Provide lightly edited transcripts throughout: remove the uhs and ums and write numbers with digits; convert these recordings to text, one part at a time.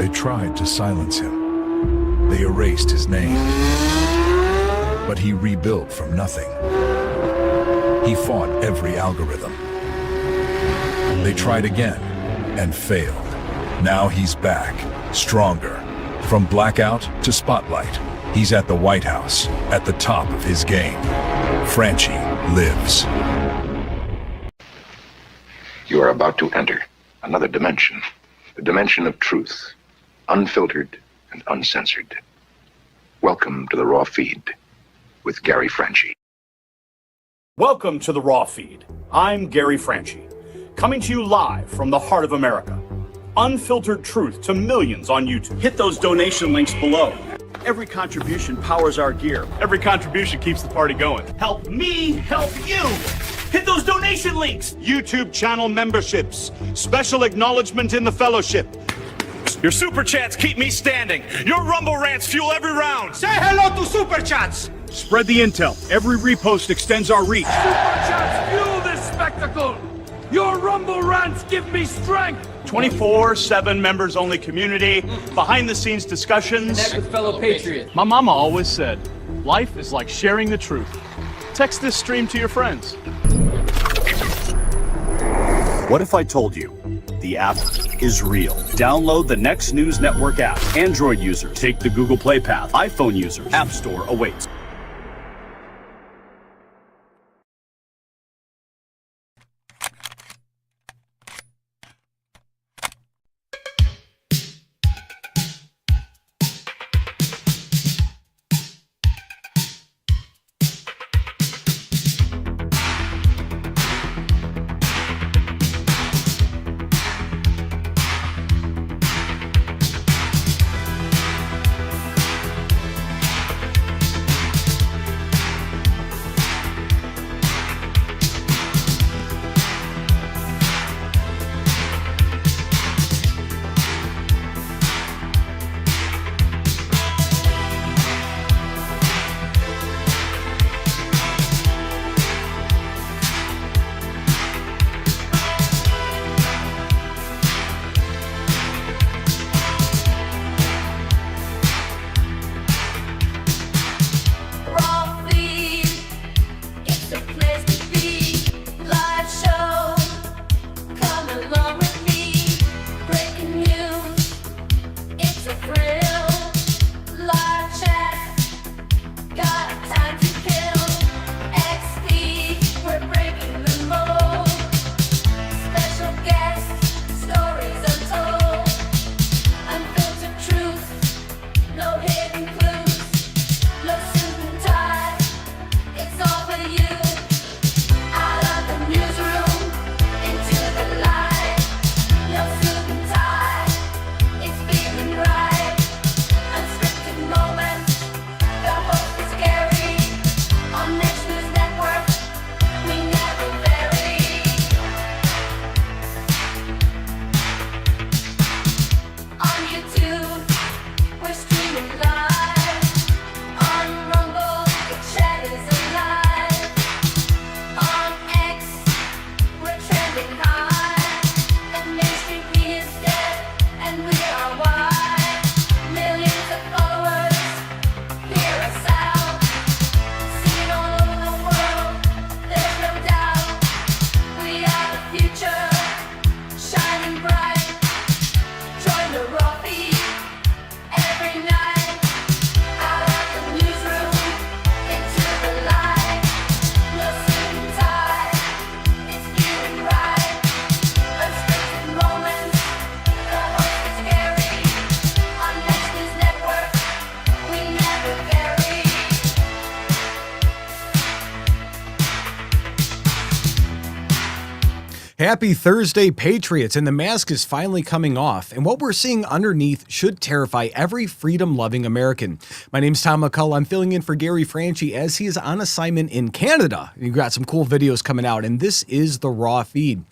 They tried to silence him. They erased his name. But he rebuilt from nothing. He fought every algorithm. They tried again and failed. Now he's back, stronger. From blackout to spotlight, he's at the White House, at the top of his game. Franchi lives. You are about to enter another dimension, the dimension of truth, unfiltered and uncensored. Welcome to the Raw Feed with Gary Franchi. Welcome to the Raw Feed. I'm Gary Franchi, coming to you live from the heart of America. Unfiltered truth to millions on YouTube. Hit those donation links below. Every contribution powers our gear. Every contribution keeps the party going. Help me help you. Hit those donation links. YouTube channel memberships. Special acknowledgement in the fellowship. Your super chats keep me standing. Your Rumble rants fuel every round. Say hello to super chats. Spread the intel. Every repost extends our reach. Super chats fuel this spectacle. Your Rumble rants give me strength. 24/7 members-only community, behind-the-scenes discussions. Connect with fellow patriots. My mama always said, life is like sharing the truth. Text this stream to your friends. What if I told you the app is real? Download the Next News Network app. Android users, take the Google Play path. iPhone users, App Store awaits. Happy Thursday, Patriots, and the mask is finally coming off, and what we're seeing underneath should terrify every freedom-loving American. My name's Tom McCullough. I'm filling in for Gary Franchi as he is on assignment in Canada. You've got some cool videos coming out, and this is the Raw Feed.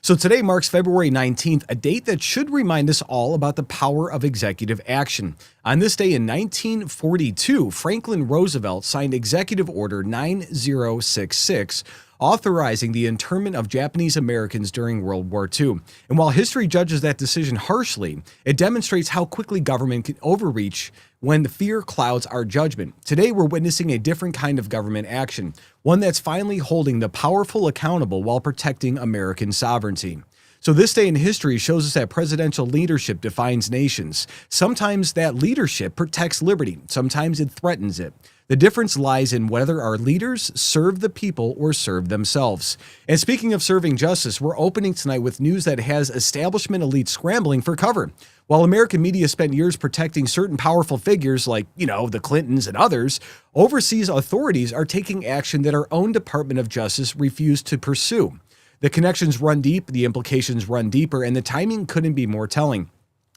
So today marks February 19th, a date that should remind us all about the power of executive action. On this day in 1942, Franklin Roosevelt signed Executive Order 9066, authorizing the internment of Japanese Americans during World War II. And while history judges that decision harshly, it demonstrates how quickly government can overreach when the fear clouds our judgment. Today, we're witnessing a different kind of government action, one that's finally holding the powerful accountable while protecting American sovereignty. So this day in history shows us that presidential leadership defines nations. Sometimes that leadership protects liberty. Sometimes it threatens it. The difference lies in whether our leaders serve the people or serve themselves. And speaking of serving justice, we're opening tonight with news that has establishment elites scrambling for cover. While American media spent years protecting certain powerful figures like, the Clintons and others, overseas authorities are taking action that our own Department of Justice refused to pursue. The connections run deep, the implications run deeper, and the timing couldn't be more telling.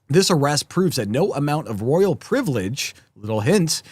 This arrest proves that no amount of royal privilege, little hint,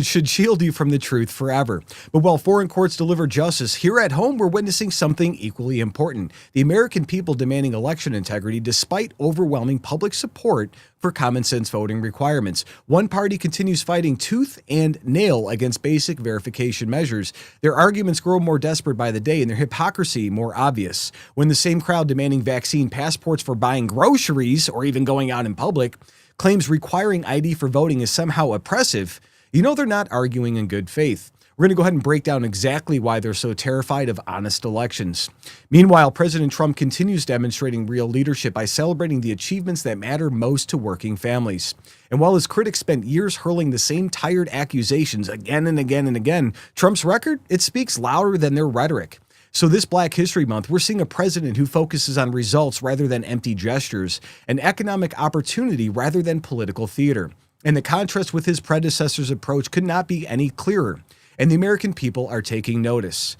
should shield you from the truth forever. But while foreign courts deliver justice, here at home we're witnessing something equally important. The American people demanding election integrity despite overwhelming public support for common sense voting requirements. One party continues fighting tooth and nail against basic verification measures. Their arguments grow more desperate by the day and their hypocrisy more obvious. When the same crowd demanding vaccine passports for buying groceries or even going out in public claims requiring ID for voting is somehow oppressive, they're not arguing in good faith. We're going to go ahead and break down exactly why they're so terrified of honest elections. Meanwhile, President Trump continues demonstrating real leadership by celebrating the achievements that matter most to working families. And while his critics spent years hurling the same tired accusations again and again and again, Trump's record, it speaks louder than their rhetoric. So this Black History Month, we're seeing a president who focuses on results rather than empty gestures, and economic opportunity rather than political theater. And the contrast with his predecessor's approach could not be any clearer. And the American people are taking notice.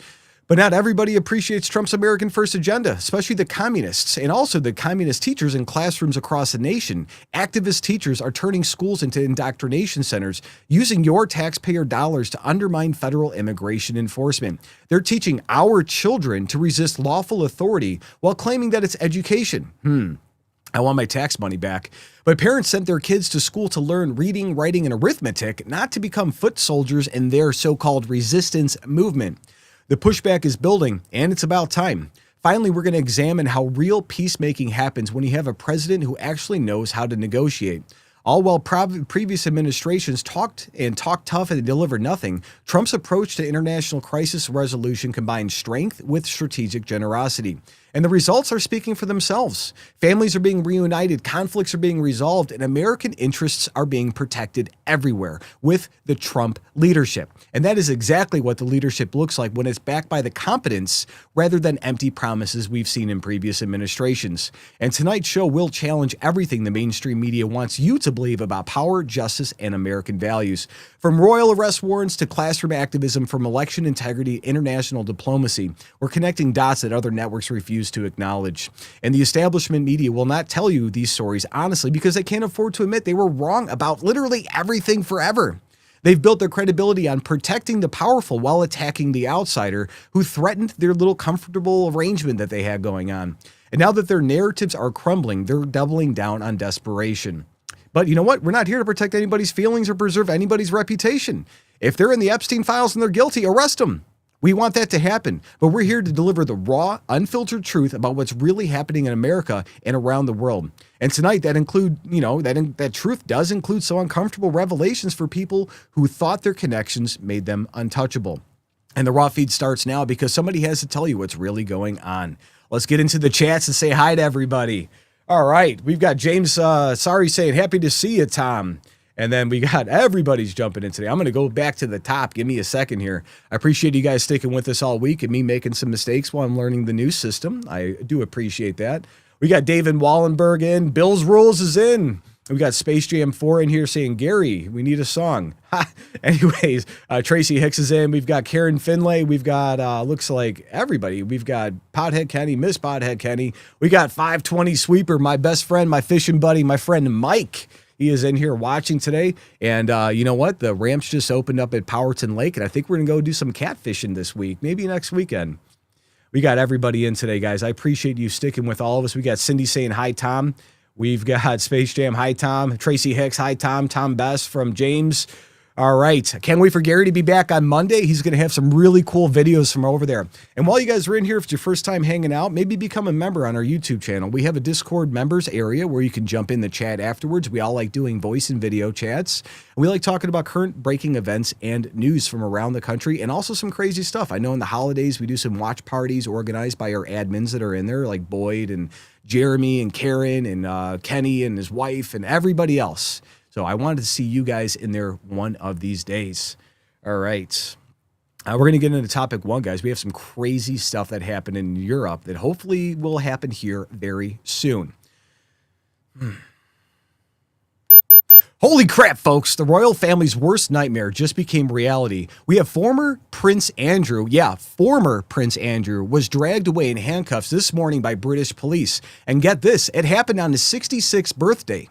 But not everybody appreciates Trump's American First agenda, especially the communists and also the communist teachers in classrooms across the nation. Activist teachers are turning schools into indoctrination centers, using your taxpayer dollars to undermine federal immigration enforcement. They're teaching our children to resist lawful authority while claiming that it's education. I want my tax money back. But parents sent their kids to school to learn reading, writing, and arithmetic, not to become foot soldiers in their so-called resistance movement. The pushback is building, and it's about time. Finally, we're going to examine how real peacemaking happens when you have a president who actually knows how to negotiate. All while previous administrations talked tough and delivered nothing, Trump's approach to international crisis resolution combines strength with strategic generosity. And the results are speaking for themselves. Families are being reunited, conflicts are being resolved, and American interests are being protected everywhere with the Trump leadership. And that is exactly what the leadership looks like when it's backed by the competence rather than empty promises we've seen in previous administrations. And tonight's show will challenge everything the mainstream media wants you to believe about power, justice, and American values. From royal arrest warrants to classroom activism, from election integrity, international diplomacy, we're connecting dots that other networks refuse to acknowledge. And the establishment media will not tell you these stories honestly because they can't afford to admit they were wrong about literally everything forever. They've built their credibility on protecting the powerful while attacking the outsider who threatened their little comfortable arrangement that they had going on. And now that their narratives are crumbling, they're doubling down on desperation. But you know what? We're not here to protect anybody's feelings or preserve anybody's reputation. If they're in the Epstein files and they're guilty, arrest them. We want that to happen, but we're here to deliver the raw, unfiltered truth about what's really happening in America and around the world. And tonight, that truth does include some uncomfortable revelations for people who thought their connections made them untouchable. And the Raw Feed starts now because somebody has to tell you what's really going on. Let's get into the chats and say hi to everybody. All right, we've got James saying, happy to see you, Tom. And then we got everybody's jumping in today. I'm going to go back to the top. Give me a second here. I appreciate you guys sticking with us all week and me making some mistakes while I'm learning the new system. I do appreciate that. We got David Wallenberg in. Bill's Rules is in. We got Space Jam 4 in here saying, Gary, we need a song. Anyways, Tracy Hicks is in. We've got Karen Finlay. We've got, looks like everybody. We've got Pothead Kenny, Miss Pothead Kenny. We got 520 Sweeper, my best friend, my fishing buddy, my friend Mike. He is in here watching today. And you know what? The ramps just opened up at Powerton Lake, and I think we're going to go do some catfishing this week, maybe next weekend. We got everybody in today, guys. I appreciate you sticking with all of us. We got Cindy saying, hi, Tom. We've got Space Jam, hi, Tom. Tracy Hicks, hi, Tom. Tom Best from James. All right. Can't wait for Gary to be back on Monday. He's going to have some really cool videos from over there. And while you guys are in here, if it's your first time hanging out, maybe become a member on our YouTube channel. We have a Discord members area where you can jump in the chat afterwards. We all like doing voice and video chats. We like talking about current breaking events and news from around the country and also some crazy stuff. I know in the holidays we do some watch parties organized by our admins that are in there, like Boyd and Jeremy and Karen and Kenny and his wife and everybody else. So I wanted to see you guys in there one of these days. All right. We're going to get into topic one, guys. We have some crazy stuff that happened in Europe that hopefully will happen here very soon. Holy crap, folks. The royal family's worst nightmare just became reality. We have former Prince Andrew, former Prince Andrew, was dragged away in handcuffs this morning by British police. And get this, it happened on his 66th birthday.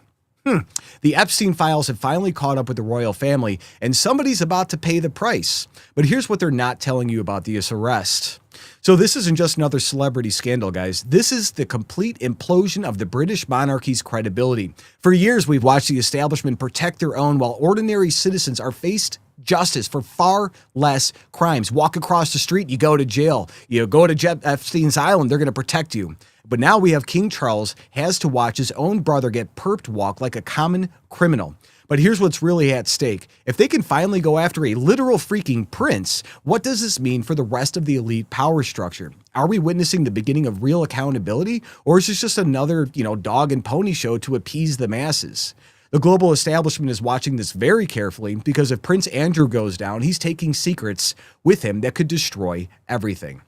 The Epstein files have finally caught up with the royal family, and somebody's about to pay the price. But here's what they're not telling you about this arrest. So this isn't just another celebrity scandal, guys. This is the complete implosion of the British monarchy's credibility. For years, we've watched the establishment protect their own while ordinary citizens are faced justice for far less crimes. Walk across the street, you go to jail. You go to Epstein's Island, they're going to protect you. But now we have King Charles has to watch his own brother get perped walk like a common criminal. But here's what's really at stake. If they can finally go after a literal freaking prince, what does this mean for the rest of the elite power structure? Are we witnessing the beginning of real accountability? Or is this just another, dog and pony show to appease the masses? The global establishment is watching this very carefully because if Prince Andrew goes down, he's taking secrets with him that could destroy everything.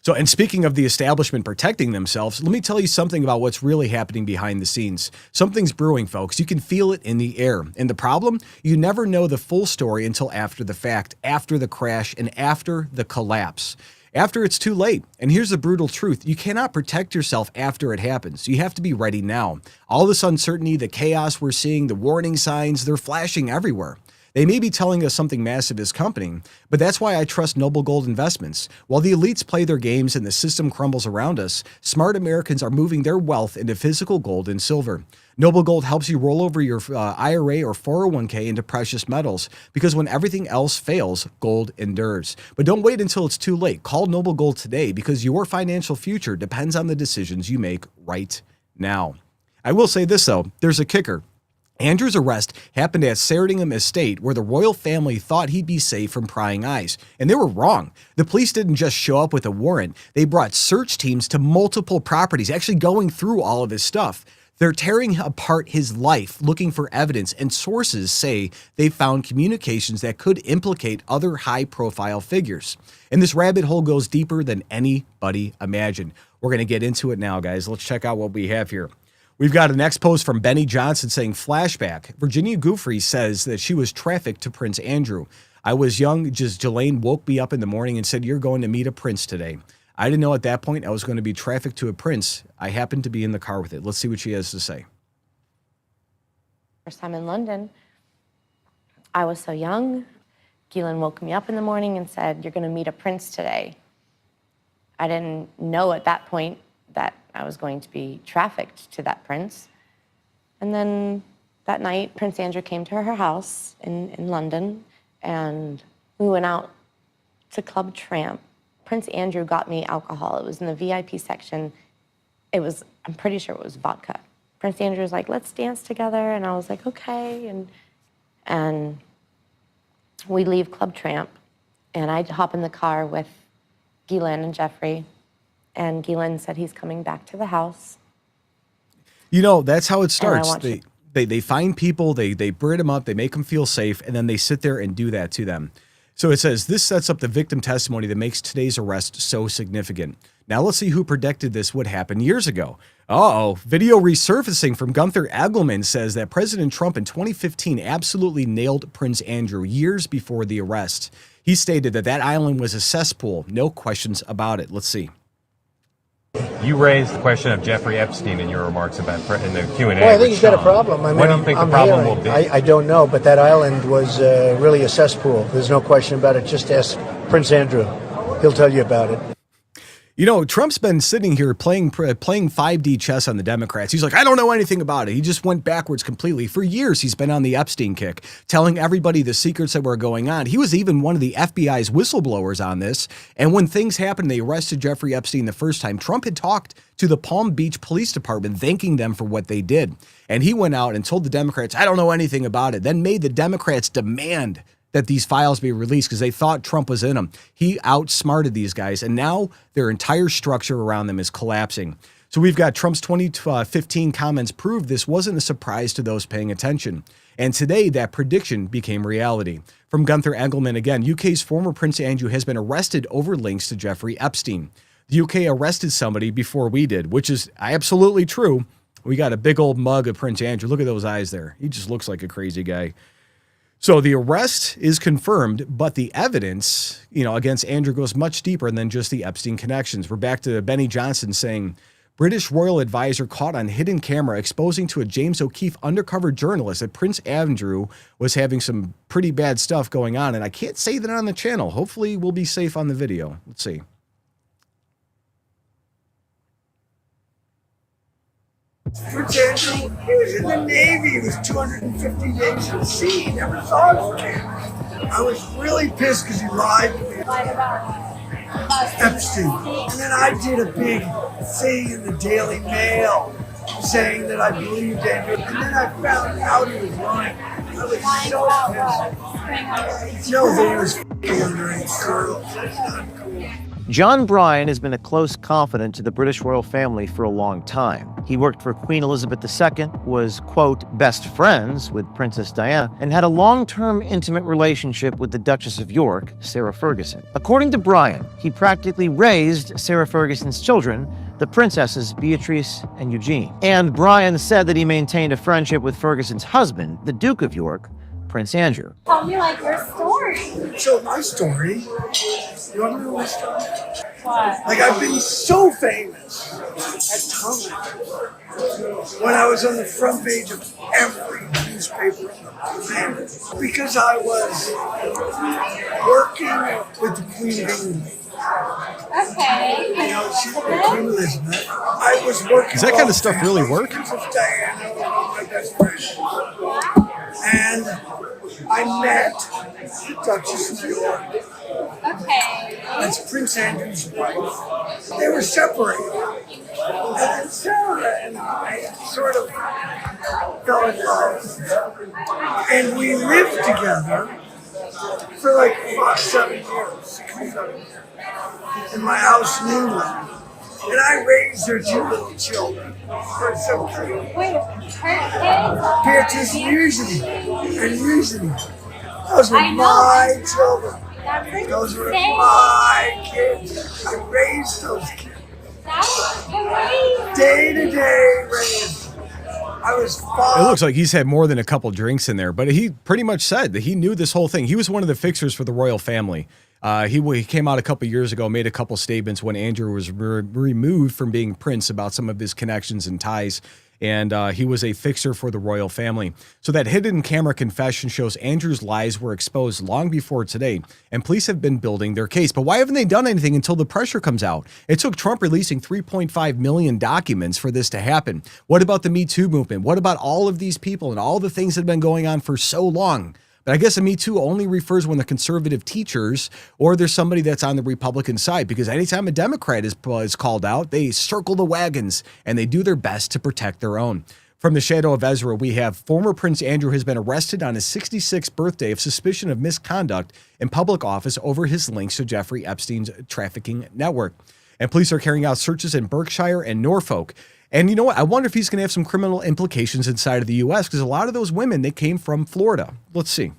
So, and speaking of the establishment protecting themselves, let me tell you something about what's really happening behind the scenes. Something's brewing, folks. You can feel it in the air. And the problem? You never know the full story until after the fact, after the crash, and after the collapse. After it's too late. And here's the brutal truth. You cannot protect yourself after it happens. You have to be ready now. All this uncertainty, the chaos we're seeing, the warning signs, they're flashing everywhere. They may be telling us something massive is coming, but that's why I trust Noble Gold Investments. While the elites play their games and the system crumbles around us, smart Americans are moving their wealth into physical gold and silver. Noble Gold helps you roll over your IRA or 401k into precious metals because when everything else fails, gold endures. But don't wait until it's too late. Call Noble Gold today because your financial future depends on the decisions you make right now. I will say this, though. There's a kicker. Andrew's arrest happened at Sandringham Estate, where the royal family thought he'd be safe from prying eyes. And they were wrong. The police didn't just show up with a warrant. They brought search teams to multiple properties, actually going through all of his stuff. They're tearing apart his life, looking for evidence, and sources say they found communications that could implicate other high-profile figures. And this rabbit hole goes deeper than anybody imagined. We're going to get into it now, guys. Let's check out what we have here. We've got an next post from Benny Johnson saying, flashback. Virginia Giuffre says that she was trafficked to Prince Andrew. I was young, just Jelaine woke me up in the morning and said, you're going to meet a prince today. I didn't know at that point I was going to be trafficked to a prince. I happened to be in the car with it. Let's see what she has to say. First time in London, I was so young. Ghislaine woke me up in the morning and said, you're going to meet a prince today. I didn't know at that point that I was going to be trafficked to that prince. And then that night, Prince Andrew came to her house in London, and we went out to Tramp. Prince Andrew got me alcohol. It was in the VIP section. I'm pretty sure it was vodka. Prince Andrew was like, let's dance together. And I was like, okay. And we leave Tramp, and I hop in the car with Ghislaine and Jeffrey. And Ghislaine said he's coming back to the house. That's how it starts. They find people, they brit them up, they make them feel safe, and then they sit there and do that to them. So it says, this sets up the victim testimony that makes today's arrest so significant. Now let's see who predicted this would happen years ago. Video resurfacing from Gunther Egelman says that President Trump in 2015 absolutely nailed Prince Andrew years before the arrest. He stated that island was a cesspool, no questions about it. Let's see. You raised the question of Jeffrey Epstein in your remarks about in the Q&A. Well, I think he's got a problem. What do you think the problem will be? I don't know, but that island was really a cesspool. There's no question about it. Just ask Prince Andrew. He'll tell you about it. You know, Trump's been sitting here playing 5D chess on the Democrats. He's like, I don't know anything about it. He just went backwards completely. For years, he's been on the Epstein kick, telling everybody the secrets that were going on. He was even one of the FBI's whistleblowers on this. And when things happened, they arrested Jeffrey Epstein the first time. Trump had talked to the Palm Beach Police Department, thanking them for what they did. And he went out and told the Democrats, I don't know anything about it, then made the Democrats demand that these files be released because they thought Trump was in them. He outsmarted these guys, and now their entire structure around them is collapsing. So we've got Trump's 2015 comments prove this wasn't a surprise to those paying attention. And today, that prediction became reality. From Gunther Engelman again, UK's former Prince Andrew has been arrested over links to Jeffrey Epstein. The UK arrested somebody before we did, which is absolutely true. We got a big old mug of Prince Andrew. Look at those eyes there. He just looks like a crazy guy. So the arrest is confirmed, but the evidence, against Andrew goes much deeper than just the Epstein connections. We're back to Benny Johnson saying, British royal advisor caught on hidden camera exposing to a James O'Keefe undercover journalist that Prince Andrew was having some pretty bad stuff going on. And I can't say that on the channel. Hopefully we'll be safe on the video. Let's see. Prince Andrew, he was in the Navy. He was 250 days at sea. He never saw it again. I was really pissed because he lied to me about Epstein. And then I did a big thing in the Daily Mail saying that I believed Andrew. And then I found out he was lying. I was so pissed. No, that he was f***ing underage girls. That's not cool. John Bryan has been a close confidant to the British royal family for a long time. He worked for Queen Elizabeth II, was, quote, best friends with Princess Diana, and had a long-term intimate relationship with the Duchess of York, Sarah Ferguson. According to Bryan, he practically raised Sarah Ferguson's children, the princesses Beatrice and Eugene. And Bryan said that he maintained a friendship with Ferguson's husband, the Duke of York, Prince Andrew. Tell me your story. So my story, you want to know my story? What? I've been so famous at times when I was on the front page of every newspaper on the planet because I was working with the Queen of England. Okay. She's Queen Elizabeth. I was working. Does that kind of stuff really work? Princess Diana was my best friend. And I met the Duchess of York. Okay. That's Prince Andrew's wife. They were separated. And then Sarah and I sort of fell in love. And we lived together for 7 years, 6 or 7 years, in my house in England. And I raised their 2 little children. They're so cute. Wait, her Beatrice and Eugenie. Those were my children. Those were my kids. I raised those kids. Day to day raised. I was fine. It looks like he's had more than a couple drinks in there, but he pretty much said that he knew this whole thing. He was one of the fixers for the royal family. He came out a couple years ago, made a couple statements when Andrew was removed from being prince about some of his connections and ties. And he was a fixer for the royal family. So that hidden camera confession shows Andrew's lies were exposed long before today, and police have been building their case. But why haven't they done anything until the pressure comes out? It took Trump releasing 3.5 million documents for this to happen. What about the Me Too movement? What about all of these people and all the things that have been going on for so long? But I guess a Me Too only refers when the conservative teachers or there's somebody that's on the Republican side, because anytime a Democrat is called out, they circle the wagons and they do their best to protect their own. From the shadow of Ezra, we have former Prince Andrew has been arrested on his 66th birthday of suspicion of misconduct in public office over his links to Jeffrey Epstein's trafficking network. And police are carrying out searches in Berkshire and Norfolk. And you know what? I wonder if he's going to have some criminal implications inside of the U.S. because a lot of those women, they came from Florida. Let's see.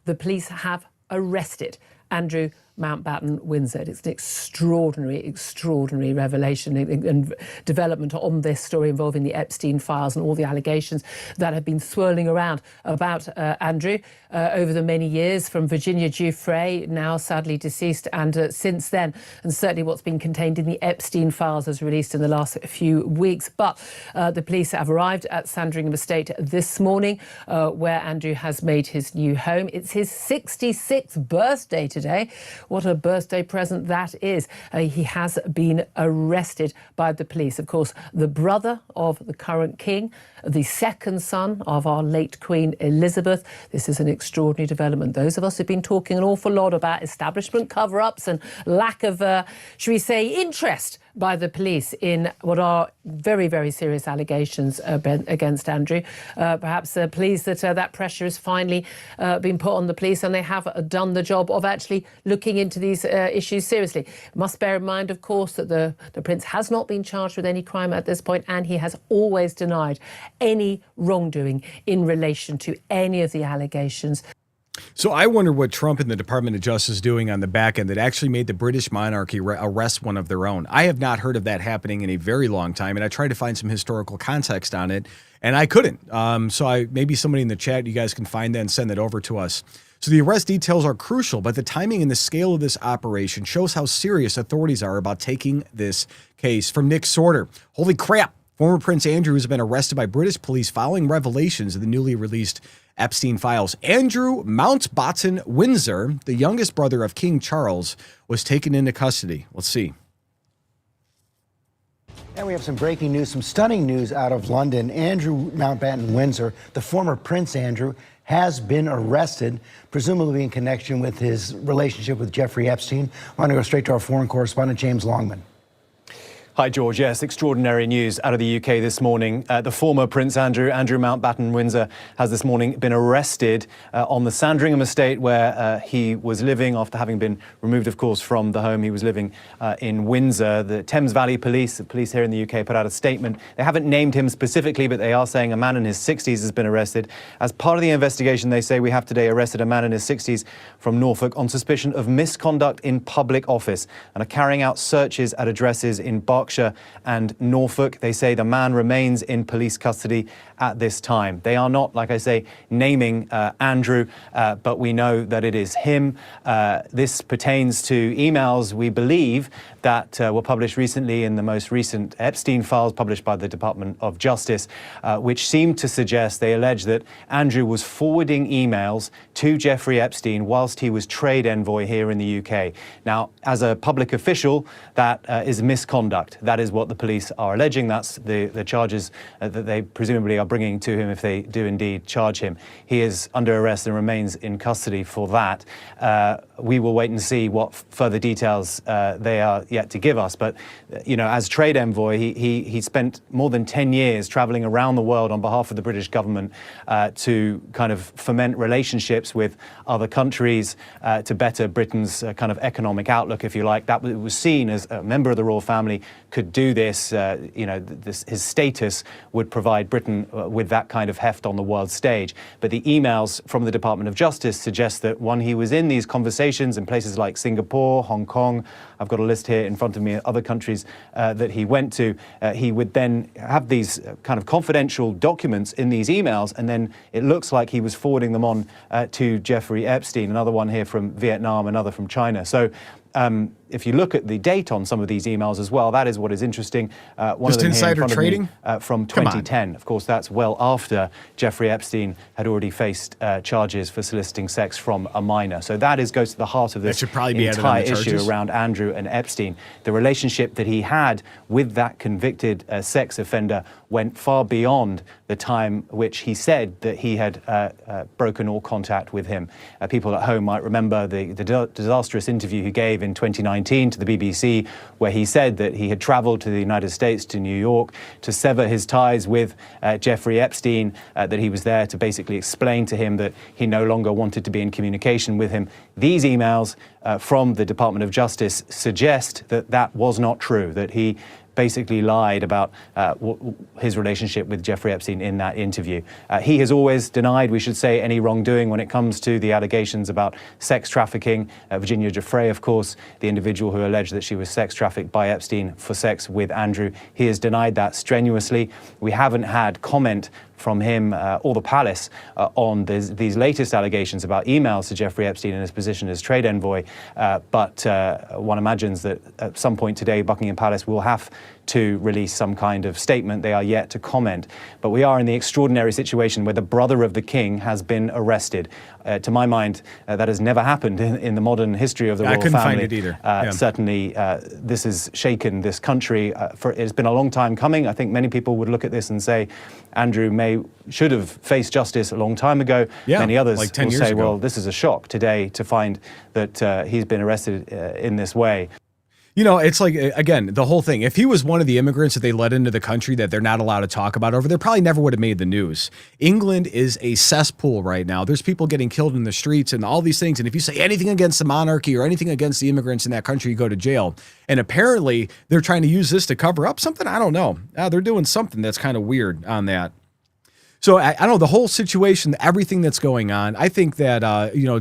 The police have arrested Andrew Mountbatten Windsor. It's an extraordinary revelation and development on this story involving the Epstein files and all the allegations that have been swirling around about Andrew over the many years, from Virginia Giuffre, now sadly deceased, and since then, and certainly what's been contained in the Epstein files as released in the last few weeks. But the police have arrived at Sandringham Estate this morning, where Andrew has made his new home. It's his 66th birthday today, what a birthday present that is. He has been arrested by the police. Of course, the brother of the current king, the second son of our late Queen Elizabeth. This is an extraordinary development. Those of us who've been talking an awful lot about establishment cover-ups and lack of, should we say, interest by the police in what are very, very serious allegations against Andrew. Perhaps pleased that that pressure has finally been put on the police and they have done the job of actually looking into these issues seriously. Must bear in mind, of course, that the Prince has not been charged with any crime at this point, and he has always denied any wrongdoing in relation to any of the allegations. So I wonder what Trump and the Department of Justice is doing on the back end that actually made the British monarchy arrest one of their own. I have not heard of that happening in a very long time, and I tried to find some historical context on it, and I couldn't. Maybe somebody in the chat, you guys can find that and send that over to us. So the arrest details are crucial, but the timing and the scale of this operation shows how serious authorities are about taking this case. From Nick Sorter, holy crap. Former Prince Andrew has been arrested by British police following revelations of the newly released Epstein files. Andrew Mountbatten Windsor, the youngest brother of King Charles, was taken into custody. Let's see. And we have some breaking news, some stunning news out of London. Andrew Mountbatten Windsor, the former Prince Andrew, has been arrested, presumably in connection with his relationship with Jeffrey Epstein. I want to go straight to our foreign correspondent, James Longman. Hi, George. Yes, extraordinary news out of the UK this morning. The former Prince Andrew Mountbatten Windsor, has this morning been arrested on the Sandringham estate where he was living after having been removed, of course, from the home he was living in Windsor. The Thames Valley Police, the police here in the UK, put out a statement. They haven't named him specifically, but they are saying a man in his 60s has been arrested. As part of the investigation, they say we have today arrested a man in his 60s from Norfolk on suspicion of misconduct in public office and are carrying out searches at addresses in Berkshire and Norfolk. They say the man remains in police custody at this time. They are not, like I say, naming Andrew, but we know that it is him. This pertains to emails, we believe, that were published recently in the most recent Epstein files published by the Department of Justice, which seem to suggest, they allege that Andrew was forwarding emails to Jeffrey Epstein whilst he was trade envoy here in the UK. Now, as a public official, that is misconduct. That is what the police are alleging. That's the charges that they presumably are bringing to him if they do indeed charge him. He is under arrest and remains in custody for that. We will wait and see what further details they are yet to give us. But, you know, as trade envoy, he spent more than 10 years traveling around the world on behalf of the British government to kind of foment relationships with other countries to better Britain's kind of economic outlook, if you like. That was seen as a member of the royal family could do this. You know, his status would provide Britain with that kind of heft on the world stage. But the emails from the Department of Justice suggest that when he was in these conversations in places like Singapore, Hong Kong, I've got a list here in front of me, other countries that he went to, he would then have these kind of confidential documents in these emails, and then it looks like he was forwarding them on to Jeffrey Epstein, another one here from Vietnam, another from China. So if you look at the date on some of these emails as well, that is what is interesting. One Just of them insider trading? From 2010. Of course, that's well after Jeffrey Epstein had already faced charges for soliciting sex from a minor. So that goes to the heart of this entire issue around Andrew and Epstein. The relationship that he had with that convicted sex offender went far beyond the time which he said that he had broken all contact with him. People at home might remember the disastrous interview he gave in 2019 to the BBC, where he said that he had traveled to the United States, to New York, to sever his ties with Jeffrey Epstein, that he was there to basically explain to him that he no longer wanted to be in communication with him. These emails from the Department of Justice suggest that that was not true, that he basically lied about his relationship with Jeffrey Epstein in that interview. He has always denied, we should say, any wrongdoing when it comes to the allegations about sex trafficking. Virginia Giuffre, of course, the individual who alleged that she was sex trafficked by Epstein for sex with Andrew, he has denied that strenuously. We haven't had comment from him or the palace on these latest allegations about emails to Jeffrey Epstein in his position as trade envoy. But one imagines that at some point today, Buckingham Palace will have to release some kind of statement. They are yet to comment. But we are in the extraordinary situation where the brother of the king has been arrested. To my mind, that has never happened in the modern history of the royal family. I couldn't find it either. Certainly, this has shaken this country. It's been a long time coming. I think many people would look at this and say, Andrew should have faced justice a long time ago. Many others like 10 will years say, ago. well, this is a shock today to find that he's been arrested in this way. You know, it's like, again, the whole thing. If he was one of the immigrants that they let into the country that they're not allowed to talk about over there, probably never would have made the news. England is a cesspool right now. There's people getting killed in the streets and all these things. And if you say anything against the monarchy or anything against the immigrants in that country, you go to jail. And apparently they're trying to use this to cover up something. I don't know. They're doing something that's kind of weird on that. So I don't know, the whole situation, everything that's going on, I think that,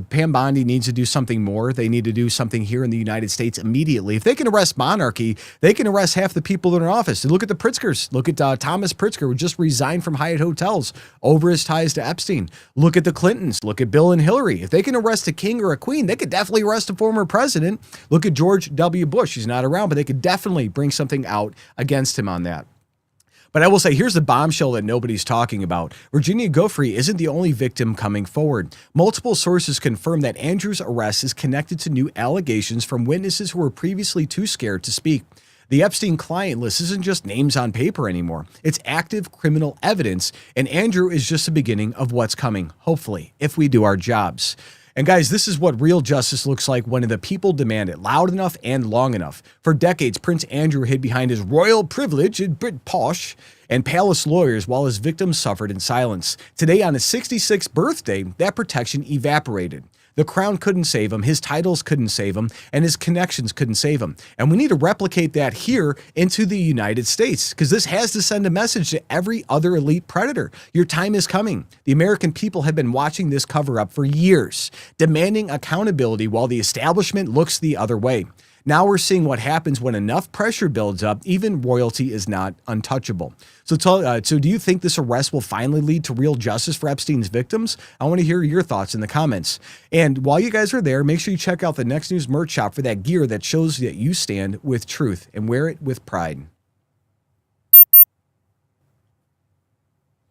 Pam Bondi needs to do something more. They need to do something here in the United States immediately. If they can arrest monarchy, they can arrest half the people in office. And look at the Pritzkers. Look at Thomas Pritzker, who just resigned from Hyatt Hotels over his ties to Epstein. Look at the Clintons. Look at Bill and Hillary. If they can arrest a king or a queen, they could definitely arrest a former president. Look at George W. Bush. He's not around, but they could definitely bring something out against him on that. But I will say, here's the bombshell that nobody's talking about. Virginia Giuffre isn't the only victim coming forward. Multiple sources confirm that Andrew's arrest is connected to new allegations from witnesses who were previously too scared to speak. The Epstein client list isn't just names on paper anymore. It's active criminal evidence, and Andrew is just the beginning of what's coming, hopefully, if we do our jobs. And guys, this is what real justice looks like when the people demand it loud enough and long enough. For decades, Prince Andrew hid behind his royal privilege and Brit posh and palace lawyers while his victims suffered in silence. Today, on his 66th birthday, that protection evaporated. The crown couldn't save him, his titles couldn't save him, and his connections couldn't save him. And we need to replicate that here into the United States, because this has to send a message to every other elite predator. Your time is coming. The American people have been watching this cover up for years, demanding accountability while the establishment looks the other way. Now we're seeing what happens when enough pressure builds up, even royalty is not untouchable. So do you think this arrest will finally lead to real justice for Epstein's victims? I want to hear your thoughts in the comments. And while you guys are there, make sure you check out the Next News merch shop for that gear that shows that you stand with truth and wear it with pride.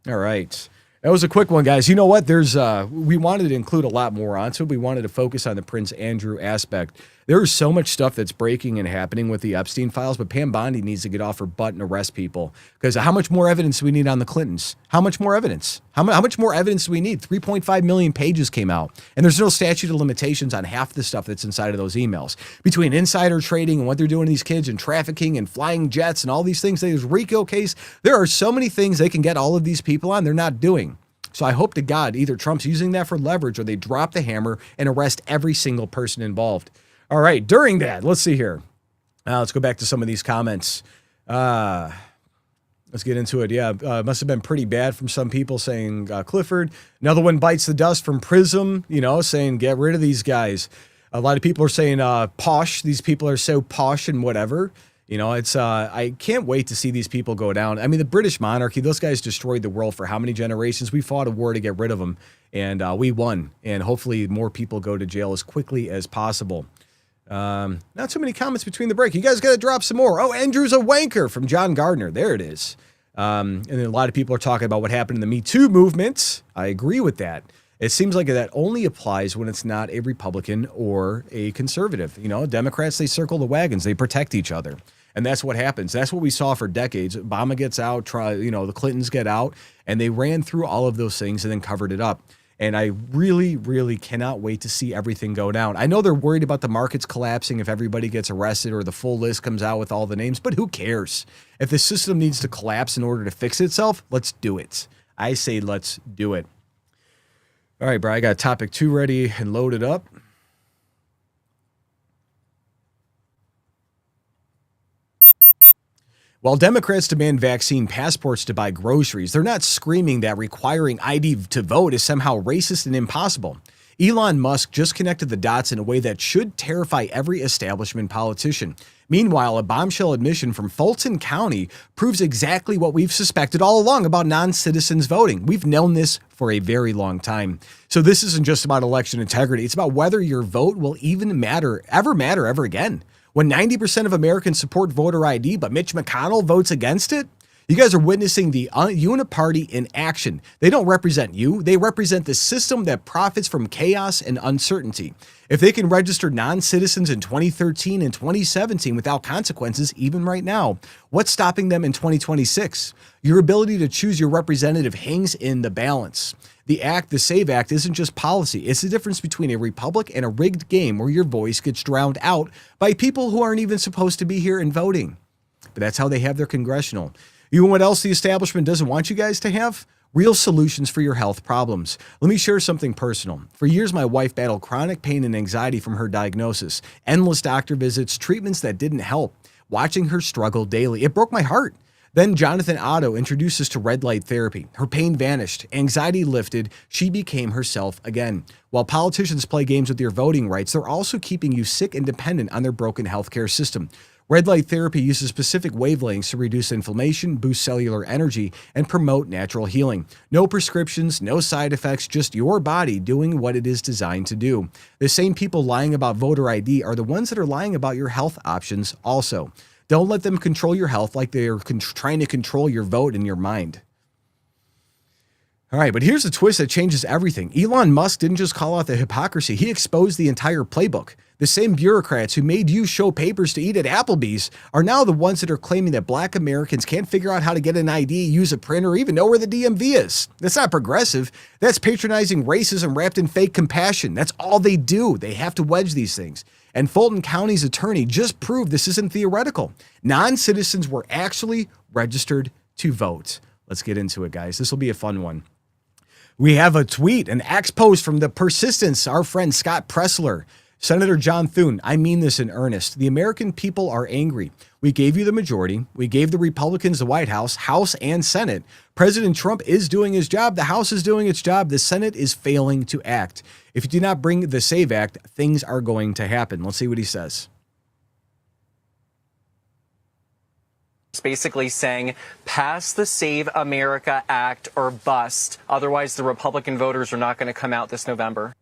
All right. That was a quick one, guys. You know what? We wanted to include a lot more onto it. We wanted to focus on the Prince Andrew aspect. There is so much stuff that's breaking and happening with the Epstein files, but Pam Bondi needs to get off her butt and arrest people. Because how much more evidence do we need on the Clintons? How much more evidence? How much more evidence do we need? 3.5 million pages came out, and there's no statute of limitations on half the stuff that's inside of those emails. Between insider trading and what they're doing to these kids and trafficking and flying jets and all these things, there's RICO case. There are so many things they can get all of these people on they're not doing. So I hope to God either Trump's using that for leverage or they drop the hammer and arrest every single person involved. All right, during that, let's see here. Let's go back to some of these comments. Let's get into it. Yeah, must have been pretty bad from some people saying Clifford. Another one bites the dust from Prism, saying get rid of these guys. A lot of people are saying posh. These people are so posh and whatever. I can't wait to see these people go down. I mean, the British monarchy, those guys destroyed the world for how many generations? We fought a war to get rid of them, and we won. And hopefully more people go to jail as quickly as possible. Not too many comments between the break. You guys got to drop some more. Oh, Andrew's a wanker from John Gardner. There it is. And then a lot of people are talking about what happened in the Me Too movement. I agree with that. It seems like that only applies when it's not a Republican or a conservative. Democrats, they circle the wagons. They protect each other. And that's what happens. That's what we saw for decades. Obama gets out, the Clintons get out, and they ran through all of those things and then covered it up. And I really, really cannot wait to see everything go down. I know they're worried about the markets collapsing if everybody gets arrested or the full list comes out with all the names, but who cares? If the system needs to collapse in order to fix itself, let's do it. I say let's do it. All right, bro, I got topic 2 ready and loaded up. While Democrats demand vaccine passports to buy groceries, they're not screaming that requiring ID to vote is somehow racist and impossible. Elon Musk just connected the dots in a way that should terrify every establishment politician. Meanwhile, a bombshell admission from Fulton County proves exactly what we've suspected all along about non-citizens voting. We've known this for a very long time. So this isn't just about election integrity. It's about whether your vote will even matter ever again. When 90% of Americans support voter ID, but Mitch McConnell votes against it, You guys are witnessing the uniparty in action. They don't represent you. They represent the system that profits from chaos and uncertainty. If they can register non-citizens in 2013 and 2017 without consequences, even right now, what's stopping them in 2026? Your ability to choose your representative hangs in the balance. The SAVE Act isn't just policy. It's the difference between a republic and a rigged game where your voice gets drowned out by people who aren't even supposed to be here and voting. But that's how they have their congressional. You know what else the establishment doesn't want you guys to have? Real solutions for your health problems. Let me share something personal. For years, my wife battled chronic pain and anxiety from her diagnosis, endless doctor visits, treatments that didn't help. Watching her struggle daily, it broke my heart. Then Jonathan Otto introduced us to red light therapy. Her pain vanished, anxiety lifted, she became herself again. While politicians play games with your voting rights, they're also keeping you sick and dependent on their broken healthcare system. Red light therapy uses specific wavelengths to reduce inflammation, boost cellular energy, and promote natural healing. No prescriptions, no side effects, just your body doing what it is designed to do. The same people lying about voter ID are the ones that are lying about your health options also. Don't let them control your health like they're trying to control your vote in your mind. All right, but here's the twist that changes everything. Elon Musk didn't just call out the hypocrisy, he exposed the entire playbook. The same bureaucrats who made you show papers to eat at Applebee's are now the ones that are claiming that black Americans can't figure out how to get an ID, use a printer, or even know where the DMV is. That's not progressive. That's patronizing racism wrapped in fake compassion. That's all they do. They have to wedge these things. And Fulton County's attorney just proved this isn't theoretical. Non-citizens were actually registered to vote. Let's get into it, guys. This will be a fun one. We have a tweet, an X post from the Persistence, our friend Scott Pressler. Senator John Thune, I mean this in earnest. The American people are angry. We gave you the majority. We gave the Republicans the White House, House and Senate. President Trump is doing his job. The House is doing its job. The Senate is failing to act. If you do not bring the SAVE Act, things are going to happen. Let's see what he says. It's basically saying pass the Save America Act or bust. Otherwise, the Republican voters are not going to come out this November.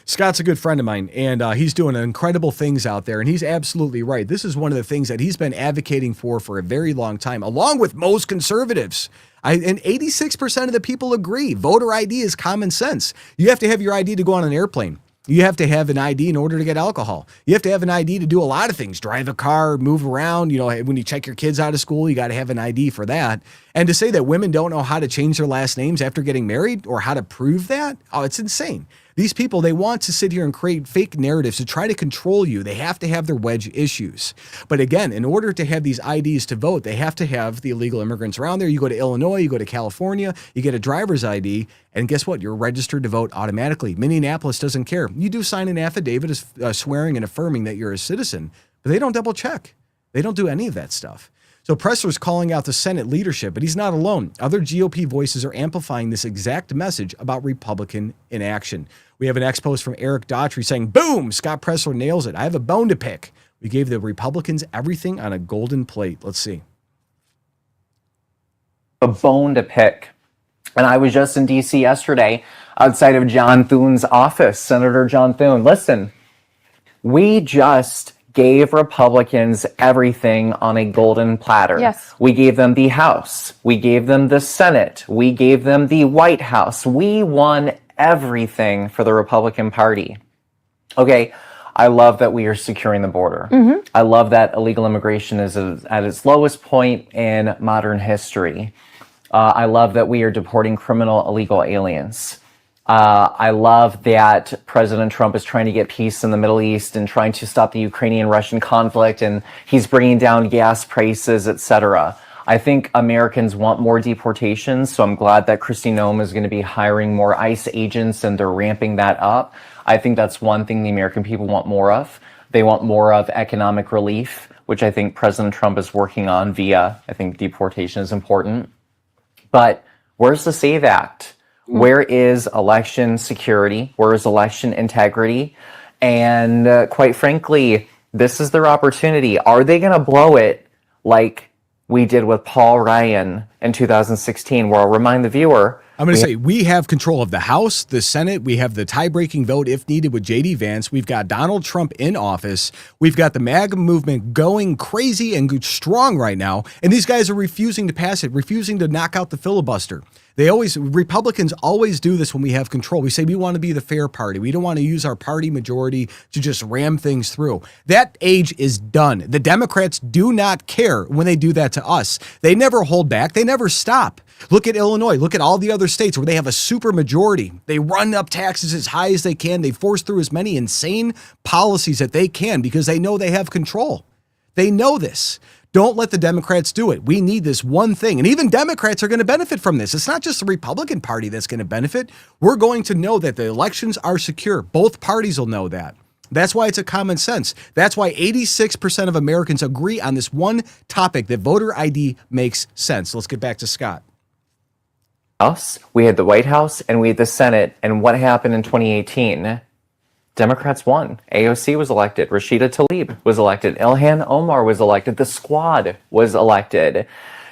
Scott's a good friend of mine, and he's doing incredible things out there, and he's absolutely right. This is one of the things that he's been advocating for a very long time, along with most conservatives. And 86% of the people agree. Voter ID is common sense. You have to have your ID to go on an airplane. You have to have an ID in order to get alcohol. You have to have an ID to do a lot of things, drive a car, move around. You know, when you check your kids out of school, you got to have an ID for that. And to say that women don't know how to change their last names after getting married or how to prove that, oh, it's insane. These people, they want to sit here and create fake narratives to try to control you. They have to have their wedge issues. But again, in order to have these IDs to vote, they have to have the illegal immigrants around there. You go to Illinois, you go to California, you get a driver's ID, and guess what? You're registered to vote automatically. Minneapolis doesn't care. You do sign an affidavit swearing and affirming that you're a citizen, but they don't double check. They don't do any of that stuff. So Pressler's calling out the Senate leadership, but he's not alone. Other GOP voices are amplifying this exact message about Republican inaction. We have an X post from Eric Daughtry saying, boom, Scott Pressler nails it. I have a bone to pick. We gave the Republicans everything on a golden plate. Let's see. A bone to pick. And I was just in D.C. yesterday outside of John Thune's office, Senator John Thune. Listen, we just gave Republicans everything on a golden platter. Yes. We gave them the House. We gave them the Senate. We gave them the White House. We won everything for the Republican Party. Okay, I love that we are securing the border. Mm-hmm. I love that illegal immigration is at its lowest point in modern history. I love that we are deporting criminal illegal aliens. I love that President Trump is trying to get peace in the Middle East and trying to stop the Ukrainian-Russian conflict, and he's bringing down gas prices, etc. I think Americans want more deportations, so I'm glad that Kristi Noem is going to be hiring more ICE agents, and they're ramping that up. I think that's one thing the American people want more of. They want more of economic relief, which I think President Trump is working on via, I think deportation is important. But where's the SAVE Act? Where is election security? Where is election integrity? And quite frankly, this is their opportunity. Are they going to blow it like we did with Paul Ryan in 2016, where I'll remind the viewer, I'm going to say we have control of the House, the Senate. We have the tie-breaking vote if needed with J.D. Vance. We've got Donald Trump in office. We've got the MAGA movement going crazy and strong right now. And these guys are refusing to pass it, refusing to knock out the filibuster. Republicans always do this when we have control. We say we want to be the fair party. We don't want to use our party majority to just ram things through. That age is done. The Democrats do not care when they do that to us. They never hold back. They never stop. Look at Illinois. Look at all the other states where they have a super majority. They run up taxes as high as they can. They force through as many insane policies that they can because they know they have control. They know this. Don't let the Democrats do it. We need this one thing. And even Democrats are going to benefit from this. It's not just the Republican Party that's going to benefit. We're going to know that the elections are secure. Both parties will know that. That's why it's a common sense. That's why 86% of Americans agree on this one topic, that voter ID makes sense. Let's get back to Scott. House, we had the White House, and we had the Senate. And what happened in 2018? Democrats won. AOC was elected. Rashida Tlaib was elected. Ilhan Omar was elected. The Squad was elected.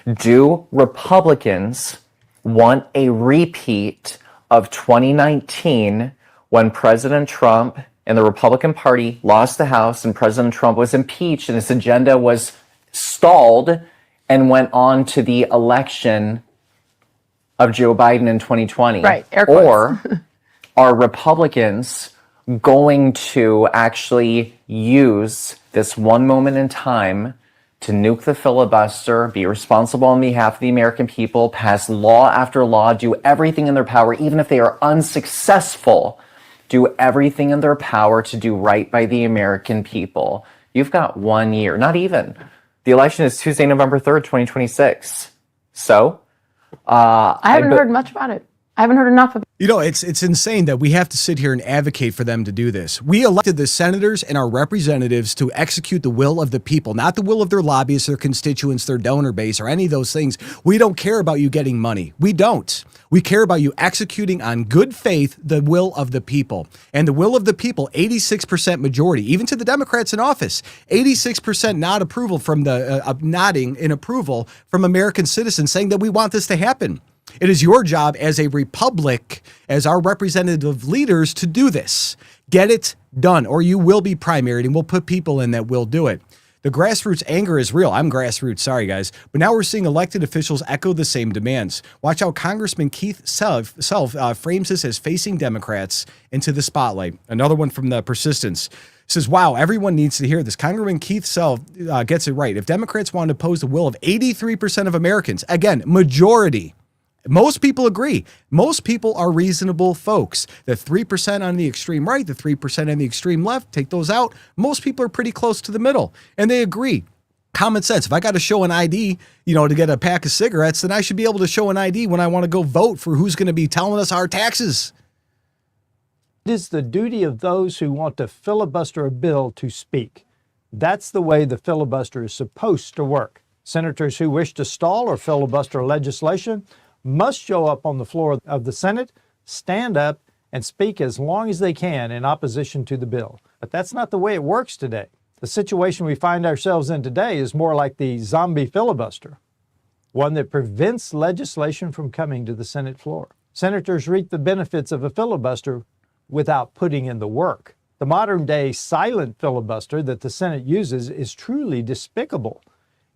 Do Republicans want a repeat of 2019 when President Trump and the Republican Party lost the House and President Trump was impeached and his agenda was stalled and went on to the election of Joe Biden in 2020? Right. Or are Republicans going to actually use this one moment in time to nuke the filibuster, be responsible on behalf of the American people, pass law after law, do everything in their power, even if they are unsuccessful, do everything in their power to do right by the American people? You've got 1 year, not even. The election is Tuesday, November 3rd, 2026. So, I haven't heard much about it. I haven't heard enough of it. You know, it's insane that we have to sit here and advocate for them to do this. We elected the senators and our representatives to execute the will of the people, not the will of their lobbyists, their constituents, their donor base, or any of those things. We don't care about you getting money. We don't. We care about you executing on good faith the will of the people. And the will of the people, 86% majority, even to the Democrats in office, 86% nod approval from the nodding in approval from American citizens saying that we want this to happen. It is your job as a republic, as our representative leaders, to do this. Get it done, or you will be primaried, and we'll put people in that will do it. The grassroots anger is real. I'm grassroots, sorry guys. But now we're seeing elected officials echo the same demands. Watch how Congressman Keith Self frames this as facing Democrats into the spotlight. Another one from the Persistence. Says, wow, everyone needs to hear this. Congressman Keith Self gets it right. If Democrats want to oppose the will of 83% of Americans, again, majority, most people agree. Most people are reasonable folks. The 3% on the extreme right, the 3% on the extreme left, take those out. Most people are pretty close to the middle, and they agree. Common sense. If I got to show an ID, to get a pack of cigarettes, then I should be able to show an ID when I want to go vote for who's going to be telling us our taxes. It is the duty of those who want to filibuster a bill to speak. That's the way the filibuster is supposed to work. Senators who wish to stall or filibuster legislation must show up on the floor of the Senate, stand up, and speak as long as they can in opposition to the bill. But that's not the way it works today. The situation we find ourselves in today is more like the zombie filibuster, one that prevents legislation from coming to the Senate floor. Senators reap the benefits of a filibuster without putting in the work. The modern-day silent filibuster that the Senate uses is truly despicable.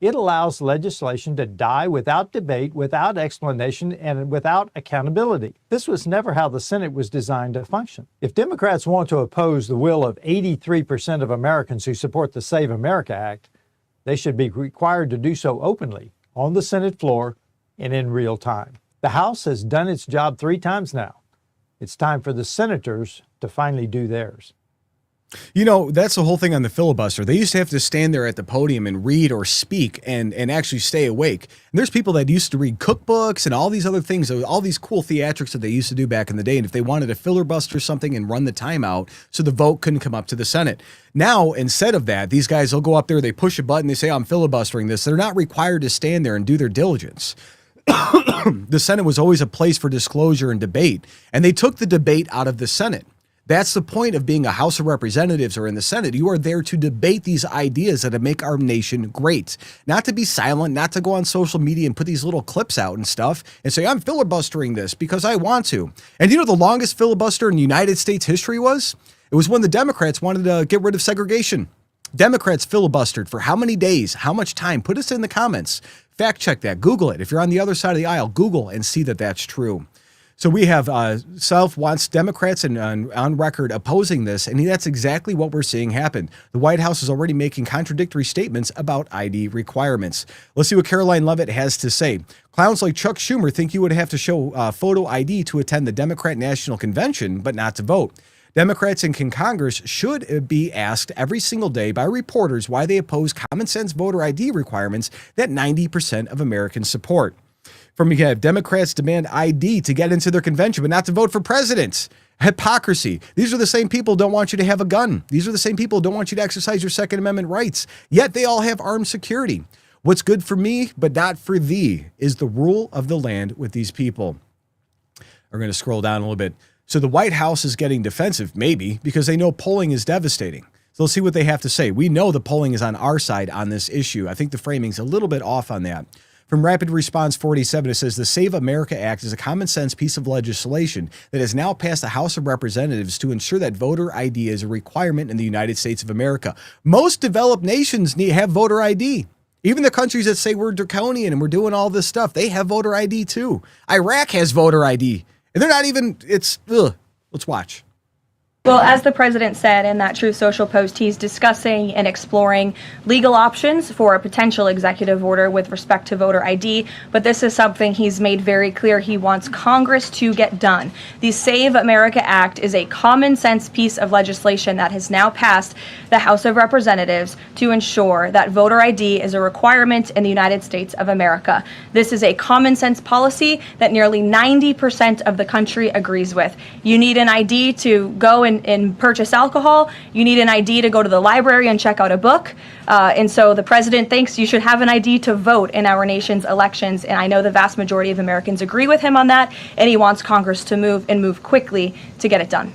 It allows legislation to die without debate, without explanation, and without accountability. This was never how the Senate was designed to function. If Democrats want to oppose the will of 83% of Americans who support the Save America Act, they should be required to do so openly, on the Senate floor, and in real time. The House has done its job 3 times now. It's time for the senators to finally do theirs. That's the whole thing on the filibuster. They used to have to stand there at the podium and read or speak and actually stay awake. And there's people that used to read cookbooks and all these other things, all these cool theatrics that they used to do back in the day. And if they wanted to filibuster something and run the timeout so the vote couldn't come up to the Senate. Now, instead of that, these guys will go up there, they push a button, they say, I'm filibustering this. They're not required to stand there and do their diligence. The Senate was always a place for disclosure and debate. And they took the debate out of the Senate. That's the point of being a House of Representatives or in the Senate. You are there to debate these ideas that make our nation great, not to be silent, not to go on social media and put these little clips out and stuff and say, I'm filibustering this because I want to. And you know the longest filibuster in United States history was? It was when the Democrats wanted to get rid of segregation. Democrats filibustered for how many days, how much time? Put us in the comments. Fact check that. Google it. If you're on the other side of the aisle, Google and see that that's true. So we have Self wants Democrats and on record opposing this, and that's exactly what we're seeing happen. The White House is already making contradictory statements about ID requirements. Let's see what Caroline Leavitt has to say. Clowns like Chuck Schumer think you would have to show photo ID to attend the Democrat National Convention, but not to vote. Democrats in Congress should be asked every single day by reporters why they oppose common sense voter ID requirements that 90% of Americans support. From Democrats demand ID to get into their convention, but not to vote for president. Hypocrisy. These are the same people who don't want you to have a gun. These are the same people who don't want you to exercise your Second Amendment rights. Yet they all have armed security. What's good for me, but not for thee, is the rule of the land with these people. We're going to scroll down a little bit. So the White House is getting defensive, maybe, because they know polling is devastating. So let's see what they have to say. We know the polling is on our side on this issue. I think the framing's a little bit off on that. From Rapid Response 47, it says the Save America Act is a common sense piece of legislation that has now passed the House of Representatives to ensure that voter ID is a requirement in the United States of America. Most developed nations have voter ID. Even the countries that say we're draconian and we're doing all this stuff, they have voter ID too. Iraq has voter ID. And they're not even, let's watch. Well, as the president said in that Truth Social post, he's discussing and exploring legal options for a potential executive order with respect to voter ID. But this is something he's made very clear he wants Congress to get done. The Save America Act is a common sense piece of legislation that has now passed the House of Representatives to ensure that voter ID is a requirement in the United States of America. This is a common sense policy that nearly 90% of the country agrees with. You need an ID to go and purchase alcohol. You need an ID to go to the library and check out a book. And so the president thinks you should have an ID to vote in our nation's elections. And I know the vast majority of Americans agree with him on that. And he wants Congress to move quickly to get it done.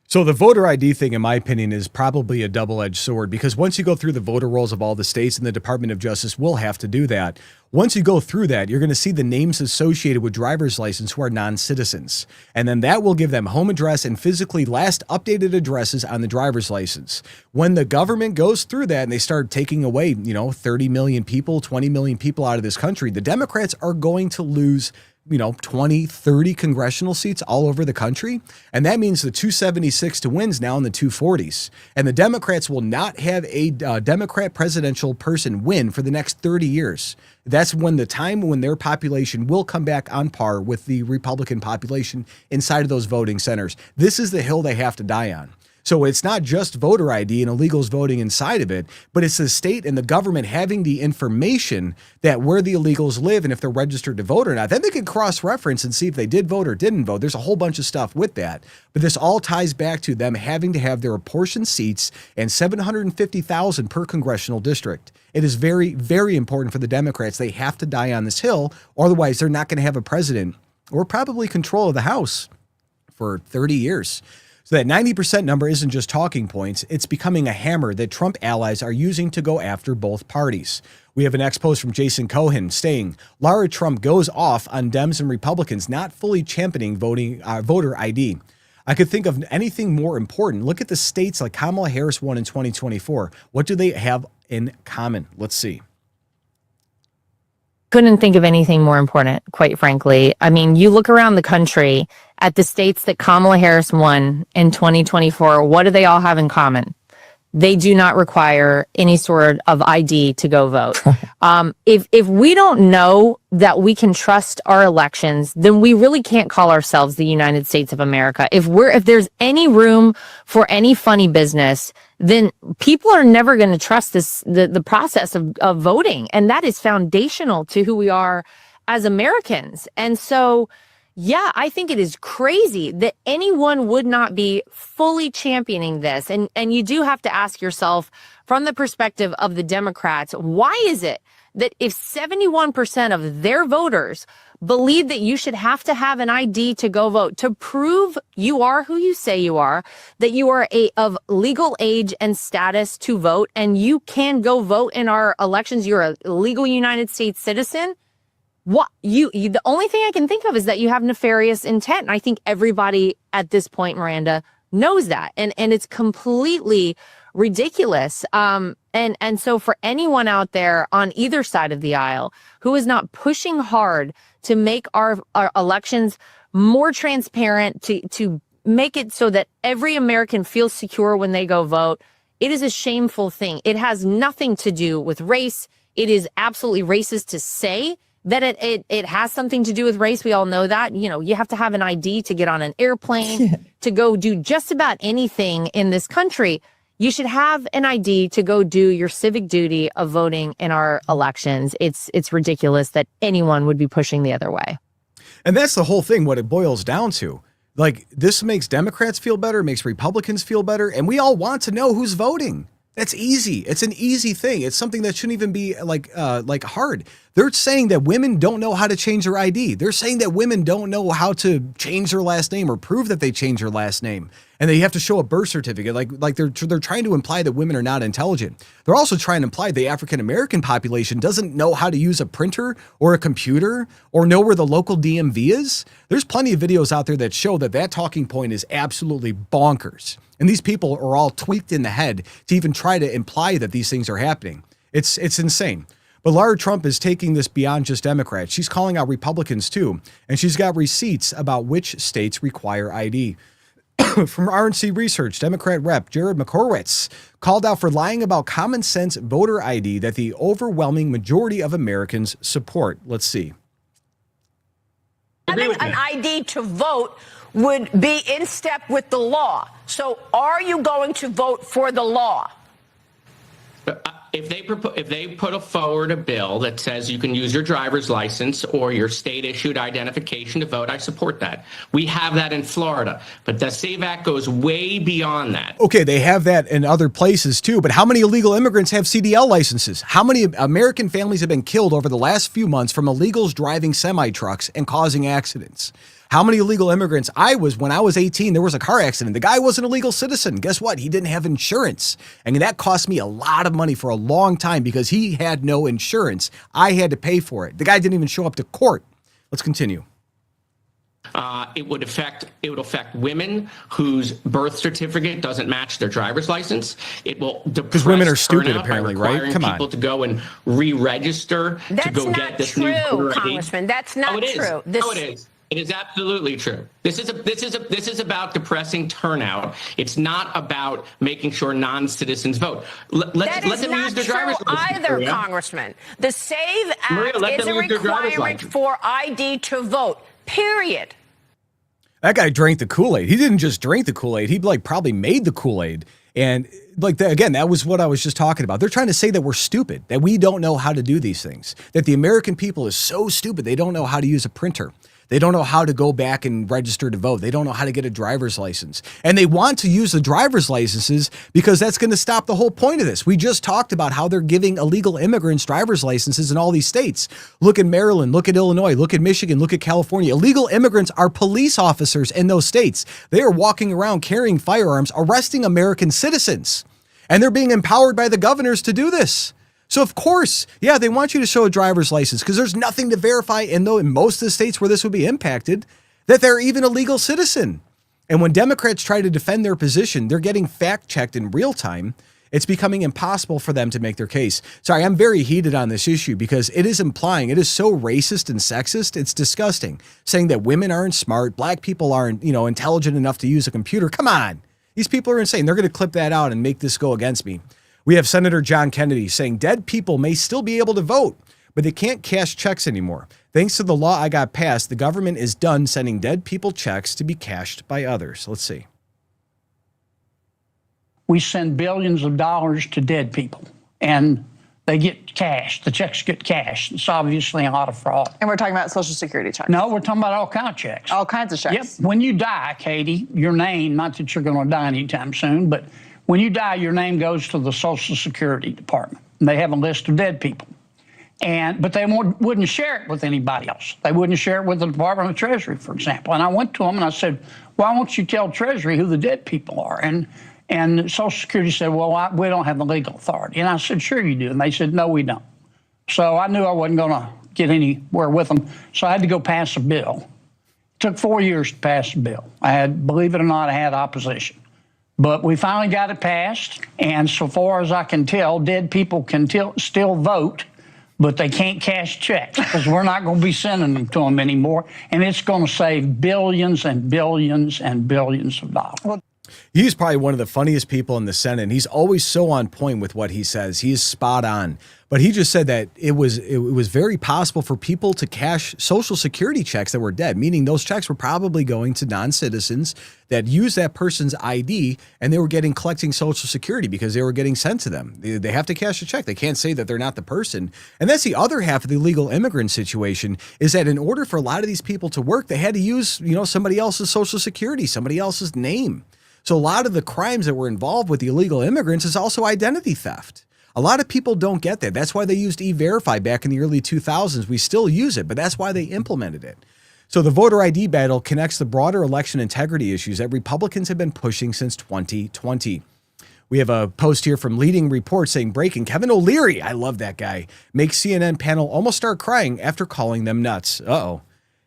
So the voter ID thing, in my opinion, is probably a double-edged sword, because once you go through the voter rolls of all the states, and the Department of Justice will have to do that, once you go through that, you're going to see the names associated with driver's license who are non-citizens. And then that will give them home address and physically last updated addresses on the driver's license. When the government goes through that and they start taking away, 30 million people, 20 million people out of this country, the Democrats are going to lose 20, 30 congressional seats all over the country. And that means the 276 to wins now in the 240s. And the Democrats will not have a Democrat presidential person win for the next 30 years. That's when the time when their population will come back on par with the Republican population inside of those voting centers. This is the hill they have to die on. So it's not just voter ID and illegals voting inside of it, but it's the state and the government having the information that where the illegals live and if they're registered to vote or not. Then they can cross-reference and see if they did vote or didn't vote. There's a whole bunch of stuff with that. But this all ties back to them having to have their apportioned seats and 750,000 per congressional district. It is very, very important for the Democrats. They have to die on this hill, or otherwise they're not going to have a president or probably control of the House for 30 years. So that 90% number isn't just talking points. It's becoming a hammer that Trump allies are using to go after both parties. We have an ex post from Jason Cohen saying, Lara Trump goes off on Dems and Republicans not fully championing voter ID. I could think of anything more important. Look at the states like Kamala Harris won in 2024. What do they have in common? Let's see. Couldn't think of anything more important, quite frankly. I mean, you look around the country at the states that Kamala Harris won in 2024. What do they all have in common? They do not require any sort of ID to go vote. If we don't know that we can trust our elections, then we really can't call ourselves the United States of America. If there's any room for any funny business, then people are never going to trust the process of voting. And that is foundational to who we are as Americans. And so, yeah, I think it is crazy that anyone would not be fully championing this. And you do have to ask yourself, from the perspective of the Democrats, why is it that if 71% of their voters believe that you should have to have an ID to go vote, to prove you are who you say you are, that you are of legal age and status to vote, and you can go vote in our elections. You're a legal United States citizen. The only thing I can think of is that you have nefarious intent. And I think everybody at this point, Miranda, knows that. And it's completely ridiculous. And so for anyone out there on either side of the aisle who is not pushing hard to make our elections more transparent, to make it so that every American feels secure when they go vote, it is a shameful thing. It has nothing to do with race. It is absolutely racist to say that it has something to do with race. We all know that. You know, you have to have an ID to get on an airplane, to go do just about anything in this country. You should have an ID to go do your civic duty of voting in our elections. It's ridiculous that anyone would be pushing the other way. And that's the whole thing, what it boils down to. Like, this makes Democrats feel better, makes Republicans feel better, and we all want to know who's voting. That's easy. It's an easy thing. It's something that shouldn't even be like hard. They're saying that women don't know how to change their ID. They're saying that women don't know how to change their last name or prove that they changed their last name. And they have to show a birth certificate. Like they're trying to imply that women are not intelligent. They're also trying to imply the African-American population doesn't know how to use a printer or a computer or know where the local DMV is. There's plenty of videos out there that show that talking point is absolutely bonkers. And these people are all tweaked in the head to even try to imply that these things are happening. It's insane. But Lara Trump is taking this beyond just Democrats. She's calling out Republicans too. And she's got receipts about which states require ID. From RNC Research, Democrat Rep. Jared McCorwitz called out for lying about common sense voter ID that the overwhelming majority of Americans support. Let's see. Having an ID to vote would be in step with the law. So are you going to vote for the law? If they put forward a bill that says you can use your driver's license or your state-issued identification to vote, I support that. We have that in Florida, but the SAVE Act goes way beyond that. Okay, they have that in other places too, but how many illegal immigrants have CDL licenses? How many American families have been killed over the last few months from illegals driving semi-trucks and causing accidents? How many illegal immigrants? When I was 18, there was a car accident. The guy wasn't a legal citizen. Guess what? He didn't have insurance. And that cost me a lot of money for a long time because he had no insurance. I had to pay for it. The guy didn't even show up to court. Let's continue. It would affect women whose birth certificate doesn't match their driver's license. It will because women are stupid, apparently, right? Come on, people to go and re-register to go get this new voter ID. Congressman. That's not true. No, it is. It is absolutely true. This is about depressing turnout. It's not about making sure non-citizens vote. Let them use their driver's license. Either, Maria. Congressman. The SAVE Act Maria, is a requirement for ID to vote. Period. That guy drank the Kool-Aid. He didn't just drink the Kool-Aid. He probably made the Kool-Aid. And again, that was what I was just talking about. They're trying to say that we're stupid, that we don't know how to do these things, that the American people is so stupid they don't know how to use a printer. They don't know how to go back and register to vote. They don't know how to get a driver's license. And they want to use the driver's licenses because that's going to stop the whole point of this. We just talked about how they're giving illegal immigrants driver's licenses in all these states. Look at Maryland, look at Illinois, look at Michigan, look at California. Illegal immigrants are police officers in those states. They are walking around carrying firearms, arresting American citizens. And they're being empowered by the governors to do this. So of course, yeah, they want you to show a driver's license because there's nothing to verify in most of the states where this would be impacted that they're even a legal citizen. And when Democrats try to defend their position, they're getting fact-checked in real time. It's becoming impossible for them to make their case. Sorry, I'm very heated on this issue because it is implying, it is so racist and sexist, it's disgusting. Saying that women aren't smart, black people aren't, intelligent enough to use a computer. Come on. These people are insane. They're going to clip that out and make this go against me. We have Senator John Kennedy saying dead people may still be able to vote, but they can't cash checks anymore. Thanks to the law I got passed, the government is done sending dead people checks to be cashed by others. Let's see. We send billions of dollars to dead people, and they get cashed. The checks get cashed. It's obviously a lot of fraud. And we're talking about Social Security checks. No, we're talking about all kinds of checks. All kinds of checks. Yep. When you die, Katie, your name, not that you're going to die anytime soon, but when you die, your name goes to the Social Security Department. And they have a list of dead people. But they wouldn't share it with anybody else. They wouldn't share it with the Department of Treasury, for example. And I went to them and I said, why won't you tell Treasury who the dead people are? And Social Security said, well, we don't have the legal authority. And I said, sure you do. And they said, no, we don't. So I knew I wasn't going to get anywhere with them. So I had to go pass a bill. It took 4 years to pass the bill. Believe it or not, I had opposition. But we finally got it passed. And so far as I can tell, dead people can still vote, but they can't cash checks because we're not going to be sending them to them anymore. And it's going to save billions and billions and billions of dollars. He's probably one of the funniest people in the Senate. And he's always so on point with what he says. He is spot on. But he just said that it was very possible for people to cash Social Security checks that were dead, meaning those checks were probably going to non-citizens that used that person's ID, and they were collecting Social Security because they were getting sent to them. They have to cash a check. They can't say that they're not the person. And that's the other half of the illegal immigrant situation, is that in order for a lot of these people to work, they had to use, somebody else's Social Security, somebody else's name. So a lot of the crimes that were involved with the illegal immigrants is also identity theft. A lot of people don't get that. That's why they used E-Verify back in the early 2000s. We still use it, but that's why they implemented it. So the voter ID battle connects the broader election integrity issues that Republicans have been pushing since 2020. We have a post here from Leading Reports saying, breaking, Kevin O'Leary, I love that guy, makes CNN panel almost start crying after calling them nuts. Uh-oh.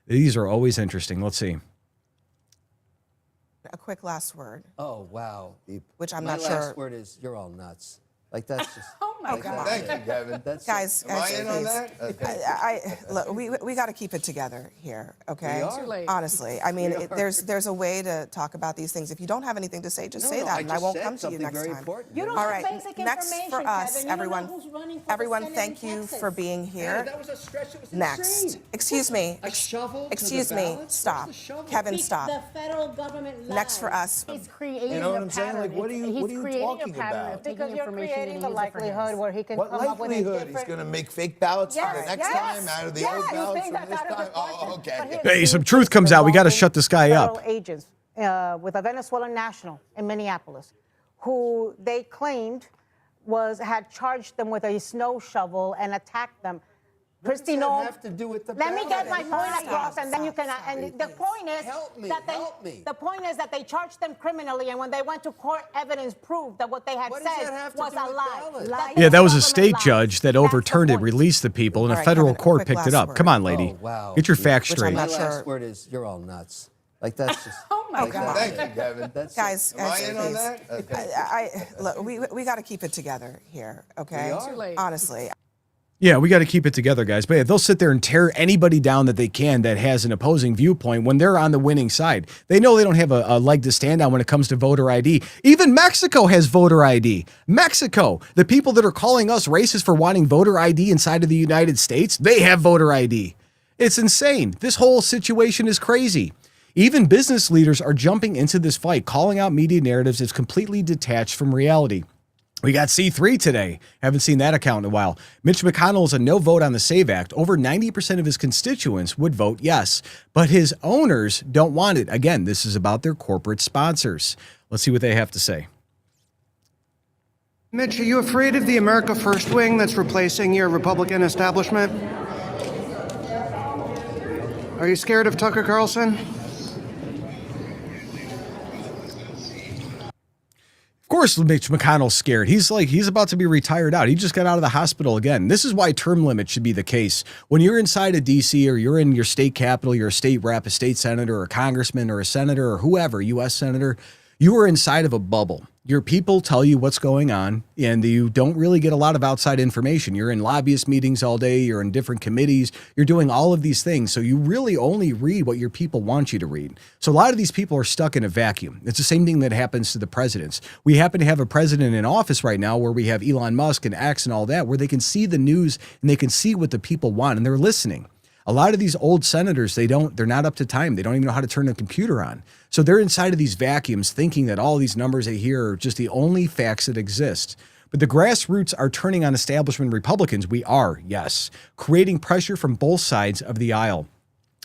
These are always interesting. Let's see. A quick last word. Oh, wow. Which I'm My not sure. My last word is, you're all nuts. Like, that's just... Oh, my God. Thank you, Kevin. That's guys, am I in on that? Okay. Look, we got to keep it together here, okay? We are. Too late. Honestly. I mean, there's a way to talk about these things. If you don't have anything to say, just say that, and I won't come to you next time. Important. You don't All right, next for us, everyone, thank you for being here. That was a stretch. It was next. insane. Excuse me. A shovel Excuse to the me. ballots? Stop. Kevin, stop. The federal government lies. Next for us. He's creating You know what a I'm saying? pattern. Like, what are you talking about? Because you're creating the likelihood where he can come up with a different... He's going to make fake ballots for the next time out of the old ballots from this time? Oh, okay. Hey, some truth comes out. We got to shut this guy up. Federal agents with a Venezuelan national in Minneapolis, who they claimed had charged them with a snow shovel and attacked them. What does that have to do with the Let me get my ballot? point across, and then you can. And the point is help me. The point is that they charged them criminally, and when they went to court, evidence proved that what they had said was a lie. Yeah, that was a state judge that overturned it, released the people, and a federal court picked it up. Come on, lady. Oh, wow. Get your facts straight. My last word is, you're all nuts. Like, that's just... Oh, my God. Thank you, Kevin. That's Guys, am I in on that? Okay. Look, we got to keep it together here, okay? We are. Too late. Honestly. Yeah, we got to keep it together, guys. But yeah, they'll sit there and tear anybody down that they can that has an opposing viewpoint when they're on the winning side. They know they don't have a leg to stand on when it comes to voter ID. Even Mexico has voter ID. Mexico, the people that are calling us racist for wanting voter ID inside of the United States, they have voter ID. It's insane. This whole situation is crazy. Even business leaders are jumping into this fight, calling out media narratives as completely detached from reality. We got C3 today. Haven't seen that account in a while. Mitch McConnell is a no vote on the SAVE Act. Over 90% of his constituents would vote yes, but his owners don't want it. Again, this is about their corporate sponsors. Let's see what they have to say. Mitch, are you afraid of the America First wing that's replacing your Republican establishment? Are you scared of Tucker Carlson? Of course, Mitch McConnell's scared. He's about to be retired out. He just got out of the hospital again. This is why term limits should be the case. When you're inside of D.C. or you're in your state capital, you're a state rep, a state senator, or a congressman, or a senator, or whoever, U.S. senator, you are inside of a bubble. Your people tell you what's going on, and you don't really get a lot of outside information. You're in lobbyist meetings all day. You're in different committees. You're doing all of these things. So you really only read what your people want you to read. So a lot of these people are stuck in a vacuum. It's the same thing that happens to the presidents. We happen to have a president in office right now where we have Elon Musk and X and all that, where they can see the news and they can see what the people want, and they're listening. A lot of these old senators, they're not up to time. They don't even know how to turn a computer on. So they're inside of these vacuums thinking that all these numbers they hear are just the only facts that exist. But the grassroots are turning on establishment Republicans. We are, yes, creating pressure from both sides of the aisle.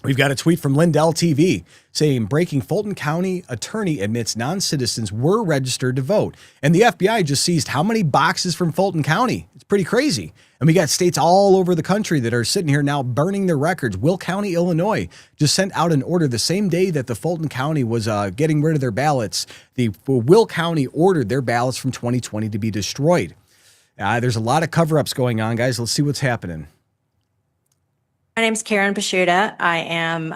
We've got a tweet from Lindell TV saying, breaking Fulton County attorney admits non-citizens were registered to vote. And the FBI just seized how many boxes from Fulton County? It's pretty crazy. And we got states all over the country that are sitting here now burning their records. Will County, Illinois, just sent out an order the same day that the Fulton County was getting rid of their ballots. The Will County ordered their ballots from 2020 to be destroyed. There's a lot of cover-ups going on, guys. Let's see what's happening. My name is Karen Pashuta. I am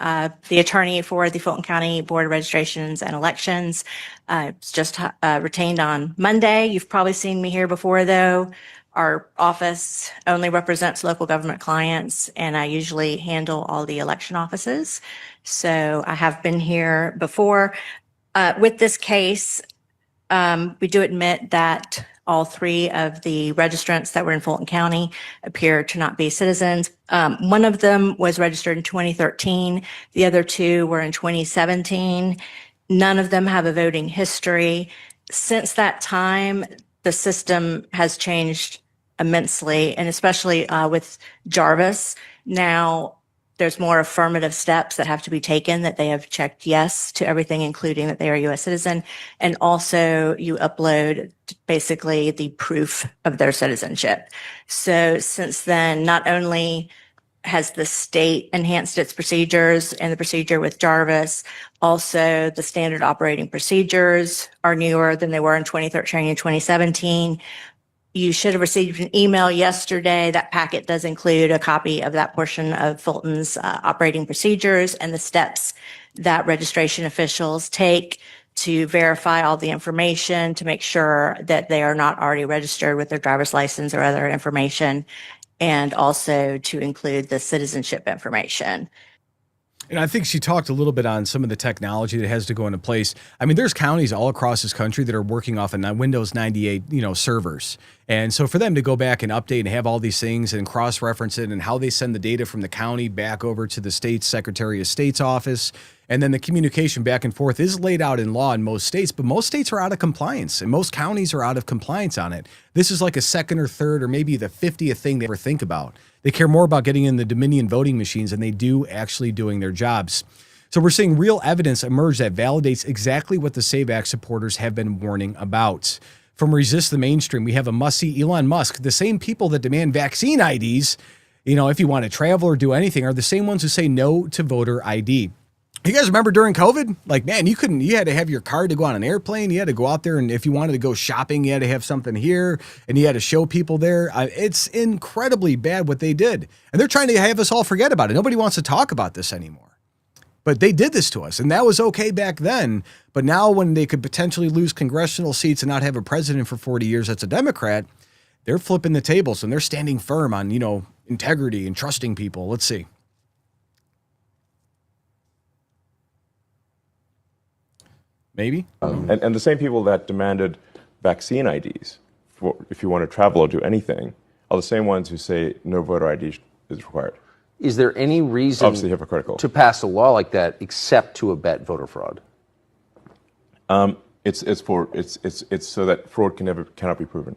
the attorney for the Fulton County Board of Registrations and Elections. It's just retained on Monday. You've probably seen me here before, though. Our office only represents local government clients, and I usually handle all the election offices. So I have been here before. With this case, we do admit that all three of the registrants that were in Fulton County appear to not be citizens. One of them was registered in 2013. The other two were in 2017. None of them have a voting history. Since that time, the system has changed immensely, and especially with Jarvis. Now, there's more affirmative steps that have to be taken, that they have checked yes to everything, including that they are a U.S. citizen. And also you upload basically the proof of their citizenship. So since then, not only has the state enhanced its procedures and the procedure with Jarvis, also the standard operating procedures are newer than they were in 2013 and 2017. You should have received an email yesterday. That packet does include a copy of that portion of Fulton's operating procedures and the steps that registration officials take to verify all the information, to make sure that they are not already registered with their driver's license or other information, and also to include the citizenship information. And I think she talked a little bit on some of the technology that has to go into place. I mean, there's counties all across this country that are working off of Windows 98, servers. And so for them to go back and update and have all these things and cross-reference it and how they send the data from the county back over to the state Secretary of State's office, and then the communication back and forth is laid out in law in most states, but most states are out of compliance and most counties are out of compliance on it. This is like a second or third or maybe the 50th thing they ever think about. They care more about getting in the Dominion voting machines than they do actually doing their jobs. So we're seeing real evidence emerge that validates exactly what the SAVE Act supporters have been warning about. From Resist the Mainstream, we have a must-see Elon Musk. The same people that demand vaccine IDs, if you want to travel or do anything, are the same ones who say no to voter ID. You guys remember during COVID? Like, man, you had to have your card to go on an airplane. You had to go out there, and if you wanted to go shopping, you had to have something here, and you had to show people there. It's incredibly bad what they did. And they're trying to have us all forget about it. Nobody wants to talk about this anymore. But they did this to us, and that was okay back then. But now when they could potentially lose congressional seats and not have a president for 40 years that's a Democrat, they're flipping the tables, and they're standing firm on, integrity and trusting people. Let's see. Maybe. And the same people that demanded vaccine IDs, if you want to travel or do anything, are the same ones who say no voter ID is required. Is there any reason Obviously hypocritical. to pass a law like that except to abet voter fraud? It's so that fraud cannot be proven.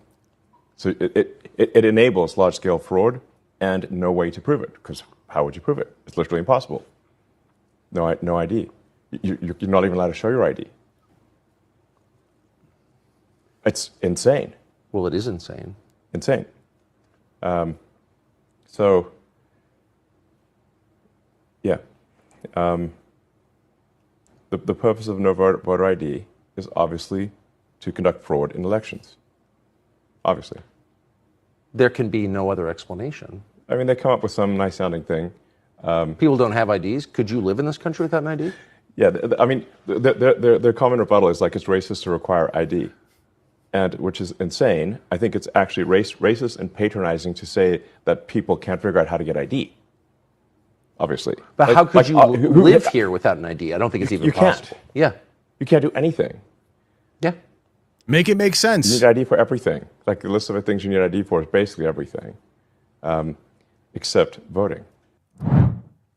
So it enables large-scale fraud and no way to prove it, because how would you prove it? It's literally impossible. No ID. You're not even allowed to show your ID. It's insane. Well, it is insane. Insane. The purpose of no voter ID is obviously to conduct fraud in elections. Obviously. There can be no other explanation. I mean, they come up with some nice-sounding thing. People don't have IDs. Could you live in this country without an ID? Yeah, I mean, their common rebuttal is like it's racist to require ID, and which is insane. I think it's actually racist and patronizing to say that people can't figure out how to get ID. Obviously. But how could you live here without an ID? I don't think it's even possible. Can't. Yeah. You can't do anything. Yeah. Make it make sense. You need ID for everything. Like the list of things you need ID for is basically everything, except voting.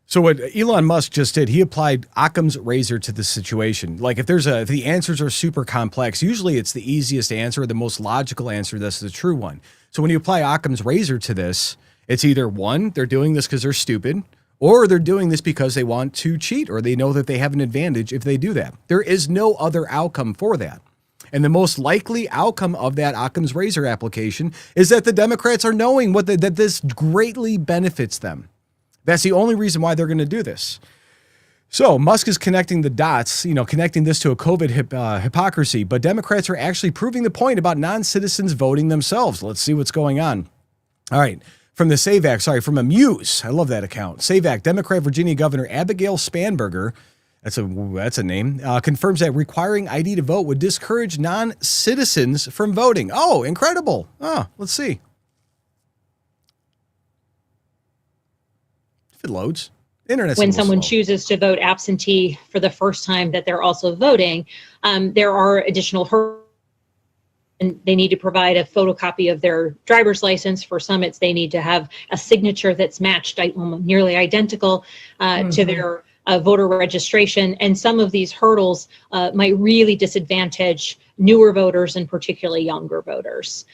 So what Elon Musk just did, he applied Occam's razor to the situation. Like if the answers are super complex, usually it's the easiest answer, the most logical answer that's the true one. So when you apply Occam's razor to this, it's either one, they're doing this because they're stupid, or they're doing this because they want to cheat or they know that they have an advantage if they do that. There is no other outcome for that. And the most likely outcome of that Occam's razor application is that the Democrats are knowing that this greatly benefits them. That's the only reason why they're going to do this. So Musk is connecting the dots, connecting this to a COVID hypocrisy, but Democrats are actually proving the point about non-citizens voting themselves. Let's see what's going on. All right. From the from Amuse. I love that account. SAVAC, Democrat Virginia Governor Abigail Spanberger, that's a name, confirms that requiring ID to vote would discourage non-citizens from voting. Oh, incredible. Let's see. If it loads. Internet's when someone slow. chooses to vote absentee for the first time that they're also voting, there are additional hurdles. And they need to provide a photocopy of their driver's license. For some, they need to have a signature that's matched nearly identical to their voter registration. And some of these hurdles might really disadvantage newer voters and particularly younger voters.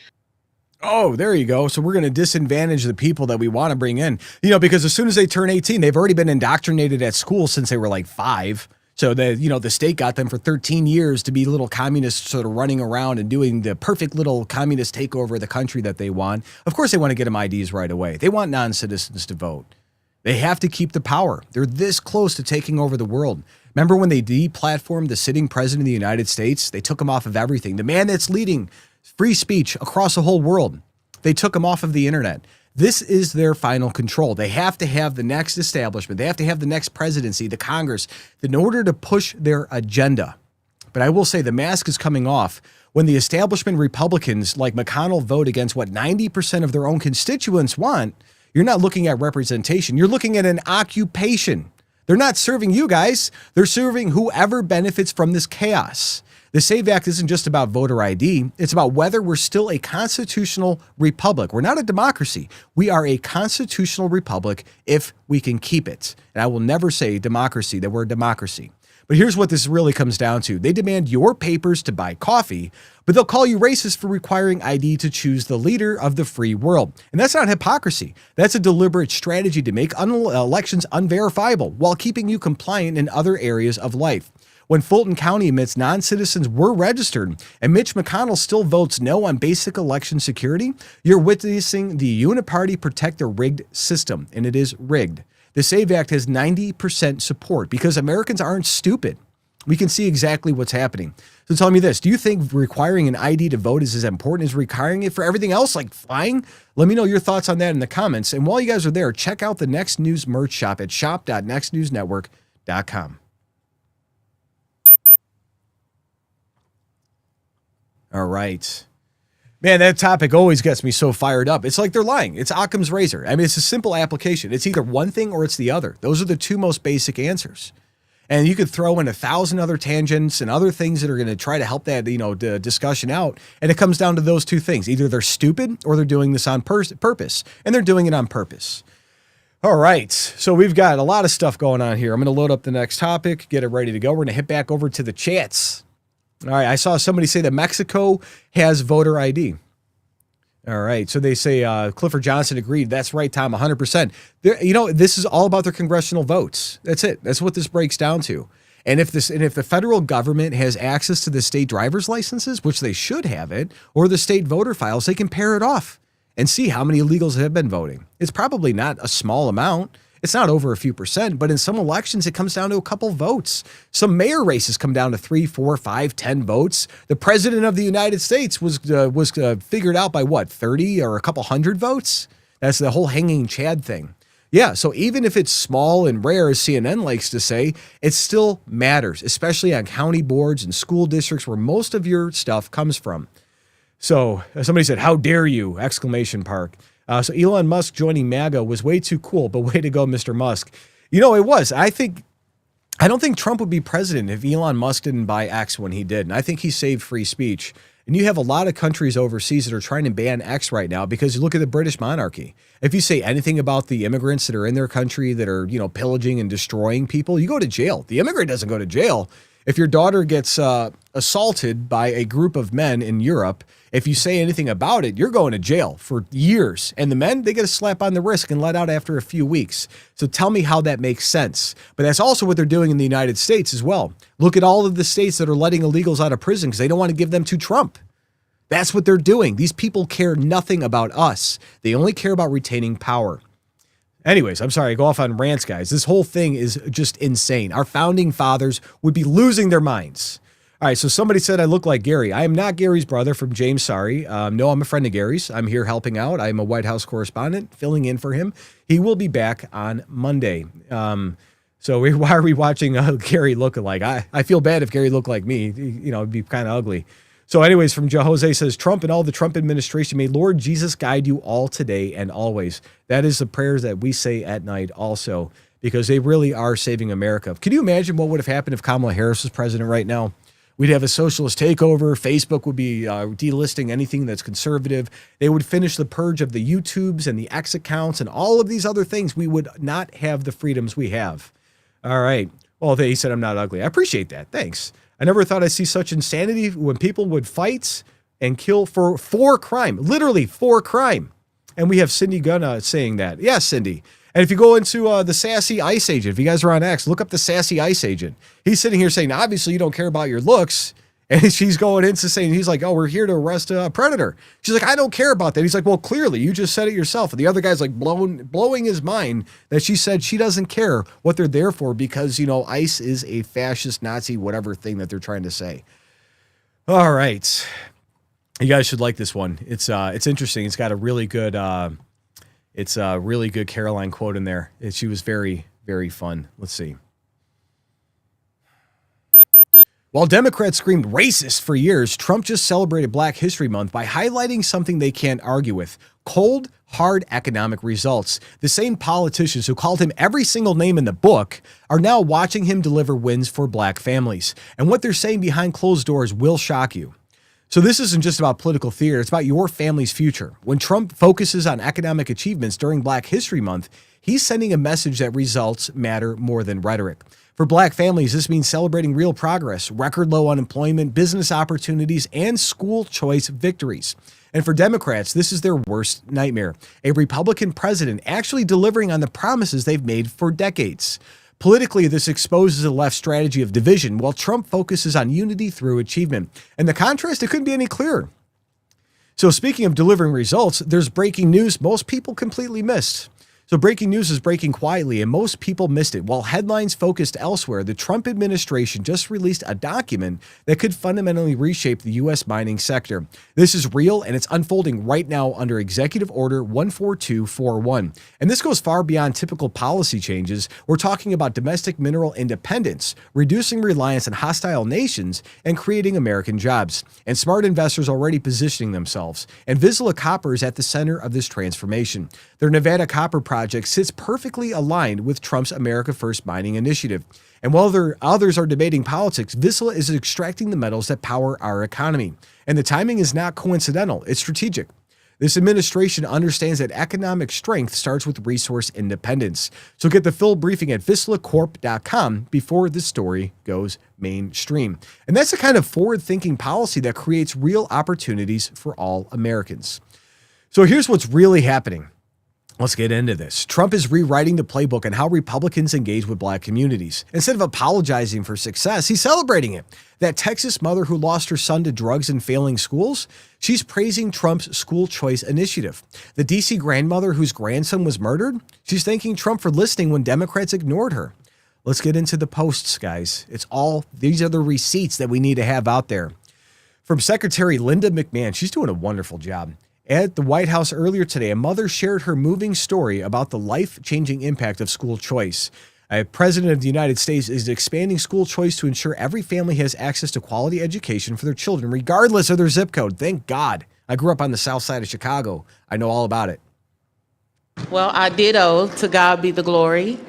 Oh, there you go. So we're going to disadvantage the people that we want to bring in, because as soon as they turn 18, they've already been indoctrinated at school since they were like 5. So the state got them for 13 years to be little communists sort of running around and doing the perfect little communist takeover of the country that they want. Of course, they want to get them IDs right away. They want non-citizens to vote. They have to keep the power. They're this close to taking over the world. Remember when they deplatformed the sitting president of the United States? They took him off of everything. The man that's leading free speech across the whole world. They took him off of the internet. This is their final control. They have to have the next establishment. They have to have the next presidency, the Congress, in order to push their agenda. But I will say the mask is coming off when the establishment Republicans like McConnell vote against what 90% of their own constituents want. You're not looking at representation. You're looking at an occupation. They're not serving you guys. They're serving whoever benefits from this chaos. The SAVE Act isn't just about voter ID. It's about whether we're still a constitutional republic. We're not a democracy. We are a constitutional republic if we can keep it. And I will never say democracy, that we're a democracy. But here's what this really comes down to. They demand your papers to buy coffee, but they'll call you racist for requiring ID to choose the leader of the free world. And that's not hypocrisy. That's a deliberate strategy to make elections unverifiable while keeping you compliant in other areas of life. When Fulton County admits non-citizens were registered and Mitch McConnell still votes no on basic election security, you're witnessing the uniparty protect a rigged system, and it is rigged. The SAVE Act has 90% support because Americans aren't stupid. We can see exactly what's happening. So tell me this, do you think requiring an ID to vote is as important as requiring it for everything else, like flying? Let me know your thoughts on that in the comments. And while you guys are there, check out the Next News merch shop at shop.nextnewsnetwork.com. All right. Man, that topic always gets me so fired up. It's like they're lying. It's Occam's razor. I mean, it's a simple application. It's either one thing or it's the other. Those are the two most basic answers. And you could throw in 1,000 other tangents and other things that are going to try to help that, the discussion out. And it comes down to those two things. Either they're stupid or they're doing this on purpose. And they're doing it on purpose. All right. So we've got a lot of stuff going on here. I'm going to load up the next topic, get it ready to go. We're going to hit back over to the chats. All right, I saw somebody say that Mexico has voter ID. All right, so they say Clifford Johnson agreed. That's right, Tom, 100%. This is all about their congressional votes. That's it. That's what this breaks down to. And if the federal government has access to the state driver's licenses, which they should have it, or the state voter files, they can pair it off and see how many illegals have been voting. It's probably not a small amount. It's not over a few percent, but in some elections, it comes down to a couple votes. Some mayor races come down to 3, 4, 5, 10 votes. The president of the United States was figured out by what, 30 or a couple hundred votes? That's the whole hanging Chad thing. Yeah, so even if it's small and rare, as CNN likes to say, it still matters, especially on county boards and school districts where most of your stuff comes from. So somebody said, "How dare you!" exclamation mark. So Elon Musk joining MAGA was way too cool, but way to go, Mr. Musk. It was. I don't think Trump would be president if Elon Musk didn't buy X when he did. And I think he saved free speech. And you have a lot of countries overseas that are trying to ban X right now because you look at the British monarchy. If you say anything about the immigrants that are in their country that are, pillaging and destroying people, you go to jail. The immigrant doesn't go to jail. If your daughter gets assaulted by a group of men in Europe. If you say anything about it, you're going to jail for years. And the men, they get a slap on the wrist and let out after a few weeks. So tell me how that makes sense. But that's also what they're doing in the United States as well. Look at all of the states that are letting illegals out of prison because they don't want to give them to Trump. That's what they're doing. These people care nothing about us. They only care about retaining power. Anyways, I'm sorry, I go off on rants, guys. This whole thing is just insane. Our founding fathers would be losing their minds. All right, so somebody said I look like Gary. I am not Gary's brother from James Sorry. No, I'm a friend of Gary's. I'm here helping out. I'm a White House correspondent, filling in for him. He will be back on Monday. Why are we watching Gary look alike? I feel bad if Gary looked like me. You know, it'd be kind of ugly. So anyways, from Jose says, Trump and all the Trump administration, may Lord Jesus guide you all today and always. That is the prayers that we say at night also, because they really are saving America. Can you imagine what would have happened if Kamala Harris was president right now? We'd have a socialist takeover. Facebook would be delisting anything that's conservative. They would finish the purge of the YouTubes and the X accounts and all of these other things. We would not have the freedoms we have. All right. Well, he said I'm not ugly. I appreciate that. Thanks. I never thought I'd see such insanity when people would fight and kill for crime, literally for crime. And we have Cindy Gunn saying that. Yes, Cindy. And if you go into the sassy ICE agent, if you guys are on X, look up the sassy ICE agent. He's sitting here saying, obviously you don't care about your looks. And she's going into saying, he's like, oh, we're here to arrest a predator. She's like, I don't care about that. He's like, well, clearly you just said it yourself. And the other guy's like blowing his mind that she said she doesn't care what they're there for because, you know, ICE is a fascist, Nazi, whatever thing that they're trying to say. All right. You guys should like this one. It's interesting. It's got a really good, Caroline quote in there. She was very, very fun. Let's see. While Democrats screamed racist for years, Trump just celebrated Black History Month by highlighting something they can't argue with: cold, hard economic results. The same politicians who called him every single name in the book are now watching him deliver wins for Black families. And what they're saying behind closed doors will shock you. So this isn't just about political theater, it's about your family's future. When Trump focuses on economic achievements during Black History Month, he's sending a message that results matter more than rhetoric. For Black families, this means celebrating real progress, record low unemployment, business opportunities, and school choice victories. And for Democrats, this is their worst nightmare: a Republican president actually delivering on the promises they've made for decades. Politically, this exposes the left's strategy of division, while Trump focuses on unity through achievement. And the contrast, it couldn't be any clearer. So speaking of delivering results, there's breaking news most people completely missed. So breaking news is breaking quietly, and most people missed it. While headlines focused elsewhere, the Trump administration just released a document that could fundamentally reshape the U.S. mining sector. This is real, and it's unfolding right now under Executive Order 14241. And this goes far beyond typical policy changes. We're talking about domestic mineral independence, reducing reliance on hostile nations, and creating American jobs. And smart investors already positioning themselves. And Vizsla Copper is at the center of this transformation. Their Nevada Copper project sits perfectly aligned with Trump's America First mining initiative. And while others are debating politics, Vizsla is extracting the metals that power our economy. And the timing is not coincidental, it's strategic. This administration understands that economic strength starts with resource independence. So get the full briefing at VizslaCorp.com before this story goes mainstream. And that's the kind of forward-thinking policy that creates real opportunities for all Americans. So here's what's really happening. Let's get into this. Trump is rewriting the playbook on how Republicans engage with Black communities. Instead of apologizing for success, he's celebrating it. That Texas mother who lost her son to drugs and failing schools, she's praising Trump's school choice initiative. The DC grandmother whose grandson was murdered, she's thanking Trump for listening when Democrats ignored her. Let's get into the posts, guys. These are the receipts that we need to have out there. From Secretary Linda McMahon, she's doing a wonderful job. At the White House earlier today, a mother shared her moving story about the life-changing impact of school choice. A president of the United States is expanding school choice to ensure every family has access to quality education for their children, regardless of their zip code. Thank God. I grew up on the south side of Chicago. I know all about it. Well, I ditto. To God be the glory.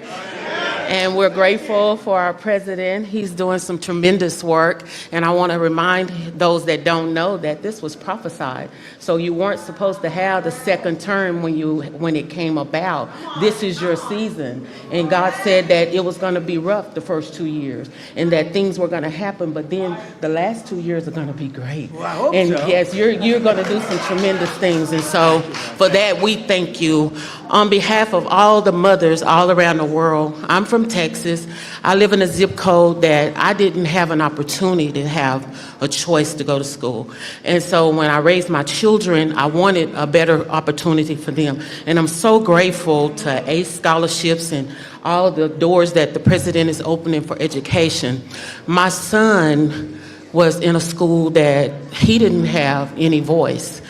And we're grateful for our president. He's doing some tremendous work. And I want to remind those that don't know that this was prophesied. So you weren't supposed to have the second term when it came about. This is your season. And God said that it was going to be rough the first 2 years and that things were going to happen. But then the last 2 years are going to be great. Well, I hope and so. yes, you're going to do some tremendous things. And so for that, we thank you. On behalf of all the mothers all around the world, I'm from Texas. I live in a zip code that I didn't have an opportunity to have a choice to go to school. And so when I raised my children, I wanted a better opportunity for them. And I'm so grateful to ACE scholarships and all the doors that the president is opening for education. My son was in a school that he didn't have any voice,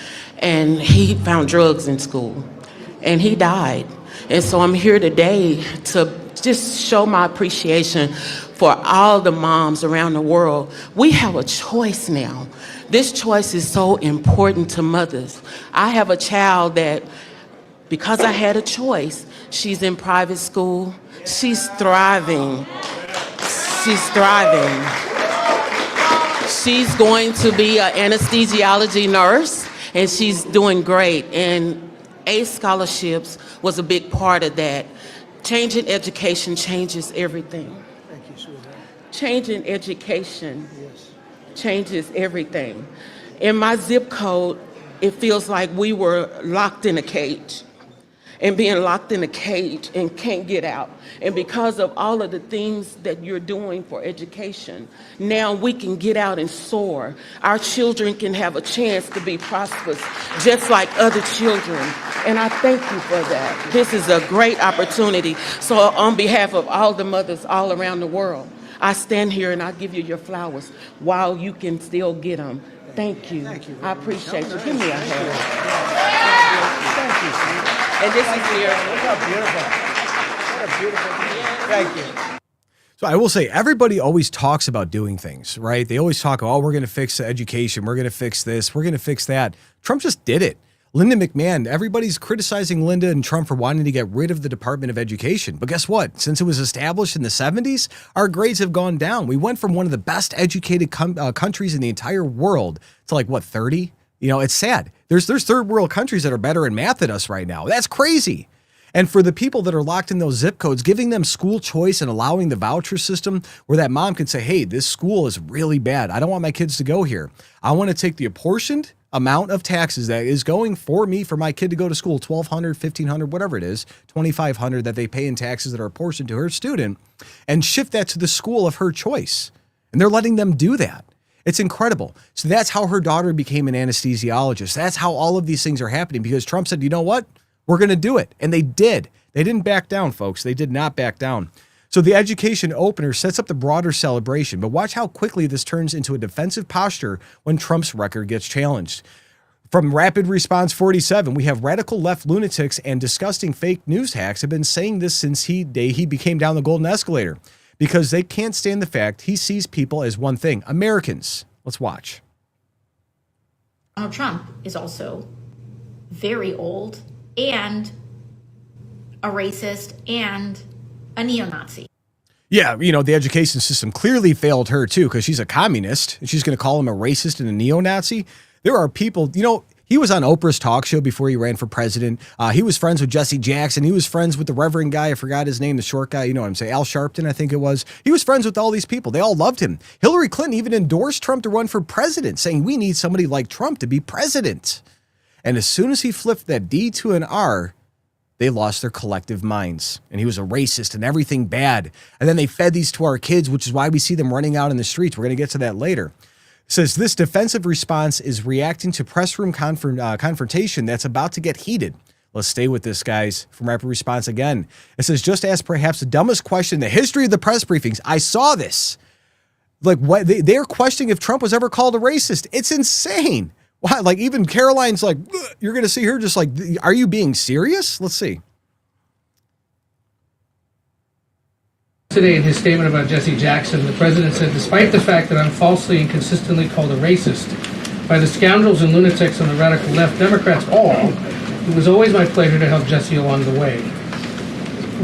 and he found drugs in school, and he died. And so I'm here today to just show my appreciation for all the moms around the world. We have a choice now. This choice is so important to mothers. I have a child that, because I had a choice, she's in private school. She's thriving. She's thriving. She's going to be an anesthesiology nurse, and she's doing great. And ACE scholarships was a big part of that. Changing education changes everything. Thank you, sweetheart. Changing education changes everything. In my zip code, it feels like we were locked in a cage, and being locked in a cage and can't get out. And because of all of the things that you're doing for education, now we can get out and soar. Our children can have a chance to be prosperous, just like other children. And I thank you for that. This is a great opportunity. So on behalf of all the mothers all around the world, I stand here and I give you your flowers while you can still get them. Thank you. I appreciate you. Give me a hand. Thank you. And this is here. Look how beautiful. What a beautiful thing. Thank you. So I will say, everybody always talks about doing things, right? They always talk, oh, we're going to fix education. We're going to fix this. We're going to fix that. Trump just did it. Linda McMahon, everybody's criticizing Linda and Trump for wanting to get rid of the Department of Education. But guess what? Since it was established in the 70s, our grades have gone down. We went from one of the best educated countries in the entire world to like, what, 30? You know, it's sad. There's third world countries that are better in math than us right now. That's crazy. And for the people that are locked in those zip codes, giving them school choice and allowing the voucher system where that mom can say, hey, this school is really bad. I don't want my kids to go here. I want to take the apportioned amount of taxes that is going for me for my kid to go to school, $1,200, $1,500, whatever it is, $2,500 that they pay in taxes that are apportioned to her student, and shift that to the school of her choice. And they're letting them do that. It's incredible. So that's how her daughter became an anesthesiologist. That's how all of these things are happening, because Trump said, you know what? We're going to do it. And they did. They didn't back down, folks. They did not back down. So the education opener sets up the broader celebration, but watch how quickly this turns into a defensive posture when Trump's record gets challenged. From Rapid Response 47, we have radical left lunatics and disgusting fake news hacks have been saying this since he became down the golden escalator, because they can't stand the fact he sees people as one thing, Americans. Let's watch. Donald Trump is also very old and a racist and a neo-Nazi. Yeah, you know, the education system clearly failed her too, because she's a communist and she's going to call him a racist and a neo-Nazi. There are people, you know, he was on Oprah's talk show before he ran for president. He was friends with Jesse Jackson. He was friends with the Reverend guy. I forgot his name, the short guy. You know what I'm saying? Al Sharpton, I think it was. He was friends with all these people. They all loved him. Hillary Clinton even endorsed Trump to run for president, saying we need somebody like Trump to be president. And as soon as he flipped that D to an R, they lost their collective minds. And he was a racist and everything bad. And then they fed these to our kids, which is why we see them running out in the streets. We're going to get to that later. It says this defensive response is reacting to press room confrontation that's about to get heated. Let's stay with this, guys, from Rapid Response again. It says, just ask perhaps the dumbest question in the history of the press briefings. I saw this. Like, what they're questioning if Trump was ever called a racist. It's insane. Why? Like, even Caroline's like, you're going to see her just like, are you being serious? Let's see. Today, in his statement about Jesse Jackson, the president said, despite the fact that I'm falsely and consistently called a racist by the scoundrels and lunatics on the radical left, Democrats all, it was always my pleasure to help Jesse along the way.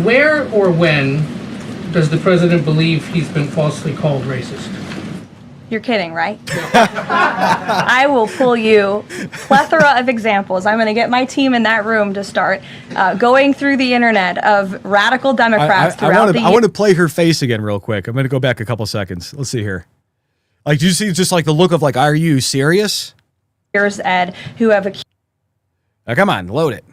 Where or when does the president believe he's been falsely called racist? You're kidding, right? I will pull you plethora of examples. I'm going to get my team in that room to start going through the internet of radical Democrats throughout the year. I want to play her face again real quick. I'm going to go back a couple seconds. Let's see here. Like, do you see just like the look of like, are you serious? Here's Ed, who have accused. Come on, load it.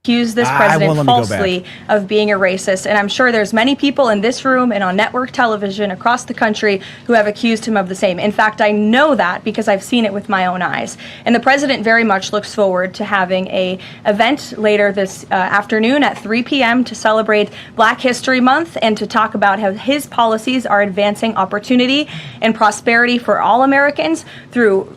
Accuse this president falsely of being a racist. And I'm sure there's many people in this room and on network television across the country who have accused him of the same. In fact, I know that because I've seen it with my own eyes. And the president very much looks forward to having an event later this afternoon at 3 p.m. to celebrate Black History Month and to talk about how his policies are advancing opportunity and prosperity for all Americans through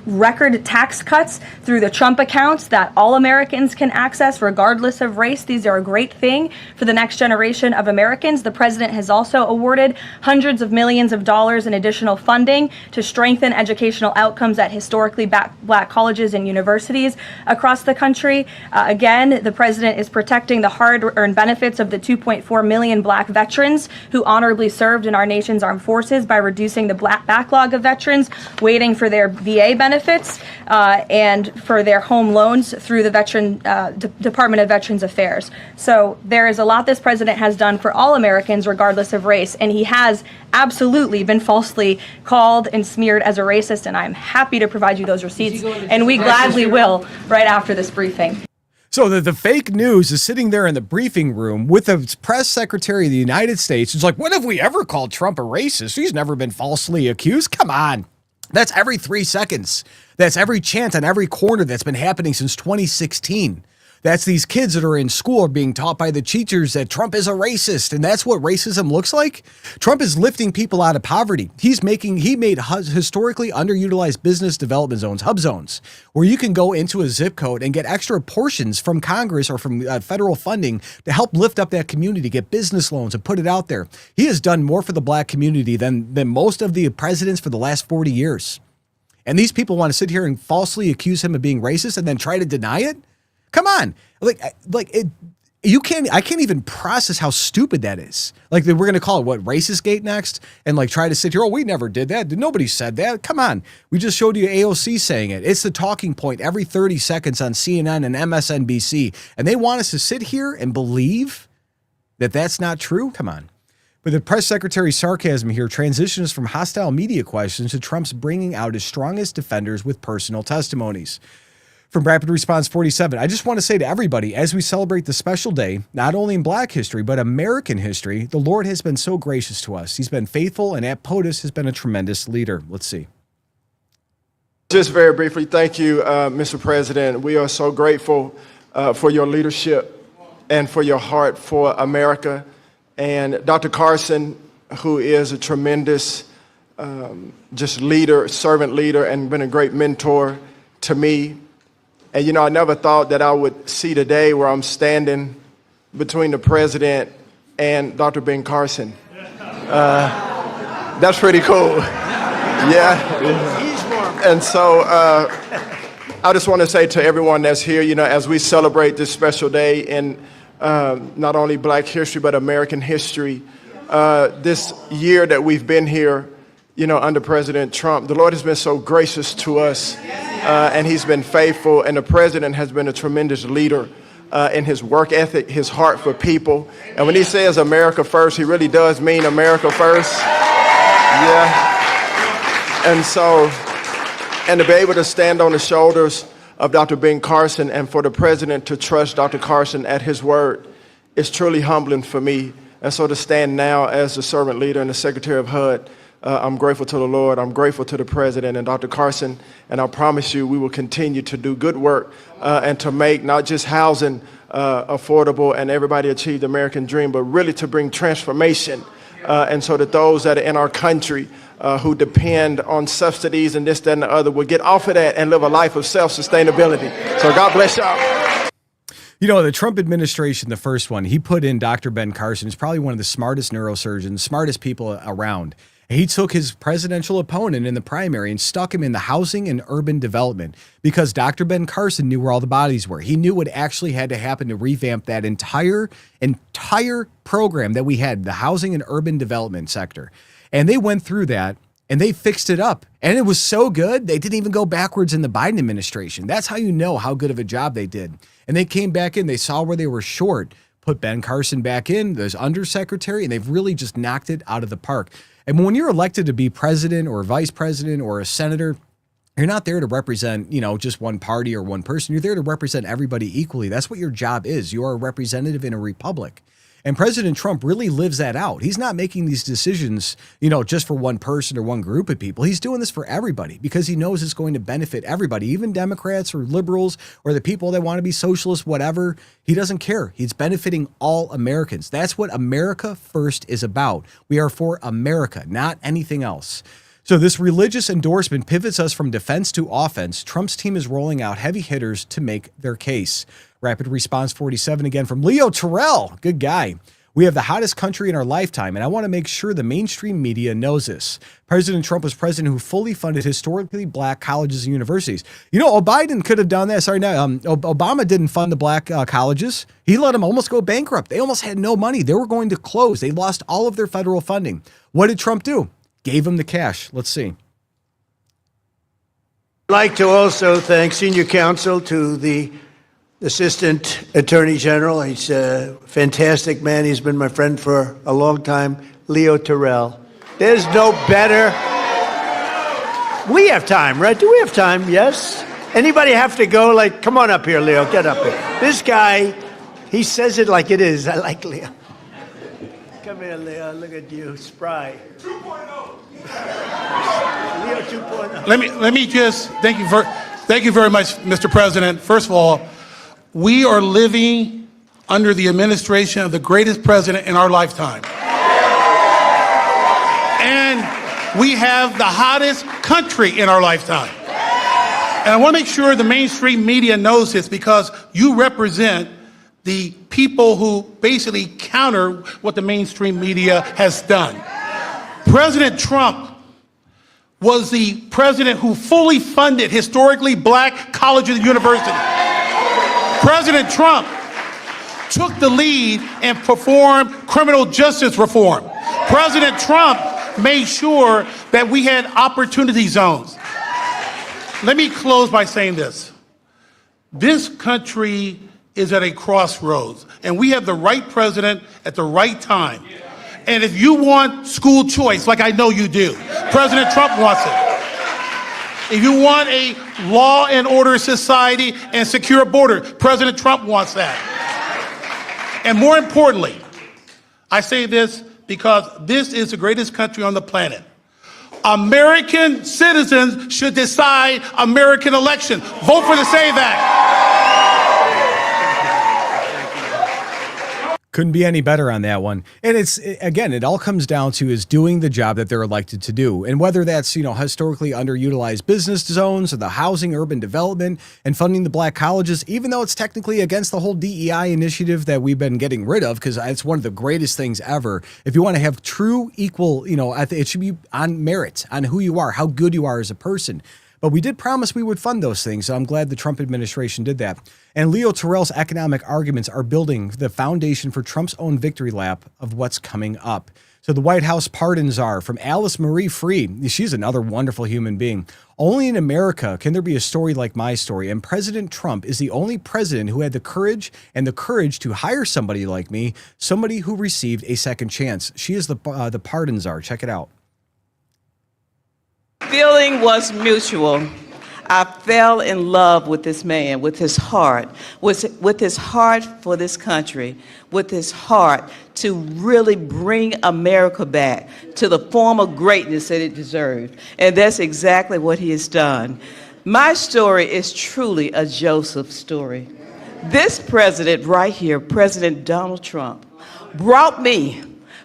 record tax cuts, through the Trump accounts that all Americans can access regardless of race. These are a great thing for the next generation of Americans. The president has also awarded hundreds of millions of dollars in additional funding to strengthen educational outcomes at historically Black colleges and universities across the country. Again, the president is protecting the hard-earned benefits of the 2.4 million Black veterans who honorably served in our nation's armed forces by reducing the backlog of veterans waiting for their VA benefits and for their home loans through the Department of Veterans Affairs. So there is a lot this president has done for all Americans regardless of race, and he has absolutely been falsely called and smeared as a racist, and I'm happy to provide you those receipts, and we gladly will right after this briefing. So the fake news is sitting there in the briefing room with the press secretary of the United States. It's like, when have we ever called Trump a racist? He's never been falsely accused. Come on. That's every 3 seconds. That's every chant on every corner that's been happening since 2016. That's these kids that are in school being taught by the teachers that Trump is a racist, and that's what racism looks like. Trump is lifting people out of poverty. He made historically underutilized business development zones, hub zones, where you can go into a zip code and get extra portions from Congress or from federal funding to help lift up that community, get business loans and put it out there. He has done more for the Black community than most of the presidents for the last 40 years. And these people want to sit here and falsely accuse him of being racist and then try to deny it? Come on. I can't even process how stupid that is. Like, we're going to call it what, racist gate next? And like try to sit here, oh, we never did that. Nobody said that. Come on. We just showed you AOC saying it. It's the talking point every 30 seconds on CNN and MSNBC. And they want us to sit here and believe that that's not true? Come on. But the press secretary's sarcasm here transitions from hostile media questions to Trump's bringing out his strongest defenders with personal testimonies. From Rapid Response 47, I just want to say to everybody, as we celebrate the special day, not only in Black history, but American history, the Lord has been so gracious to us. He's been faithful, and at POTUS has been a tremendous leader. Let's see. Just very briefly, thank you, Mr. President. We are so grateful for your leadership and for your heart for America. And Dr. Carson, who is a tremendous just leader, servant leader, and been a great mentor to me. And, you know, I never thought that I would see the day where I'm standing between the president and Dr. Ben Carson. That's pretty cool. Yeah. And so I just want to say to everyone that's here, you know, as we celebrate this special day in not only Black history, but American history, this year that we've been here, you know, under President Trump, the Lord has been so gracious to us, and he's been faithful, and the president has been a tremendous leader in his work ethic, his heart for people. And when he says America first, he really does mean America first. Yeah. And so, and to be able to stand on the shoulders of Dr. Ben Carson and for the president to trust Dr. Carson at his word is truly humbling for me. And so to stand now as the servant leader and the secretary of HUD, I'm grateful to the Lord. I'm grateful to the president and Dr. Carson. And I promise you, we will continue to do good work and to make not just housing affordable and everybody achieve the American dream, but really to bring transformation. And so that those that are in our country who depend on subsidies and this, that, and the other will get off of that and live a life of self-sustainability. So God bless y'all. You know, the Trump administration, the first one, he put in Dr. Ben Carson, who's probably one of the smartest neurosurgeons, smartest people around. He took his presidential opponent in the primary and stuck him in the housing and urban development because Dr. Ben Carson knew where all the bodies were. He knew what actually had to happen to revamp that entire program that we had, the housing and urban development sector. And they went through that and they fixed it up. And it was so good, they didn't even go backwards in the Biden administration. That's how you know how good of a job they did. And they came back in, they saw where they were short, put Ben Carson back in, there's undersecretary, and they've really just knocked it out of the park. And when you're elected to be president or vice president or a senator, you're not there to represent, just one party or one person. You're there to represent everybody equally. That's what your job is. You are a representative in a republic. And President Trump really lives that out. He's not making these decisions, just for one person or one group of people. He's doing this for everybody because he knows it's going to benefit everybody, even Democrats or liberals or the people that want to be socialists, whatever. He doesn't care. He's benefiting all Americans. That's what America First is about. We are for America, not anything else. So this religious endorsement pivots us from defense to offense. Trump's team is rolling out heavy hitters to make their case. Rapid Response 47 again from Leo Terrell. Good guy. We have the hottest country in our lifetime, and I want to make sure the mainstream media knows this. President Trump was president who fully funded historically black colleges and universities. Biden could have done that. Obama didn't fund the black colleges. He let them almost go bankrupt. They almost had no money. They were going to close. They lost all of their federal funding. What did Trump do? Gave them the cash. Let's see. I'd like to also thank senior counsel to the Assistant Attorney General. He's a fantastic man. He's been my friend for a long time, Leo Terrell. There's no better. We have time, right? Do we have time? Yes? Anybody have to go? Come on up here, Leo. Get up here. This guy, he says it like it is. I like Leo. Come here, Leo. Look at you. Spry. 2.0. Leo 2.0. Let me just thank you very much, Mr. President. First of all, we are living under the administration of the greatest president in our lifetime. And we have the hottest country in our lifetime. And I want to make sure the mainstream media knows this because you represent the people who basically counter what the mainstream media has done. President Trump was the president who fully funded historically black colleges and universities. President Trump took the lead and performed criminal justice reform. President Trump made sure that we had opportunity zones. Let me close by saying this. This country is at a crossroads, and we have the right president at the right time. And if you want school choice, like I know you do, President Trump wants it. If you want a law and order society and secure border, President Trump wants that. And more importantly, I say this because this is the greatest country on the planet. American citizens should decide American election. Vote for the SAVE Act. Couldn't be any better on that one. And it all comes down to is doing the job that they're elected to do. And whether that's, historically underutilized business zones or the housing, urban development and funding the black colleges, even though it's technically against the whole DEI initiative that we've been getting rid of, because it's one of the greatest things ever. If you want to have true equal, it should be on merit, on who you are, how good you are as a person. But we did promise we would fund those things, so I'm glad the Trump administration did that. And Leo Terrell's economic arguments are building the foundation for Trump's own victory lap of what's coming up. So the White House pardons are from Alice Marie Freed. She's another wonderful human being. Only in America can there be a story like my story, and President Trump is the only president who had the courage to hire somebody like me, somebody who received a second chance. She is the pardon czar. Check it out. Feeling was mutual. I fell in love with this man, with his heart, with his heart for this country, with his heart to really bring America back to the form of greatness that it deserved. And that's exactly what he has done. My story is truly a Joseph story. This president right here, President Donald Trump, brought me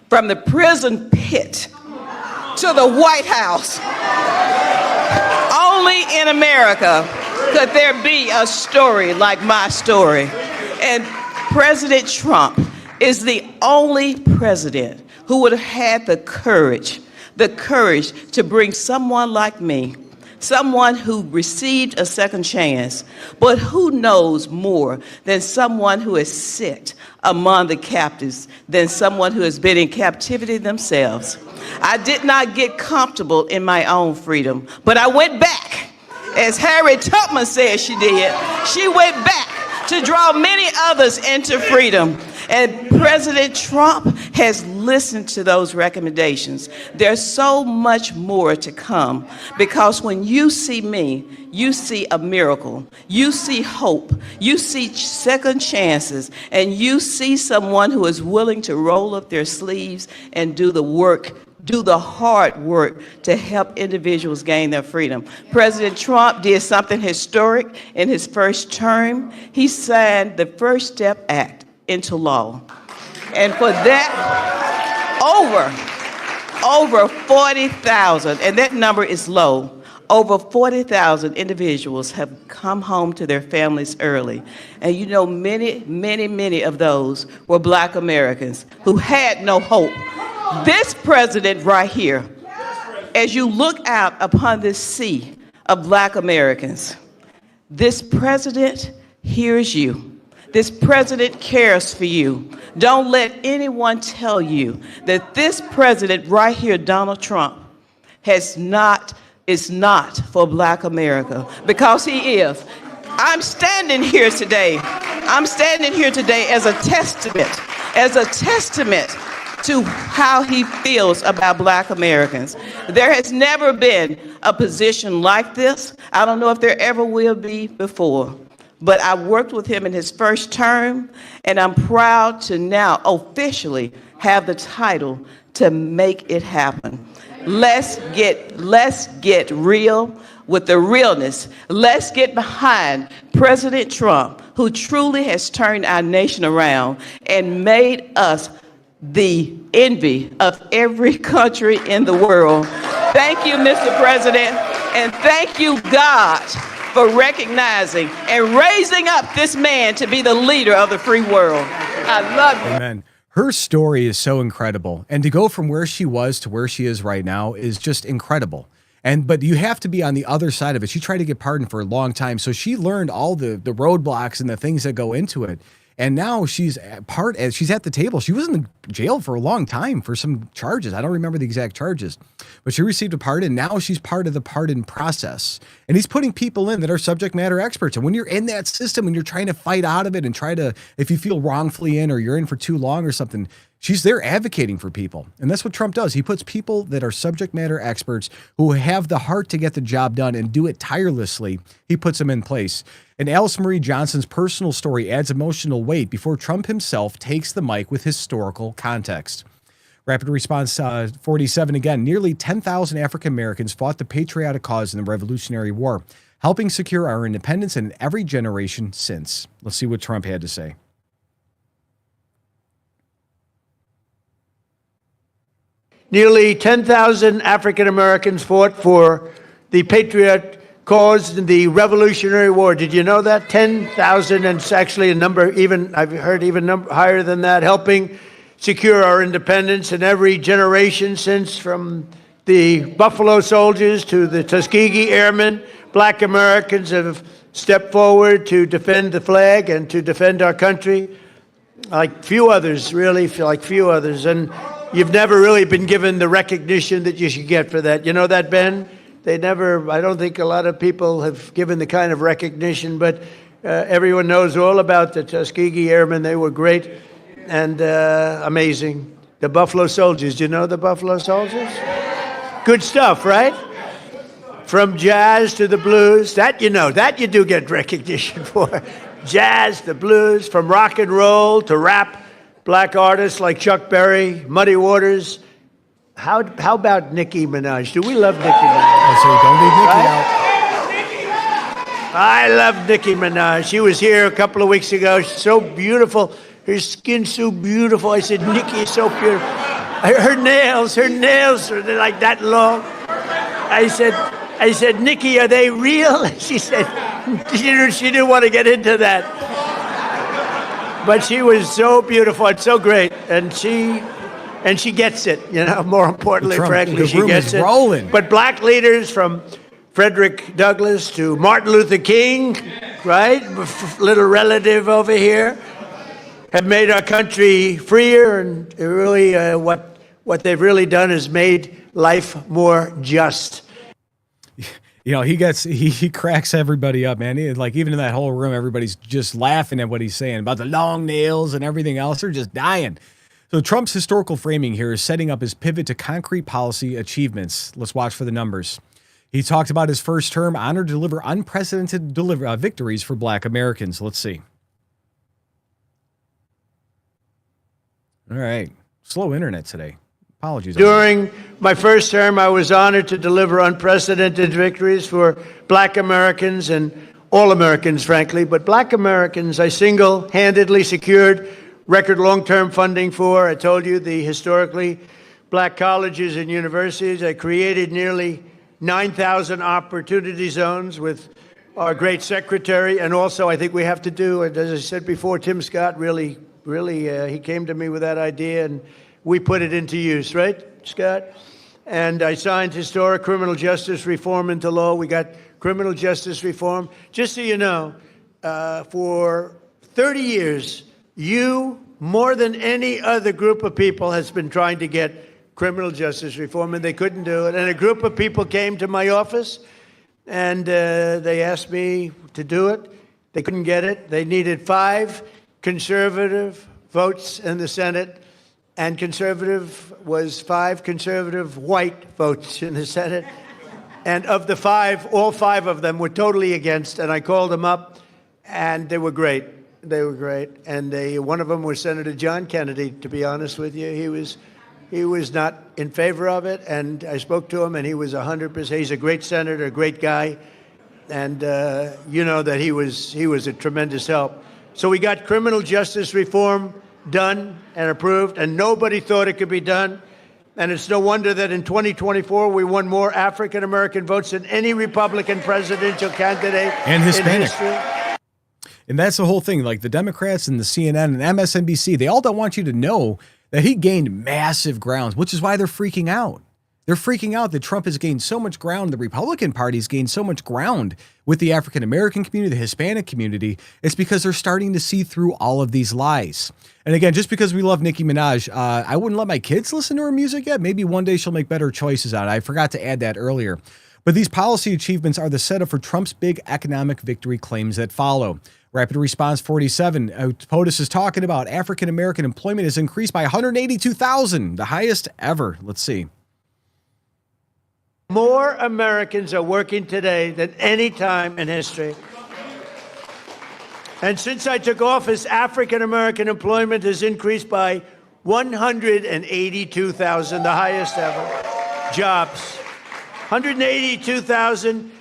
from the prison pit to the White House. Only in America could there be a story like my story. And President Trump is the only president who would have had the courage the courage to bring someone like me, someone who received a second chance, but who knows more than someone who has sit among the captives, than someone who has been in captivity themselves. I did not get comfortable in my own freedom, but I went back. As Harriet Tubman said she did, she went back to draw many others into freedom. And President Trump has listened to those recommendations. There's so much more to come, because when you see me, you see a miracle, you see hope, you see second chances, and you see someone who is willing to roll up their sleeves and do the work, do the hard work to help individuals gain their freedom. President Trump did something historic in his first term. He signed the First Step Act into law. And for that, over 40,000, and that number is low, over 40,000 individuals have come home to their families early. And you know, many of those were Black Americans who had no hope. This president right here, as you look out upon this sea of Black Americans, this president hears you. This president cares for you. Don't let anyone tell you that this president right here, Donald Trump, is not for Black America, because he is. I'm standing here today as a testament to how he feels about Black Americans. There has never been a position like this. I don't know if there ever will be before. But I worked with him in his first term, and I'm proud to now officially have the title to make it happen. Let's get real with the realness. Let's get behind President Trump, who truly has turned our nation around and made us the envy of every country in the world. Thank you, Mr. President, and thank you, God, for recognizing and raising up this man to be the leader of the free world. I love you. Amen. Her story is so incredible. And to go from where she was to where she is right now is just incredible. But you have to be on the other side of it. She tried to get pardoned for a long time. So she learned all the roadblocks and the things that go into it. And now she's at the table. She was in jail for a long time for some charges. I don't remember the exact charges, but she received a pardon. Now she's part of the pardon process. And he's putting people in that are subject matter experts. And when you're in that system and you're trying to fight out of it and if you feel wrongfully in or you're in for too long or something, she's there advocating for people. And that's what Trump does. He puts people that are subject matter experts who have the heart to get the job done and do it tirelessly. He puts them in place. And Alice Marie Johnson's personal story adds emotional weight before Trump himself takes the mic with historical context. Rapid Response 47 again. Nearly 10,000 African Americans fought the patriotic cause in the Revolutionary War, helping secure our independence in every generation since. Let's see what Trump had to say. Nearly 10,000 African Americans fought for the patriot cause in the Revolutionary War. Did you know that? 10,000, and it's actually a number, I've heard higher than that, helping secure our independence in every generation since, from the Buffalo Soldiers to the Tuskegee Airmen. Black Americans have stepped forward to defend the flag and to defend our country like few others, really, few others. And you've never really been given the recognition that you should get for that. You know that, Ben? I don't think a lot of people have given the kind of recognition, but everyone knows all about the Tuskegee Airmen. They were great and amazing. The Buffalo Soldiers. Do you know the Buffalo Soldiers? Good stuff, right? From jazz to the blues. That you do get recognition for. Jazz, the blues, from rock and roll to rap. Black artists like Chuck Berry, Muddy Waters. How about Nicki Minaj? Do we love Nicki Minaj? So don't leave Nicki out. I love Nicki Minaj. She was here a couple of weeks ago. She's so beautiful. Her skin's so beautiful. I said, Nicki is so beautiful. Her nails are like that long. I said, Nicki, are they real? She said, she didn't want to get into that. But she was so beautiful and so great. And she and she gets it. You know, more importantly, frankly, the she room gets is it. rolling. But black leaders from Frederick Douglass to Martin Luther King, right? Little relative over here, have made our country freer, and really what they've really done is made life more just. You know, he cracks everybody up, man. Like, even in that whole room, everybody's just laughing at what he's saying about the long nails and everything else. They're just dying. So Trump's historical framing here is setting up his pivot to concrete policy achievements. Let's watch for the numbers. He talked about his first term, honored to deliver unprecedented victories for black Americans. Let's see. All right. Slow internet today. Apologies. During my first term, I was honored to deliver unprecedented victories for black Americans and all Americans, frankly. But black Americans, I single-handedly secured record long-term funding for. I told you, the historically black colleges and universities. I created nearly 9,000 opportunity zones with our great secretary. And also, I think we have to do, as I said before, Tim Scott really, he came to me with that idea, and we put it into use, right, Scott? And I signed historic criminal justice reform into law. We got criminal justice reform. Just so you know, for 30 years, you, more than any other group of people, has been trying to get criminal justice reform, and they couldn't do it. And a group of people came to my office, and they asked me to do it. They couldn't get it. They needed 5 conservative votes in the Senate, and conservative was 5 conservative white votes in the Senate. And of the 5, all 5 of them were totally against, and I called them up, and they were great. They were great. And one of them was Senator John Kennedy, to be honest with you. He was not in favor of it, and I spoke to him, and he was 100%. He's a great senator, a great guy, and you know that he was a tremendous help. So we got criminal justice reform done and approved, and nobody thought it could be done. And it's no wonder that in 2024 we won more African American votes than any Republican presidential candidate and Hispanic. in history. And that's the whole thing. Like, the Democrats and the CNN and MSNBC, they all don't want you to know that he gained massive grounds, which is why they're freaking out. They're freaking out that Trump has gained so much ground. The Republican Party's gained so much ground with the African-American community, the Hispanic community. It's because they're starting to see through all of these lies. And again, just because we love Nicki Minaj, I wouldn't let my kids listen to her music yet. Maybe one day she'll make better choices on it. I forgot to add that earlier. But these policy achievements are the setup for Trump's big economic victory claims that follow. Rapid Response 47, POTUS is talking about African-American employment has increased by 182,000, the highest ever. Let's see. More Americans are working today than any time in history. And since I took office, African-American employment has increased by 182,000, the highest ever. Jobs, 182,000.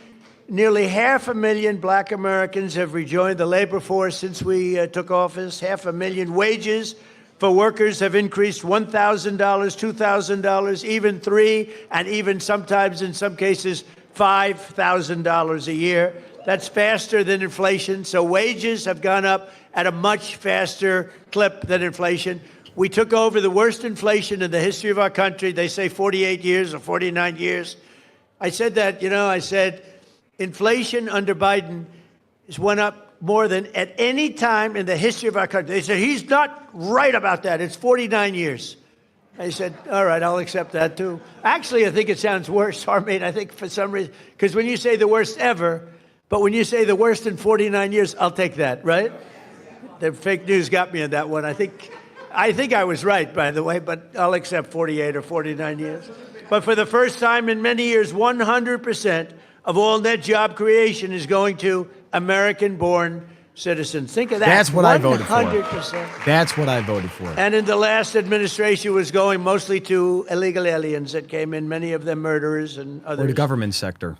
Nearly 500,000 black Americans have rejoined the labor force since we took office. 500,000 wages for workers have increased $1,000, $2,000, even $3,000, and even sometimes, in some cases, $5,000 a year. That's faster than inflation. So wages have gone up at a much faster clip than inflation. We took over the worst inflation in the history of our country. They say 48 years or 49 years. I said that, I said, inflation under Biden has went up more than at any time in the history of our country. They said, he's not right about that. It's 49 years. I said, all right, I'll accept that too. Actually, I think it sounds worse, Harmeet. I think for some reason, because when you say the worst ever, but when you say the worst in 49 years, I'll take that, right? The fake news got me on that one. I think I was right, by the way, but I'll accept 48 or 49 years. But for the first time in many years, 100% of all net job creation is going to American-born citizens. Think of that. That's what 100%. I voted for. 100%. That's what I voted for. And in the last administration was going mostly to illegal aliens that came in, many of them murderers and others. Or the government sector.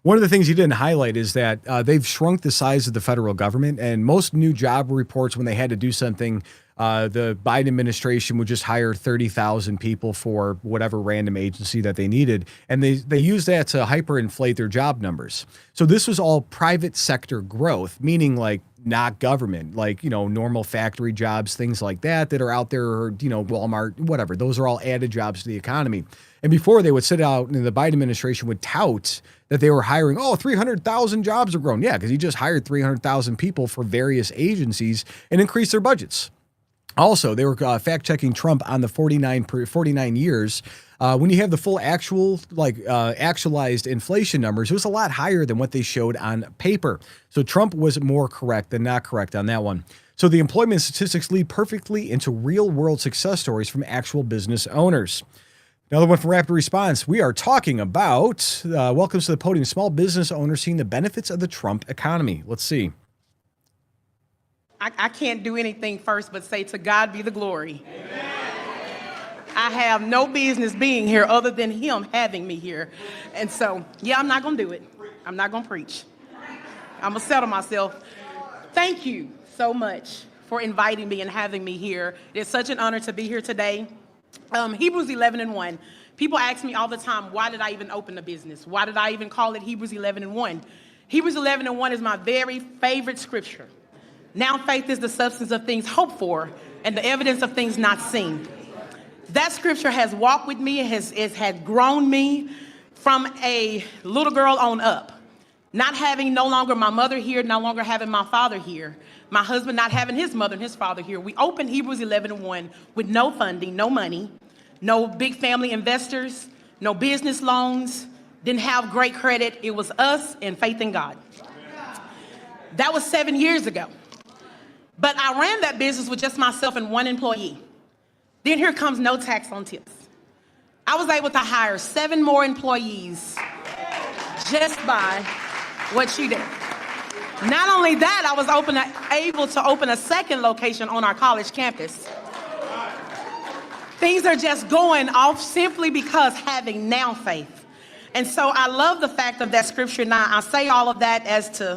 One of the things you didn't highlight is that they've shrunk the size of the federal government, and most new job reports, when they had to do something, the Biden administration would just hire 30,000 people for whatever random agency that they needed. And they use that to hyperinflate their job numbers. So this was all private sector growth, meaning like not government, like, normal factory jobs, things like that are out there, or, Walmart, whatever. Those are all added jobs to the economy. And before, they would sit out, and the Biden administration would tout that they were hiring, 300,000 jobs have grown. Yeah, because he just hired 300,000 people for various agencies and increased their budgets. Also, they were fact-checking Trump on the 49 years. When you have the full actualized inflation numbers, it was a lot higher than what they showed on paper. So Trump was more correct than not correct on that one. So the employment statistics lead perfectly into real-world success stories from actual business owners. Another one from Rapid Response. We are talking about, welcomes to the podium, small business owners seeing the benefits of the Trump economy. Let's see. I can't do anything first but say to God be the glory. Amen. I have no business being here other than him having me here. And so, I'm not going to do it. I'm not going to preach. I'm going to settle myself. Thank you so much for inviting me and having me here. It's such an honor to be here today. Hebrews 11:1. People ask me all the time, why did I even open a business? Why did I even call it Hebrews 11:1? Hebrews 11:1 is my very favorite scripture. Now faith is the substance of things hoped for and the evidence of things not seen. That scripture has walked with me. It has grown me from a little girl on up. Not having no longer my mother here, no longer having my father here, my husband not having his mother and his father here. We opened Hebrews 11:1 with no funding, no money, no big family investors, no business loans, didn't have great credit. It was us and faith in God. That was 7 years ago. But I ran that business with just myself and one employee. Then here comes no tax on tips. I was able to hire 7 more employees just by what she did. Not only that, I was able to open a second location on our college campus. Things are just going off simply because having now faith. And so I love the fact of that scripture. Now, I say all of that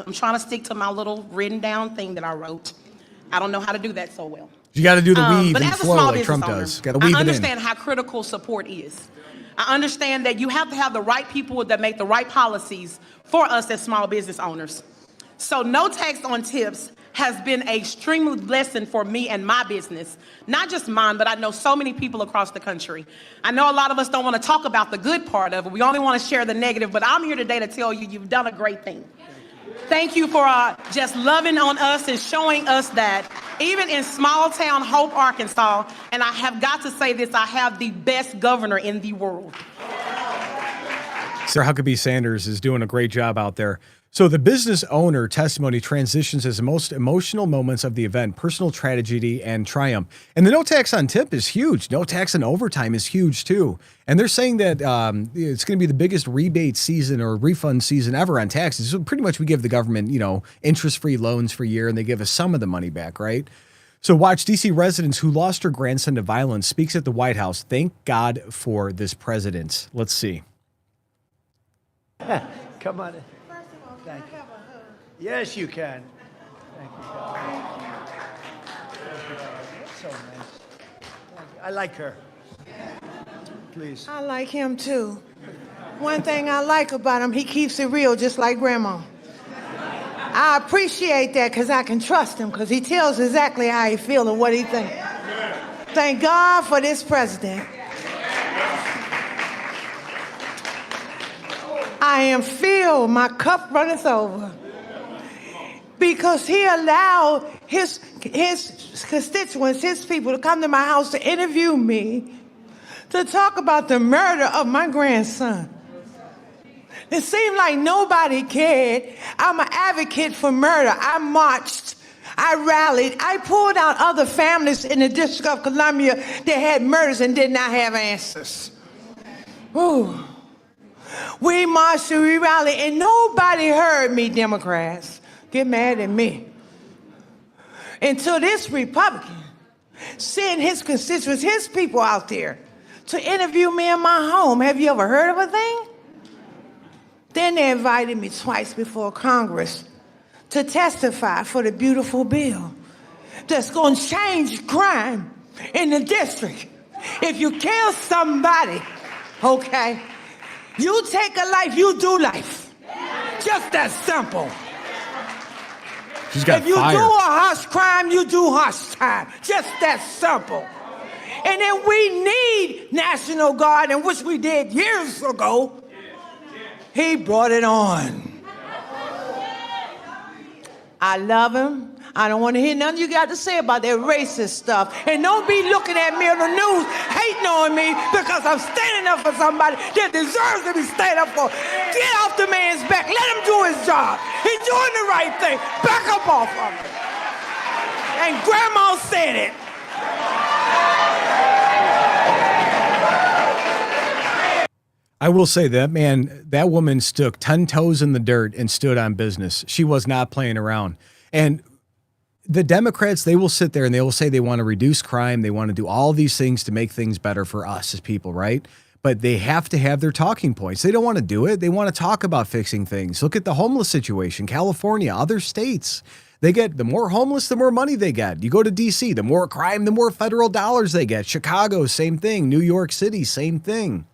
I'm trying to stick to my little written down thing that I wrote. I don't know how to do that so well. You got to do the weave but and as a flow small like Trump business does. Got to owner, weave I it in. understand how critical support is. I understand that you have to have the right people that make the right policies for us as small business owners. So no tax on tips has been an extreme lesson for me and my business. Not just mine, but I know so many people across the country. I know a lot of us don't want to talk about the good part of it. We only want to share the negative, but I'm here today to tell you you've done a great thing. Thank you for just loving on us and showing us that even in small town Hope, Arkansas, and I have got to say this, I have the best governor in the world. Sarah Huckabee Sanders is doing a great job out there. So the business owner testimony transitions as the most emotional moments of the event, personal tragedy and triumph. And the no tax on tip is huge. No tax on overtime is huge too. And they're saying that it's going to be the biggest rebate season or refund season ever on taxes. So pretty much we give the government, interest-free loans for a year and they give us some of the money back, right? So watch D.C. residents who lost her grandson to violence speaks at the White House. Thank God for this president. Let's see. Come on in. Thank you. Yes, you can. Thank you. That's so nice. Thank you. I like her. Please. I like him too. One thing I like about him, he keeps it real just like Grandma. I appreciate that because I can trust him because he tells exactly how he feels and what he thinks. Thank God for this president. I am filled, my cup runneth over. Because he allowed his constituents, his people to come to my house to interview me, to talk about the murder of my grandson. It seemed like nobody cared. I'm an advocate for murder. I marched, I rallied, I pulled out other families in the District of Columbia that had murders and did not have answers. Ooh. We marched and we rallied, and nobody heard me, Democrats. Get mad at me. Until this Republican sent his constituents, his people out there to interview me in my home. Have you ever heard of a thing? Then they invited me twice before Congress to testify for the beautiful bill that's going to change crime in the district. If you kill somebody, okay, you take a life, you do life. Just that simple. She's got If you fire. do a harsh crime, you do harsh time. Just that simple. And then we need National Guard, and which we did years ago. He brought it on. I love him. I don't want to hear nothing you got to say about that racist stuff. And don't be looking at me on the news hating on me because I'm standing up for somebody that deserves to be standing up for. Get off the man's back. Let him do his job. He's doing the right thing. Back up off of him. And Grandma said it. I will say that woman stuck 10 toes in the dirt and stood on business. She was not playing around. And the Democrats, they will sit there and they will say they want to reduce crime. They want to do all these things to make things better for us as people, right? But they have to have their talking points. They don't want to do it. They want to talk about fixing things. Look at the homeless situation, California, other states. They get, the more homeless, the more money they get. You go to DC, the more crime, the more federal dollars they get. Chicago, same thing. New York City, same thing.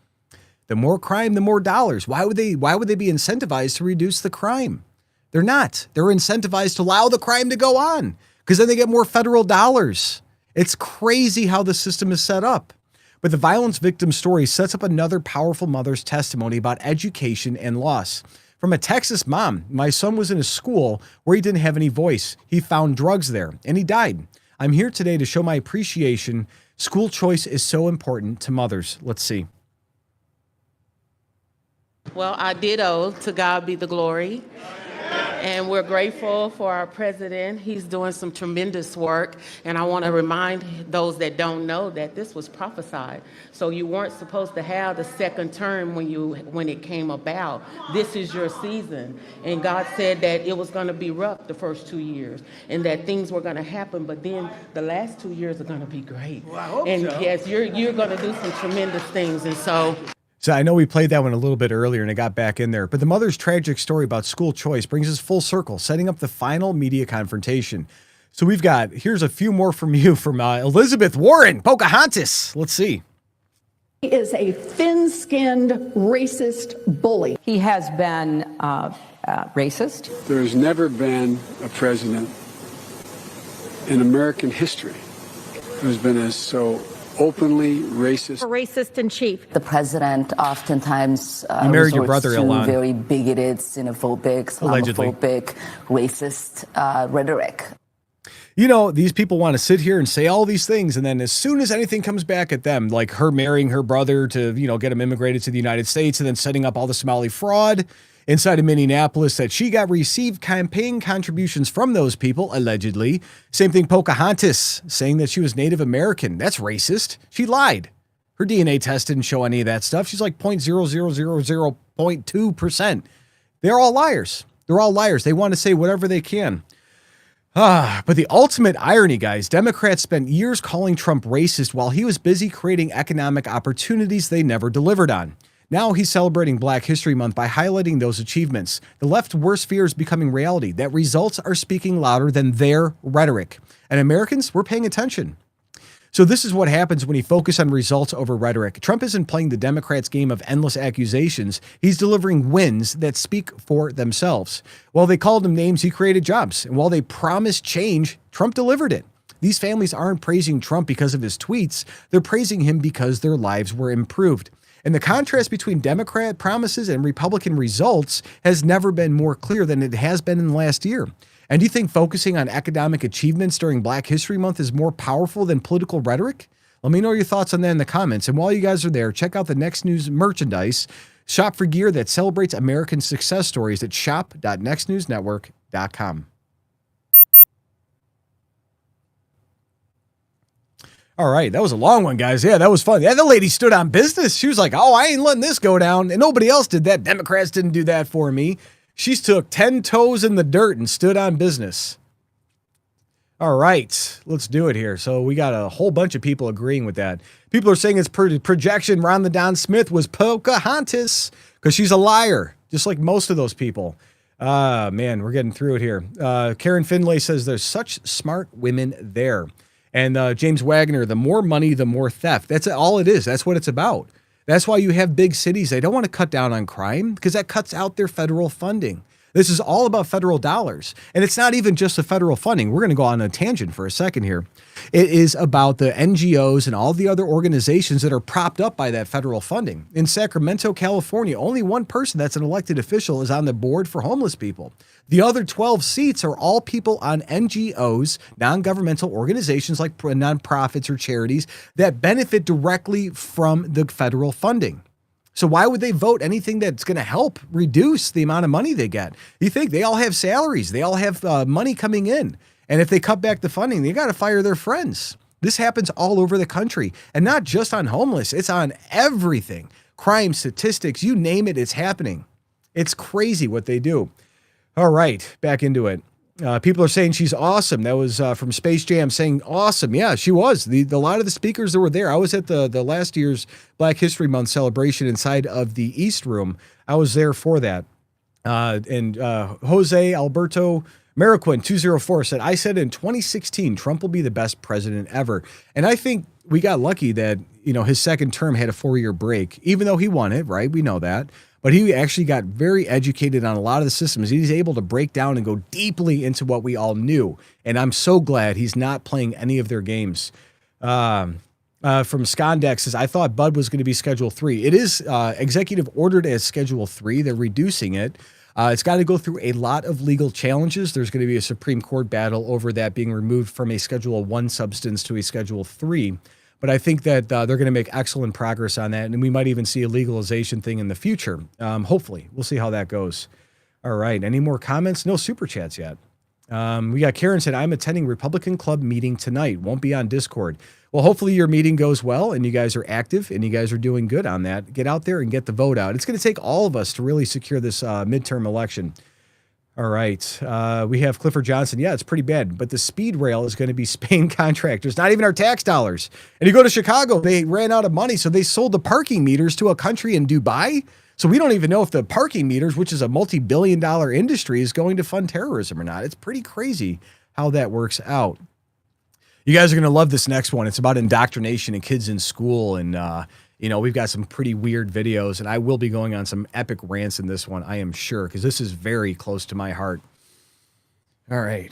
The more crime, the more dollars. Why would they be incentivized to reduce the crime? They're not. They're incentivized to allow the crime to go on because then they get more federal dollars. It's crazy how the system is set up. But the violence victim story sets up another powerful mother's testimony about education and loss. From a Texas mom, my son was in a school where he didn't have any voice. He found drugs there and he died. I'm here today to show my appreciation. School choice is so important to mothers. Let's see. Well, I ditto, to God be the glory. And we're grateful for our president. He's doing some tremendous work. And I want to remind those that don't know that this was prophesied. So you weren't supposed to have the second term when it came about. This is your season. And God said that it was going to be rough the first 2 years and that things were going to happen. But then the last 2 years are going to be great. Well, I hope and so. yes, you're going to do some tremendous things. And so I know we played that one a little bit earlier and it got back in there, but the mother's tragic story about school choice brings us full circle, setting up the final media confrontation. So here's a few more from you, from Elizabeth Warren, Pocahontas. Let's see. He is a thin-skinned racist bully. He has been racist. There has never been a president in American history who's been so openly racist. A racist in chief. The president oftentimes you married your brother, to Elon. very bigoted, xenophobic, Allegedly. homophobic, racist rhetoric. You know, these people want to sit here and say all these things, and then as soon as anything comes back at them, like her marrying her brother to, get him immigrated to the United States and then setting up all the Somali fraud inside of Minneapolis, that she received campaign contributions from those people, allegedly. Same thing, Pocahontas, saying that she was Native American. That's racist. She lied. Her DNA test didn't show any of that stuff. She's like 0.00002%. They're all liars. They're all liars. They want to say whatever they can. But the ultimate irony, guys, Democrats spent years calling Trump racist while he was busy creating economic opportunities they never delivered on. Now he's celebrating Black History Month by highlighting those achievements. The left's worst fear is becoming reality, that results are speaking louder than their rhetoric. And Americans, we're paying attention. So this is what happens when you focus on results over rhetoric. Trump isn't playing the Democrats' game of endless accusations. He's delivering wins that speak for themselves. While they called him names, he created jobs. And while they promised change, Trump delivered it. These families aren't praising Trump because of his tweets. They're praising him because their lives were improved. And the contrast between Democrat promises and Republican results has never been more clear than it has been in the last year. And do you think focusing on economic achievements during Black History Month is more powerful than political rhetoric? Let me know your thoughts on that in the comments. And while you guys are there, check out the Next News merchandise. Shop for gear that celebrates American success stories at shop.nextnewsnetwork.com. All right, that was a long one, guys. Yeah, that was fun. Yeah, the lady stood on business. She was like, oh, I ain't letting this go down. And nobody else did that. Democrats didn't do that for me. She's took 10 toes in the dirt and stood on business. All right, let's do it here. So we got a whole bunch of people agreeing with that. People are saying it's projection. Rhonda Dawn Smith was Pocahontas because she's a liar, just like most of those people. Man, we're getting through it here. Karen Finlay says there's such smart women there. And James Wagner, the more money, the more theft. That's all it is. That's what it's about. That's why you have big cities. They don't want to cut down on crime because that cuts out their federal funding. This is all about federal dollars. And it's not even just the federal funding. We're going to go on a tangent for a second here. It is about the NGOs and all the other organizations that are propped up by that federal funding. In Sacramento, California, only one person that's an elected official is on the board for homeless people. The other 12 seats are all people on NGOs, non-governmental organizations like nonprofits or charities that benefit directly from the federal funding. So why would they vote anything that's going to help reduce the amount of money they get? You think they all have salaries, they all have money coming in. And if they cut back the funding, they got to fire their friends. This happens all over the country, and not just on homeless. It's on everything. Crime, statistics, you name it, it's happening. It's crazy what they do. All right, back into it. People are saying she's awesome. That was from Space Jam saying awesome. Yeah, she was. A lot of the speakers that were there. I was at the last year's Black History Month celebration inside of the East Room. I was there for that. And Jose Alberto Mariquin 204 said, I said in 2016, Trump will be the best president ever. And I think we got lucky that, his second term had a 4-year break, even though he won it, right? We know that. But he actually got very educated on a lot of the systems. He's able to break down and go deeply into what we all knew. And I'm so glad he's not playing any of their games. From Scondex says, I thought Bud was going to be Schedule 3. It is executive ordered as Schedule 3. They're reducing it. It's got to go through a lot of legal challenges. There's going to be a Supreme Court battle over that being removed from a Schedule 1 substance to a Schedule 3. But I think that they're going to make excellent progress on that, and we might even see a legalization thing in the future. Hopefully. We'll see how that goes. All right. Any more comments? No super chats yet. We got Karen said, I'm attending Republican Club meeting tonight. Won't be on Discord. Well, hopefully your meeting goes well, and you guys are active, and you guys are doing good on that. Get out there and get the vote out. It's going to take all of us to really secure this midterm election. All right. We have Clifford Johnson. Yeah, it's pretty bad. But the speed rail is going to be Spain contractors, not even our tax dollars. And you go to Chicago, they ran out of money, so they sold the parking meters to a country in Dubai. So we don't even know if the parking meters, which is a multi-billion-dollar industry, is going to fund terrorism or not. It's pretty crazy how that works out. You guys are going to love this next one. It's about indoctrination and kids in school. And, we've got some pretty weird videos, and I will be going on some epic rants in this one, I am sure, because this is very close to my heart. All right.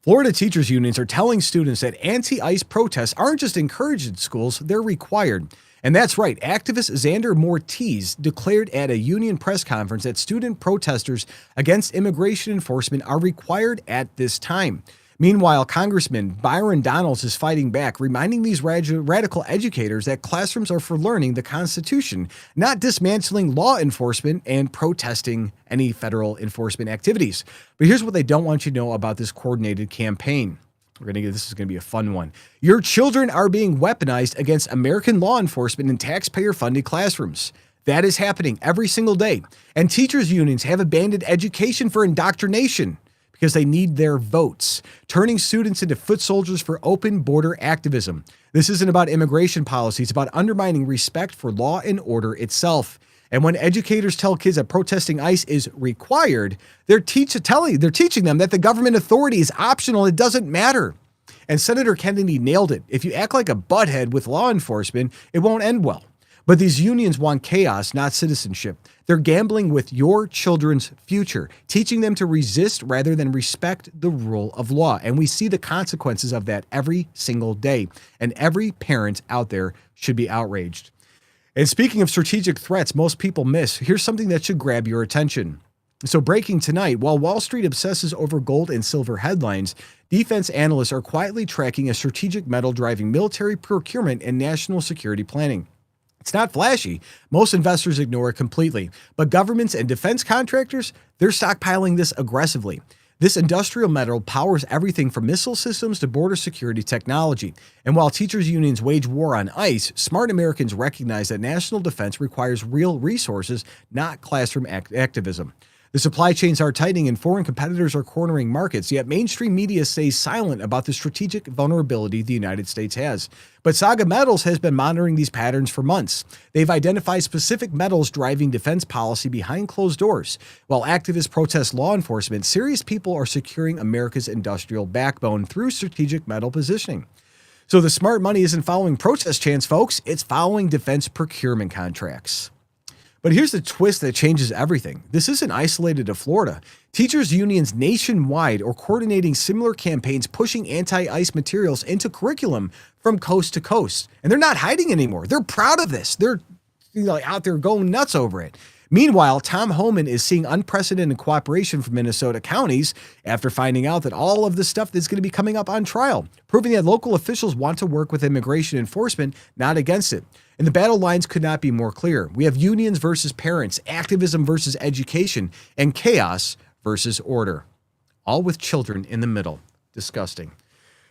Florida teachers unions are telling students that anti-ICE protests aren't just encouraged in schools, they're required. And that's right, activist Xander Mortiz declared at a union press conference that student protesters against immigration enforcement are required at this time. Meanwhile, Congressman Byron Donalds is fighting back, reminding these radical educators that classrooms are for learning the Constitution, not dismantling law enforcement and protesting any federal enforcement activities. But here's what they don't want you to know about this coordinated campaign. This is going to be a fun one. Your children are being weaponized against American law enforcement in taxpayer-funded classrooms. That is happening every single day. And teachers' unions have abandoned education for indoctrination because they need their votes, turning students into foot soldiers for open border activism. This isn't about immigration policy. It's about undermining respect for law and order itself. And when educators tell kids that protesting ICE is required, they're teaching them that the government authority is optional. It doesn't matter. And Senator Kennedy nailed it. If you act like a butthead with law enforcement, it won't end well. But these unions want chaos, not citizenship. They're gambling with your children's future, teaching them to resist rather than respect the rule of law. And we see the consequences of that every single day. And every parent out there should be outraged. And speaking of strategic threats most people miss, here's something that should grab your attention. So breaking tonight, while Wall Street obsesses over gold and silver headlines, defense analysts are quietly tracking a strategic metal driving military procurement and national security planning. It's not flashy. Most investors ignore it completely. But governments and defense contractors, they're stockpiling this aggressively. This industrial metal powers everything from missile systems to border security technology. And while teachers' unions wage war on ICE, smart Americans recognize that national defense requires real resources, not classroom activism. The supply chains are tightening and foreign competitors are cornering markets, yet mainstream media stays silent about the strategic vulnerability the United States has. But SAGA Metals has been monitoring these patterns for months. They've identified specific metals driving defense policy behind closed doors. While activists protest law enforcement, serious people are securing America's industrial backbone through strategic metal positioning. So the smart money isn't following protest chants, folks. It's following defense procurement contracts. But here's the twist that changes everything. This isn't isolated to Florida. Teachers unions nationwide are coordinating similar campaigns pushing anti-ICE materials into curriculum from coast to coast. And they're not hiding anymore. They're proud of this. They're out there going nuts over it. Meanwhile, Tom Homan is seeing unprecedented cooperation from Minnesota counties after finding out that all of the stuff that's going to be coming up on trial, proving that local officials want to work with immigration enforcement, not against it. And the battle lines could not be more clear. We have unions versus parents, activism versus education, and chaos versus order, all with children in the middle. Disgusting.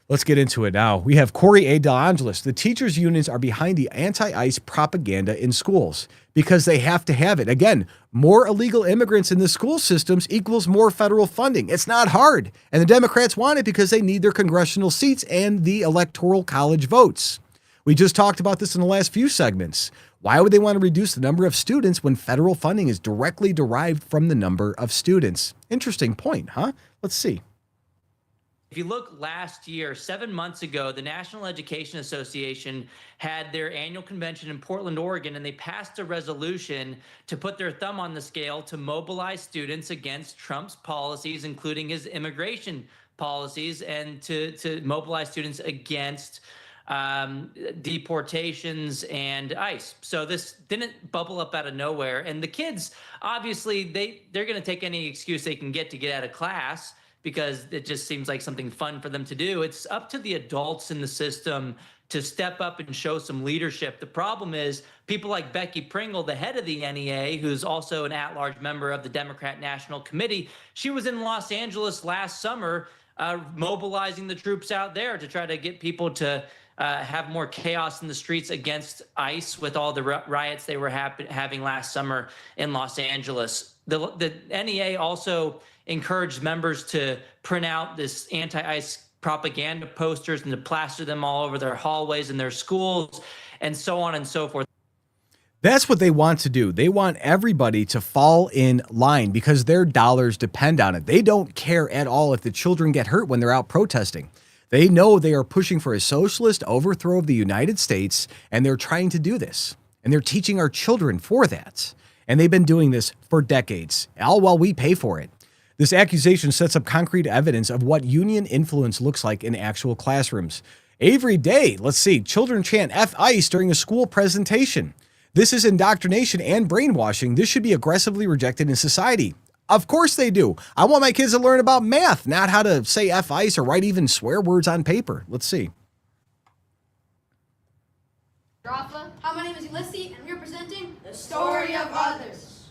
Let's get into it now. We have Corey A. DeAngelis. The teachers' unions are behind the anti-ICE propaganda in schools because they have to have it. Again, more illegal immigrants in the school systems equals more federal funding. It's not hard. And the Democrats want it because they need their congressional seats and the electoral college votes. We just talked about this in the last few segments. Why would they want to reduce the number of students when federal funding is directly derived from the number of students? Interesting point, huh? Let's see. If you look last year, 7 months ago, the National Education Association had their annual convention in Portland, Oregon, and they passed a resolution to put their thumb on the scale to mobilize students against Trump's policies, including his immigration policies, and to mobilize students against deportations and ICE. So this didn't bubble up out of nowhere. And the kids, obviously, they're going to take any excuse they can get out of class, because it just seems like something fun for them to do. It's up to the adults in the system to step up and show some leadership. The problem is people like Becky Pringle, the head of the NEA, who's also an at-large member of the Democrat National Committee. She was in Los Angeles last summer mobilizing the troops out there to try to get people to have more chaos in the streets against ICE with all the riots they were having last summer in Los Angeles. The NEA also encouraged members to print out this anti-ICE propaganda posters and to plaster them all over their hallways in their schools and so on and so forth. That's what they want to do. They want everybody to fall in line because their dollars depend on it. They don't care at all if the children get hurt when they're out protesting. They know they are pushing for a socialist overthrow of the United States, and they're trying to do this. And they're teaching our children for that. And they've been doing this for decades, all while we pay for it. This accusation sets up concrete evidence of what union influence looks like in actual classrooms. Every day, let's see, children chant F ICE during a school presentation. This is indoctrination and brainwashing. This should be aggressively rejected in society. Of course they do. I want my kids to learn about math, not how to say F ICE or write even swear words on paper. Let's see. Hi, my name is Ulysses, and we're presenting The Story of Others.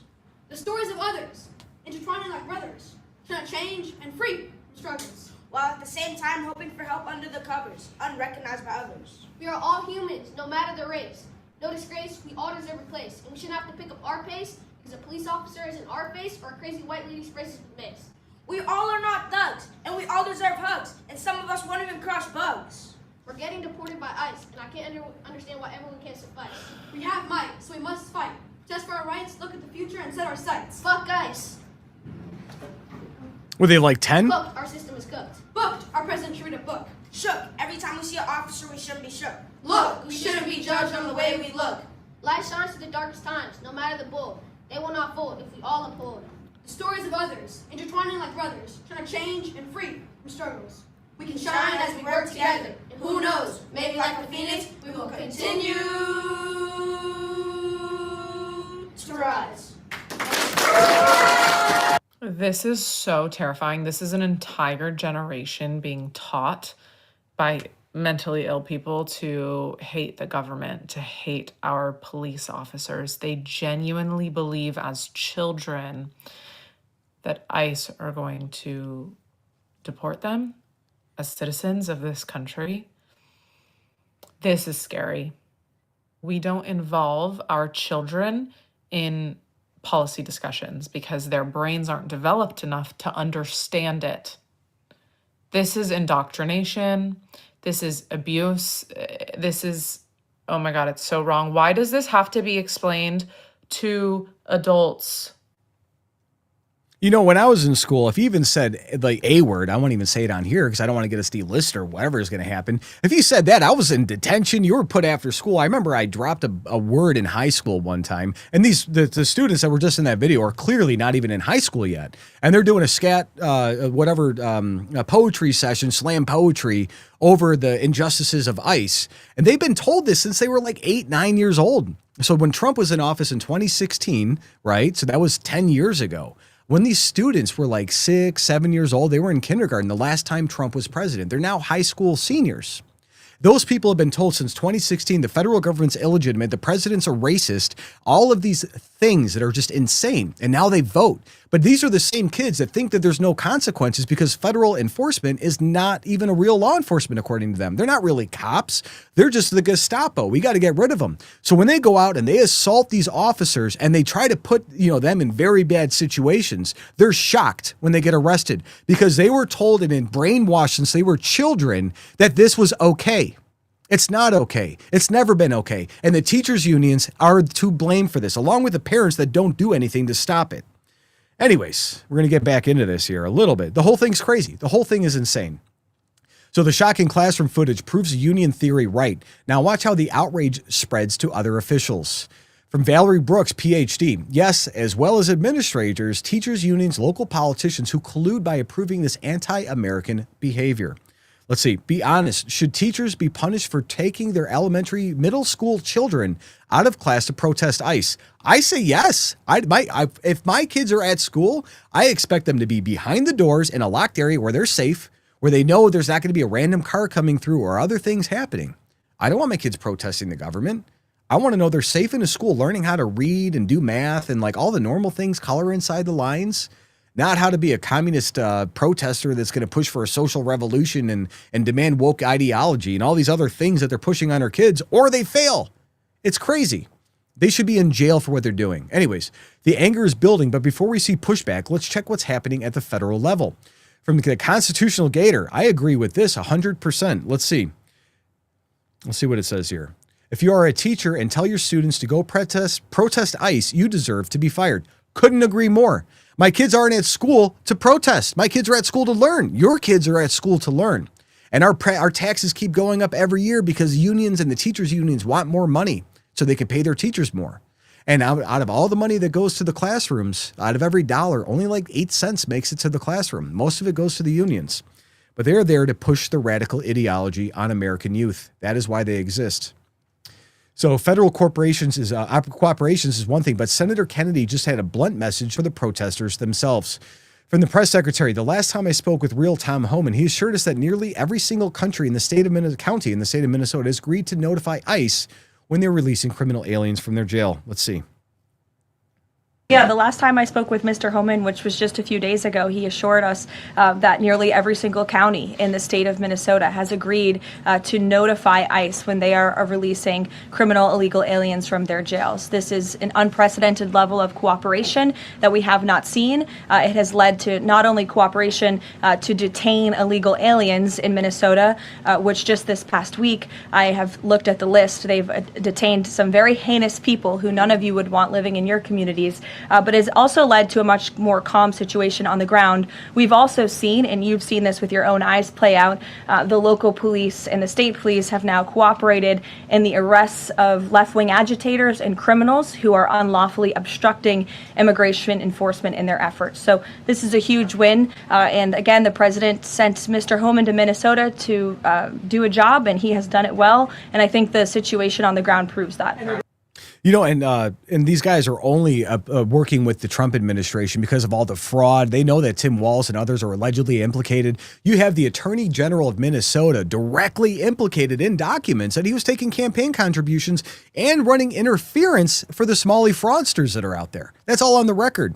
The stories of others, intertwining like brothers, trying to change and free from struggles, while at the same time hoping for help under the covers, unrecognized by others. We are all humans, no matter the race. No disgrace, we all deserve a place, and we shouldn't have to pick up our pace because a police officer is in our face or a crazy white lady sprays us with mace. We all are not thugs, and we all deserve hugs, and some of us won't even crush bugs. We're getting deported by ICE, and I can't understand why everyone can't suffice. We have might, so we must fight. Just for our rights, look at the future and set our sights. Fuck ICE. Were they like 10? Booked, our system is cooked. Booked, our president should read a book. Shook, every time we see an officer, we shouldn't be shook. Look, we shouldn't be judged on the way we look. Light shines through the darkest times, no matter the bull. They will not fold if we all uphold the stories of others, intertwining like brothers, trying to change and free from struggles. We can shine as we work together, and who knows, maybe like the phoenix, we will continue to rise. This is so terrifying. This is an entire generation being taught by mentally ill people to hate the government, to hate our police officers. They genuinely believe as children that ICE are going to deport them as citizens of this country. This is scary. We don't involve our children in policy discussions because their brains aren't developed enough to understand it. This is indoctrination. This is abuse. This is, oh my God, it's so wrong. Why does this have to be explained to adults? You know, when I was in school, if you even said like a word, I won't even say it on here because I don't want to get us delisted or whatever is going to happen. If you said that, I was in detention. You were put after school. I remember I dropped a word in high school one time, and the students that were just in that video are clearly not even in high school yet, and they're doing a poetry session, slam poetry over the injustices of ICE, and they've been told this since they were like 8, 9 years old. So when Trump was in office in 2016, right? So that was 10 years ago. When these students were like 6, 7 years old, they were in kindergarten the last time Trump was president. They're now high school seniors. Those people have been told since 2016 the federal government's illegitimate, the president's a racist, all of these things that are just insane. And now they vote. But these are the same kids that think that there's no consequences because federal enforcement is not even a real law enforcement, according to them. They're not really cops. They're just the Gestapo. We got to get rid of them. So when they go out and they assault these officers and they try to put, them in very bad situations, they're shocked when they get arrested because they were told and brainwashed since they were children that this was okay. It's not okay. It's never been okay. And the teachers' unions are to blame for this, along with the parents that don't do anything to stop it. Anyways, we're going to get back into this here a little bit. The whole thing's crazy. The whole thing is insane. So the shocking classroom footage proves union theory right. Now watch how the outrage spreads to other officials. From Valerie Brooks, PhD. Yes, as well as administrators, teachers' unions, local politicians who collude by approving this anti-American behavior. Let's see. Be honest. Should teachers be punished for taking their elementary, middle school children out of class to protest ICE? I say yes. If my kids are at school, I expect them to be behind the doors in a locked area where they're safe, where they know there's not going to be a random car coming through or other things happening. I don't want my kids protesting the government. I want to know they're safe in a school, learning how to read and do math and like all the normal things, color inside the lines. Not how to be a communist protester that's going to push for a social revolution and demand woke ideology and all these other things that they're pushing on our kids, or they fail. It's crazy. They should be in jail for what they're doing. Anyways, the anger is building, but before we see pushback, let's check what's happening at the federal level. From the Constitutional Gator, I agree with this 100%. Let's see. Let's see what it says here. If you are a teacher and tell your students to go protest ICE, you deserve to be fired. Couldn't agree more. My kids aren't at school to protest. My kids are at school to learn. Your kids are at school to learn. And our taxes keep going up every year because unions and the teachers' unions want more money so they can pay their teachers more. And out of all the money that goes to the classrooms, out of every dollar, only like 8 cents makes it to the classroom. Most of it goes to the unions. But they're there to push the radical ideology on American youth. That is why they exist. So federal corporations cooperations is one thing, but Senator Kennedy just had a blunt message for the protesters themselves. From the press secretary, the last time I spoke with real Tom Homan, he assured us that nearly every single county in the state of Minnesota has agreed to notify ICE when they're releasing criminal aliens from their jail. Let's see. Yeah, the last time I spoke with Mr. Homan, which was just a few days ago, he assured us that nearly every single county in the state of Minnesota has agreed to notify ICE when they are releasing criminal illegal aliens from their jails. This is an unprecedented level of cooperation that we have not seen. It has led to not only cooperation to detain illegal aliens in Minnesota, which just this past week, I have looked at the list. They've detained some very heinous people who none of you would want living in your communities. But has also led to a much more calm situation on the ground. We've also seen, and you've seen this with your own eyes play out, the local police and the state police have now cooperated in the arrests of left-wing agitators and criminals who are unlawfully obstructing immigration enforcement in their efforts. So this is a huge win. And again, the president sent Mr. Homan to Minnesota to do a job, and he has done it well. And I think the situation on the ground proves that. You know, and these guys are only working with the Trump administration because of all the fraud. They know that Tim Walz and others are allegedly implicated. You have the Attorney General of Minnesota directly implicated in documents that he was taking campaign contributions and running interference for the Smalley fraudsters that are out there. That's all on the record.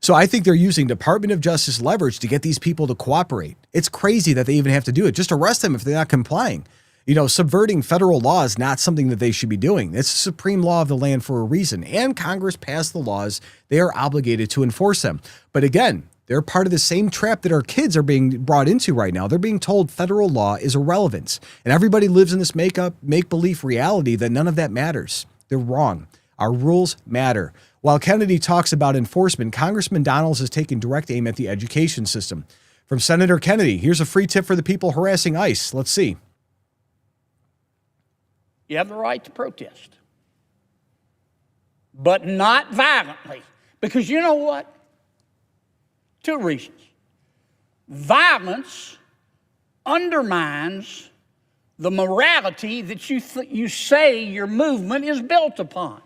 So I think they're using Department of Justice leverage to get these people to cooperate. It's crazy that they even have to do it. Just arrest them if they're not complying. You know, subverting federal law is not something that they should be doing. It's the supreme law of the land for a reason. And Congress passed the laws. They are obligated to enforce them. But again, they're part of the same trap that our kids are being brought into right now. They're being told federal law is irrelevant. And everybody lives in this make-believe reality that none of that matters. They're wrong. Our rules matter. While Kennedy talks about enforcement, Congressman Donalds is taking direct aim at the education system. From Senator Kennedy, here's a free tip for the people harassing ICE. Let's see. You have the right to protest, but not violently. Because you know what? 2 reasons. Violence undermines the morality that you say your movement is built upon.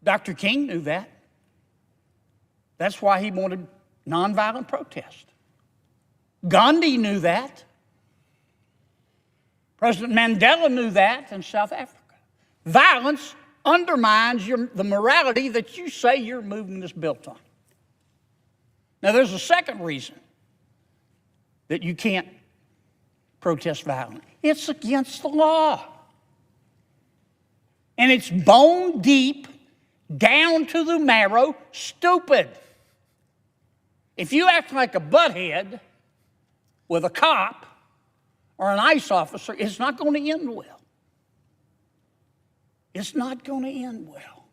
Dr. King knew that. That's why he wanted nonviolent protest. Gandhi knew that. President Mandela knew that in South Africa. Violence undermines the morality that you say your movement is built on. Now, there's a second reason that you can't protest violently. It's against the law. And it's bone deep, down to the marrow, stupid. If you act like a butthead with a cop or an ICE officer, it's not going to end well. It's not going to end well.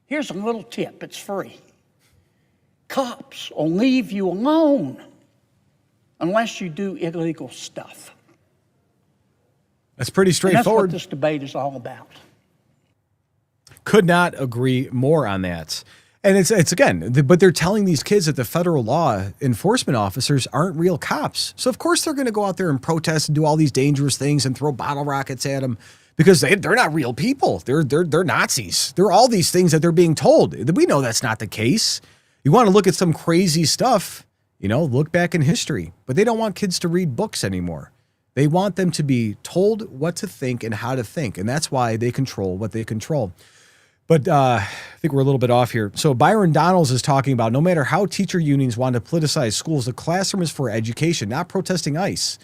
Here's a little tip. It's free. Cops will leave you alone unless you do illegal stuff. That's pretty straightforward. And that's what this debate is all about. Could not agree more on that. And it's again, but they're telling these kids that the federal law enforcement officers aren't real cops. So of course they're going to go out there and protest and do all these dangerous things and throw bottle rockets at them because they're not real people. They're Nazis. They're all these things that they're being told. We know that's not the case. You want to look at some crazy stuff, look back in history, but they don't want kids to read books anymore. They want them to be told what to think and how to think. And that's why they control what they control. But I think we're a little bit off here. So Byron Donalds is talking about no matter how teacher unions want to politicize schools, the classroom is for education, not protesting ICE.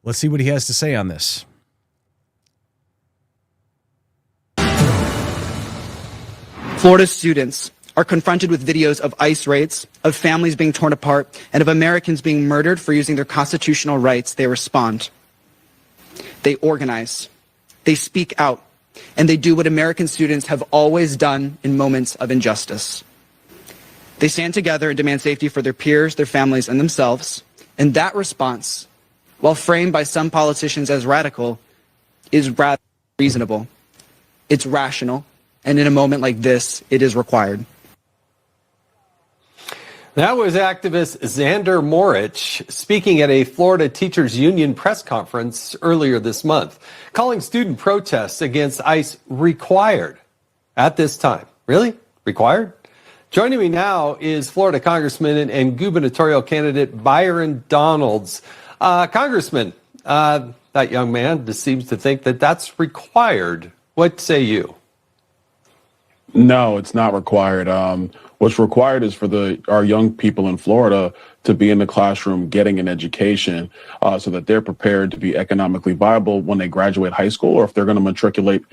Let's see what he has to say on this. Florida students are confronted with videos of ICE raids, of families being torn apart, and of Americans being murdered for using their constitutional rights. They respond. They organize. They speak out. And they do what American students have always done in moments of injustice. They stand together and demand safety for their peers, their families, and themselves. And that response, while framed by some politicians as radical, is rather reasonable. It's rational. And in a moment like this, it is required. That was activist Xander Morich speaking at a Florida Teachers Union press conference earlier this month, calling student protests against ICE required at this time. Really? Required? Joining me now is Florida Congressman and gubernatorial candidate Byron Donalds. Congressman, that young man just seems to think that that's required. What say you? No, it's not required. What's required is for our young people in Florida to be in the classroom getting an education so that they're prepared to be economically viable when they graduate high school, or if they're going to matriculate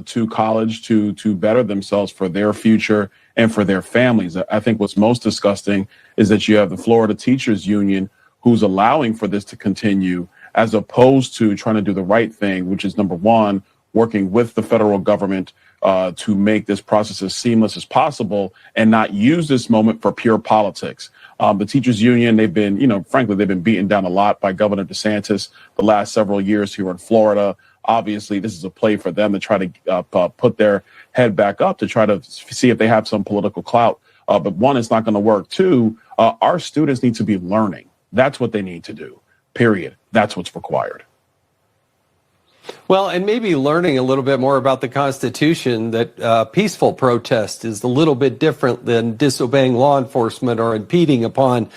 to college to better themselves for their future and for their families. I think what's most disgusting is that you have the Florida Teachers Union who's allowing for this to continue, as opposed to trying to do the right thing, which is, number one, working with the federal government to make this process as seamless as possible and not use this moment for pure politics. The teachers union, they've been, frankly, they've been beaten down a lot by Governor DeSantis the last several years here in Florida. Obviously, this is a play for them to try to put their head back up to try to see if they have some political clout. But one, it's not going to work. Two, our students need to be learning. That's what they need to do, period. That's what's required. Well, and maybe learning a little bit more about the Constitution, that peaceful protest is a little bit different than disobeying law enforcement or impeding upon,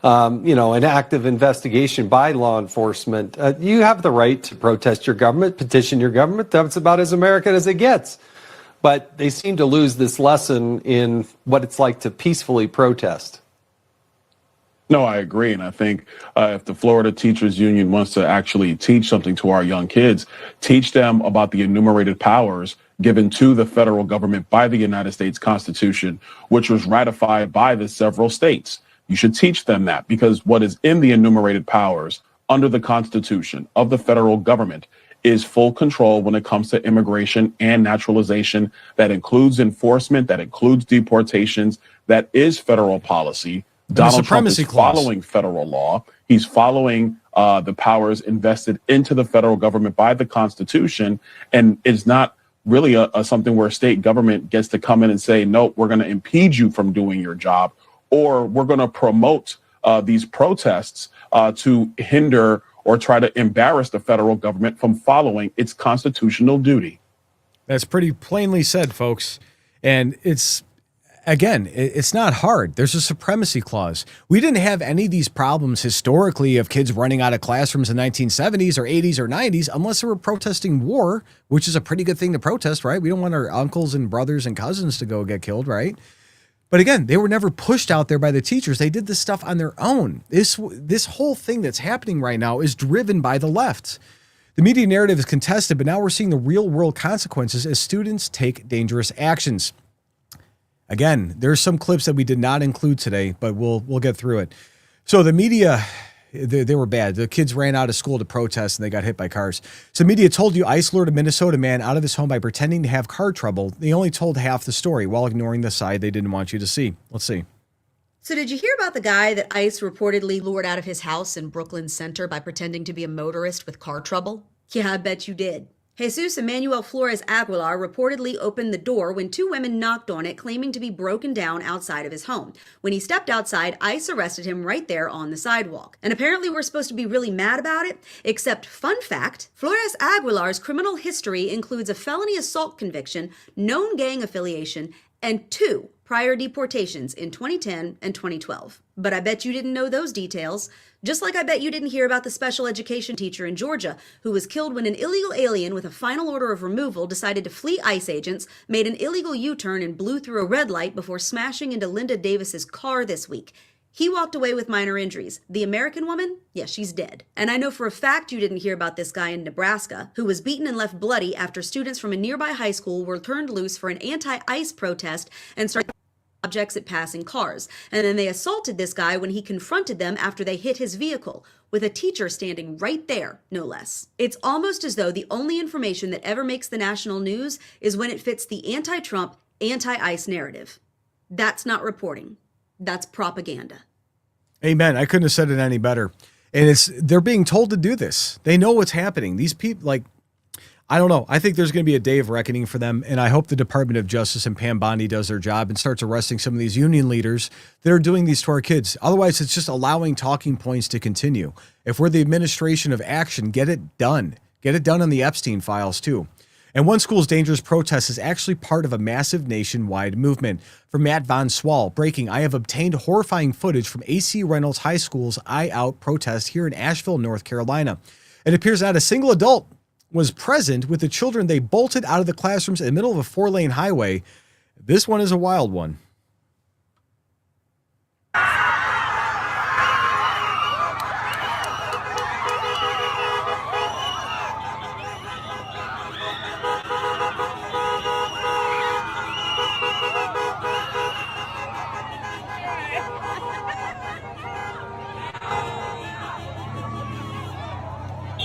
an active investigation by law enforcement. You have the right to protest your government, petition your government. That's about as American as it gets. But they seem to lose this lesson in what it's like to peacefully protest. No, I agree. And I think if the Florida Teachers Union wants to actually teach something to our young kids, teach them about the enumerated powers given to the federal government by the United States Constitution, which was ratified by the several states. You should teach them that, because what is in the enumerated powers under the Constitution of the federal government is full control when it comes to immigration and naturalization. That includes enforcement, that includes deportations, that is federal policy. Donald Trump is following federal law. He's following the powers invested into the federal government by the Constitution, and it's not really a something where a state government gets to come in and say, no, we're going to impede you from doing your job, or we're going to promote these protests to hinder or try to embarrass the federal government from following its constitutional duty. That's pretty plainly said, folks. And it's not hard. There's a supremacy clause. We didn't have any of these problems historically of kids running out of classrooms in the 1970s or 80s or 90s unless they were protesting war, which is a pretty good thing to protest, right? We don't want our uncles and brothers and cousins to go get killed, right? But again, they were never pushed out there by the teachers. They did this stuff on their own. This whole thing that's happening right now is driven by the left. The media narrative is contested, but now we're seeing the real world consequences as students take dangerous actions. Again, there's some clips that we did not include today, but we'll get through it. So the media, they were bad. The kids ran out of school to protest and they got hit by cars. So media told you ICE lured a Minnesota man out of his home by pretending to have car trouble. They only told half the story while ignoring the side they didn't want you to see. Let's see. So did you hear about the guy that ICE reportedly lured out of his house in Brooklyn Center by pretending to be a motorist with car trouble? Yeah, I bet you did. Jesus Emmanuel Flores Aguilar reportedly opened the door when two women knocked on it, claiming to be broken down outside of his home. When he stepped outside, ICE arrested him right there on the sidewalk. And apparently we're supposed to be really mad about it, except fun fact, Flores Aguilar's criminal history includes a felony assault conviction, known gang affiliation, and 2 prior deportations in 2010 and 2012. But I bet you didn't know those details. Just like I bet you didn't hear about the special education teacher in Georgia who was killed when an illegal alien with a final order of removal decided to flee ICE agents, made an illegal U-turn and blew through a red light before smashing into Linda Davis's car this week. He walked away with minor injuries. The American woman? Yeah, she's dead. And I know for a fact you didn't hear about this guy in Nebraska who was beaten and left bloody after students from a nearby high school were turned loose for an anti-ICE protest and started objects at passing cars. And then they assaulted this guy when he confronted them after they hit his vehicle, with a teacher standing right there, no less. It's almost as though the only information that ever makes the national news is when it fits the anti-Trump, anti-ICE narrative. That's not reporting. That's propaganda. Amen. I couldn't have said it any better. And they're being told to do this. They know what's happening. These people, I don't know. I think there's going to be a day of reckoning for them. And I hope the Department of Justice and Pam Bondi does their job and starts arresting some of these union leaders that are doing these to our kids. Otherwise, it's just allowing talking points to continue. If we're the administration of action, get it done. Get it done on the Epstein files, too. And one school's dangerous protest is actually part of a massive nationwide movement. From Matt Von Swall, breaking, I have obtained horrifying footage from A.C. Reynolds High School's Eye Out protest here in Asheville, North Carolina. It appears not a single adult was present with the children. They bolted out of the classrooms in the middle of a 4-lane highway. This one is a wild one.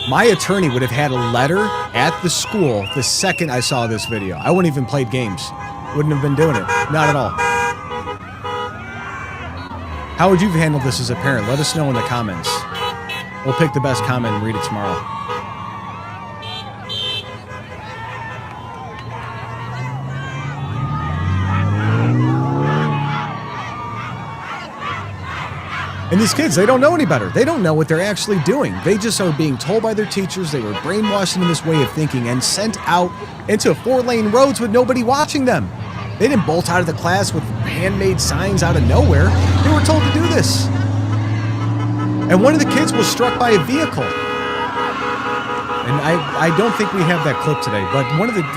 My attorney would have had a letter at the school the second I saw this video. I wouldn't even played games. Wouldn't have been doing it. Not at all. How would you have handled this as a parent? Let us know in the comments. We'll pick the best comment and read it tomorrow. And these kids, they don't know any better. They don't know what they're actually doing. They just are being told by their teachers. They were brainwashed into this way of thinking and sent out into 4-lane roads with nobody watching them. They didn't bolt out of the class with handmade signs out of nowhere. They were told to do this. And one of the kids was struck by a vehicle. And I don't think we have that clip today, but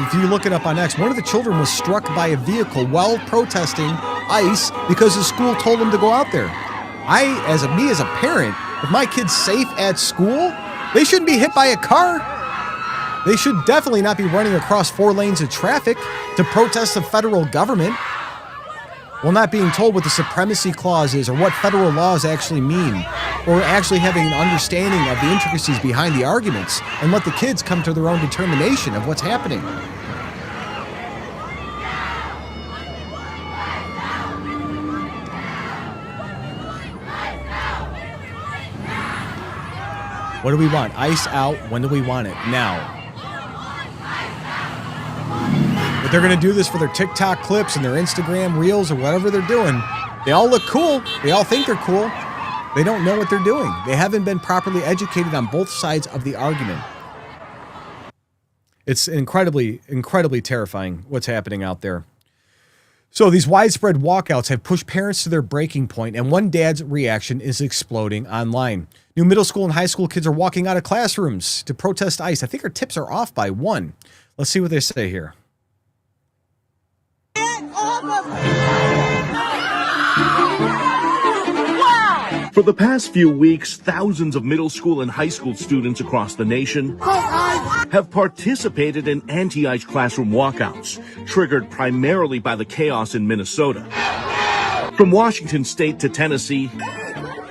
if you look it up on X, one of the children was struck by a vehicle while protesting ICE because the school told him to go out there. As a parent, if my kid's safe at school, they shouldn't be hit by a car. They should definitely not be running across 4 lanes of traffic to protest the federal government. while not being told what the supremacy clause is or what federal laws actually mean, or actually having an understanding of the intricacies behind the arguments and let the kids come to their own determination of what's happening. What do we want? ICE out. When do we want it? Now. But they're going to do this for their TikTok clips and their Instagram reels or whatever they're doing. They all look cool. They all think they're cool. They don't know what they're doing. They haven't been properly educated on both sides of the argument. It's incredibly, incredibly terrifying what's happening out there. So these widespread walkouts have pushed parents to their breaking point, and one dad's reaction is exploding online. New middle school and high school kids are walking out of classrooms to protest ICE. I think our tips are off by 1. Let's see what they say here. For the past few weeks, thousands of middle school and high school students across the nation have participated in anti-ICE classroom walkouts, triggered primarily by the chaos in Minnesota. From Washington state to Tennessee,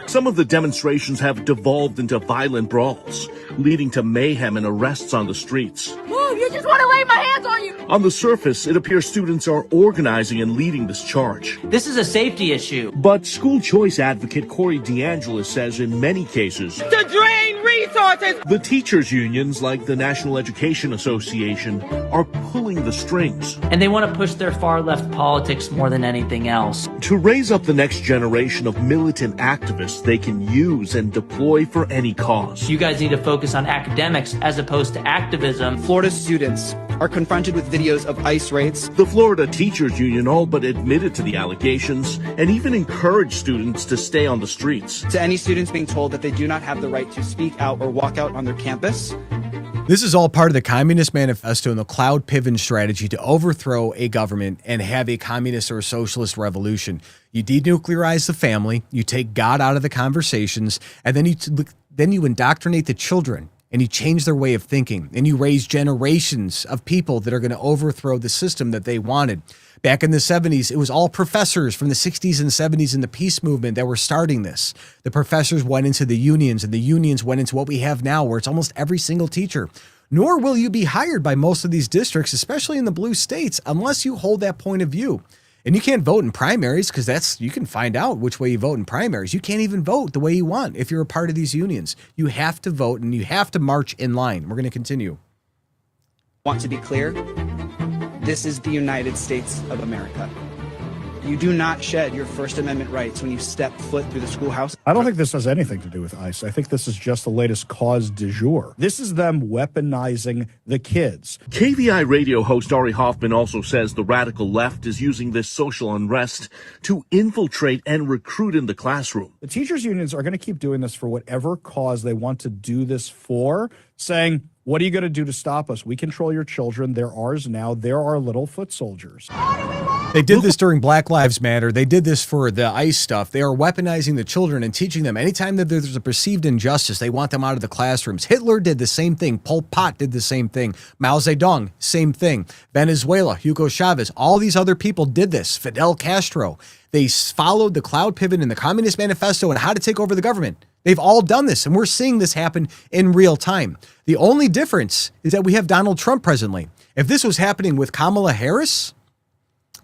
some of the demonstrations have devolved into violent brawls, leading to mayhem and arrests on the streets. Move, you just want to lay my hands on you. On the surface, it appears students are organizing and leading this charge. This is a safety issue. But school choice advocate Corey DeAngelis says in many cases, To drain resources. the teachers' unions, like the National Education Association, are pulling the strings. And they want to push their far left politics more than anything else. To raise up the next generation of militant activists they can use and deploy for any cause. You guys need to focus on academics as opposed to activism. Florida students are confronted with videos of ICE raids. The Florida Teachers Union all but admitted to the allegations and even encouraged students to stay on the streets. To any students being told that they do not have the right to speak out or walk out on their campus. This is all part of the Communist Manifesto and the Cloud Pivot strategy to overthrow a government and have a communist or a socialist revolution. You denuclearize the family, you take God out of the conversations, and then you indoctrinate the children and you change their way of thinking and you raise generations of people that are going to overthrow the system that they wanted. Back in the 70s, it was all professors from the 60s and 70s in the peace movement that were starting this. The professors went into the unions, and the unions went into what we have now, where it's almost every single teacher. Nor will you be hired by most of these districts, especially in the blue states, unless you hold that point of view. And you can't vote in primaries because you can find out which way you vote in primaries. You can't even vote the way you want if you're a part of these unions. You have to vote and you have to march in line. We're going to continue. Want to be clear? This is the United States of America. You do not shed your First Amendment rights when you step foot through the schoolhouse. I don't think this has anything to do with ICE. I think this is just the latest cause du jour. This is them weaponizing the kids. KVI radio host Ari Hoffman also says the radical left is using this social unrest to infiltrate and recruit in the classroom. The teachers' unions are going to keep doing this for whatever cause they want to do this for, saying, what are you going to do to stop us? We control your children. They're ours now. They're our little foot soldiers. They did this during Black Lives Matter. They did this for the ICE stuff. They are weaponizing the children and teaching them anytime that there's a perceived injustice, they want them out of the classrooms. Hitler did the same thing. Pol Pot did the same thing. Mao Zedong, same thing. Venezuela, Hugo Chavez, all these other people did this. Fidel Castro. They followed the Cloud Pivot and the Communist Manifesto and how to take over the government. They've all done this, and we're seeing this happen in real time. The only difference is that we have Donald Trump presently. If this was happening with Kamala Harris,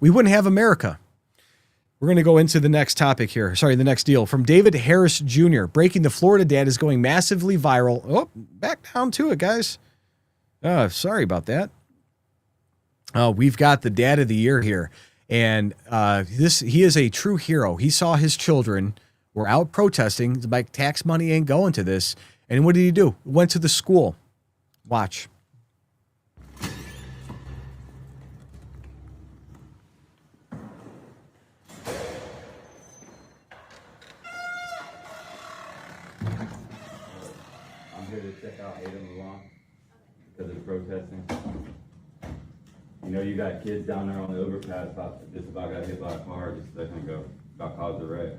we wouldn't have America. We're going to go into the next topic here. Sorry, the next deal. From David Harris Jr., breaking the Florida dad is going massively viral. Oh, back down to it, guys. Sorry about that. We've got the dad of the year here. And he is a true hero. He saw his children were out protesting. It's like tax money ain't going to this. And what did he do? Went to the school. Watch. Check out Ada Milan because of protesting. You know, you got kids down there on the overpass just about got hit by a car just a second ago. About caused a wreck.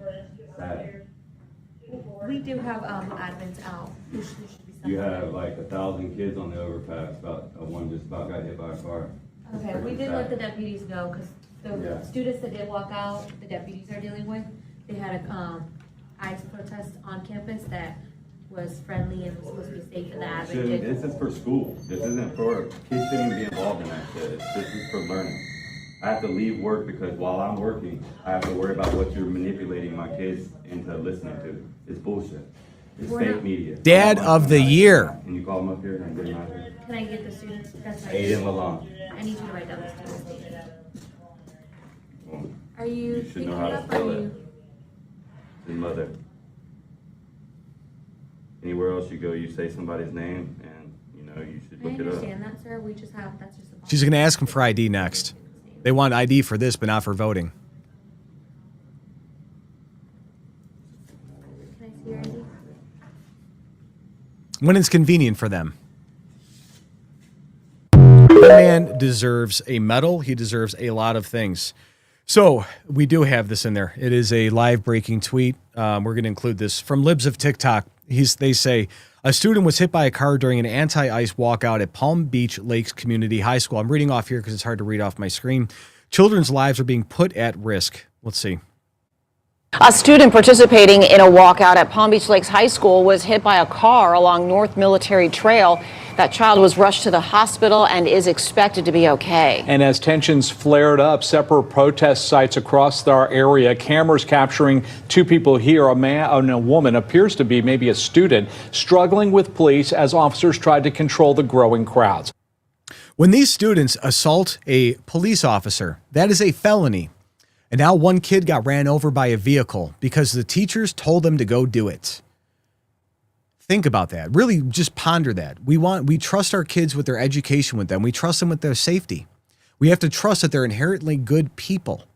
Sad. We do have admins out. You have like 1,000 kids on the overpass. One just about got hit by a car. Okay, we did let the deputies go because The students that did walk out, the deputies are dealing with, they had a ICE protest on campus that was friendly and was supposed to be safe, and the advocate. This is for school. This isn't for kids shouldn't be involved in that shit. This is for learning. I have to leave work because while I'm working, I have to worry about what you're manipulating my kids into listening to. It's bullshit. It's fake media. Dad of the year. Can you call them up here and get them out here? Can I get the students? That's my Aiden Lalonde. I need you to write down the students' names. Well, Are you should picking know it how to up? spell Or are it. you? His mother. Anywhere else you go, you say somebody's name, and you should I look it up. understand that, sir. We just have that's just. She's going to ask him for ID next. They want ID for this, but not for voting. Can I see your ID? When it's convenient for them. That man deserves a medal. He deserves a lot of things. So we do have this in there. It is a live breaking tweet. We're going to include this from Libs of TikTok. They say, a student was hit by a car during an anti-ICE walkout at Palm Beach Lakes Community High School. I'm reading off here because it's hard to read off my screen. Children's lives are being put at risk. Let's see. A student participating in a walkout at Palm Beach Lakes High School was hit by a car along North Military Trail. That child was rushed to the hospital and is expected to be okay. And as tensions flared up, separate protest sites across our area, cameras capturing two people here, a man and a woman, appears to be maybe a student, struggling with police as officers tried to control the growing crowds. When these students assault a police officer, that is a felony. And now one kid got ran over by a vehicle because the teachers told them to go do it. Think about that. Really just ponder that. We trust our kids with their education with them. We trust them with their safety. We have to trust that they're inherently good people.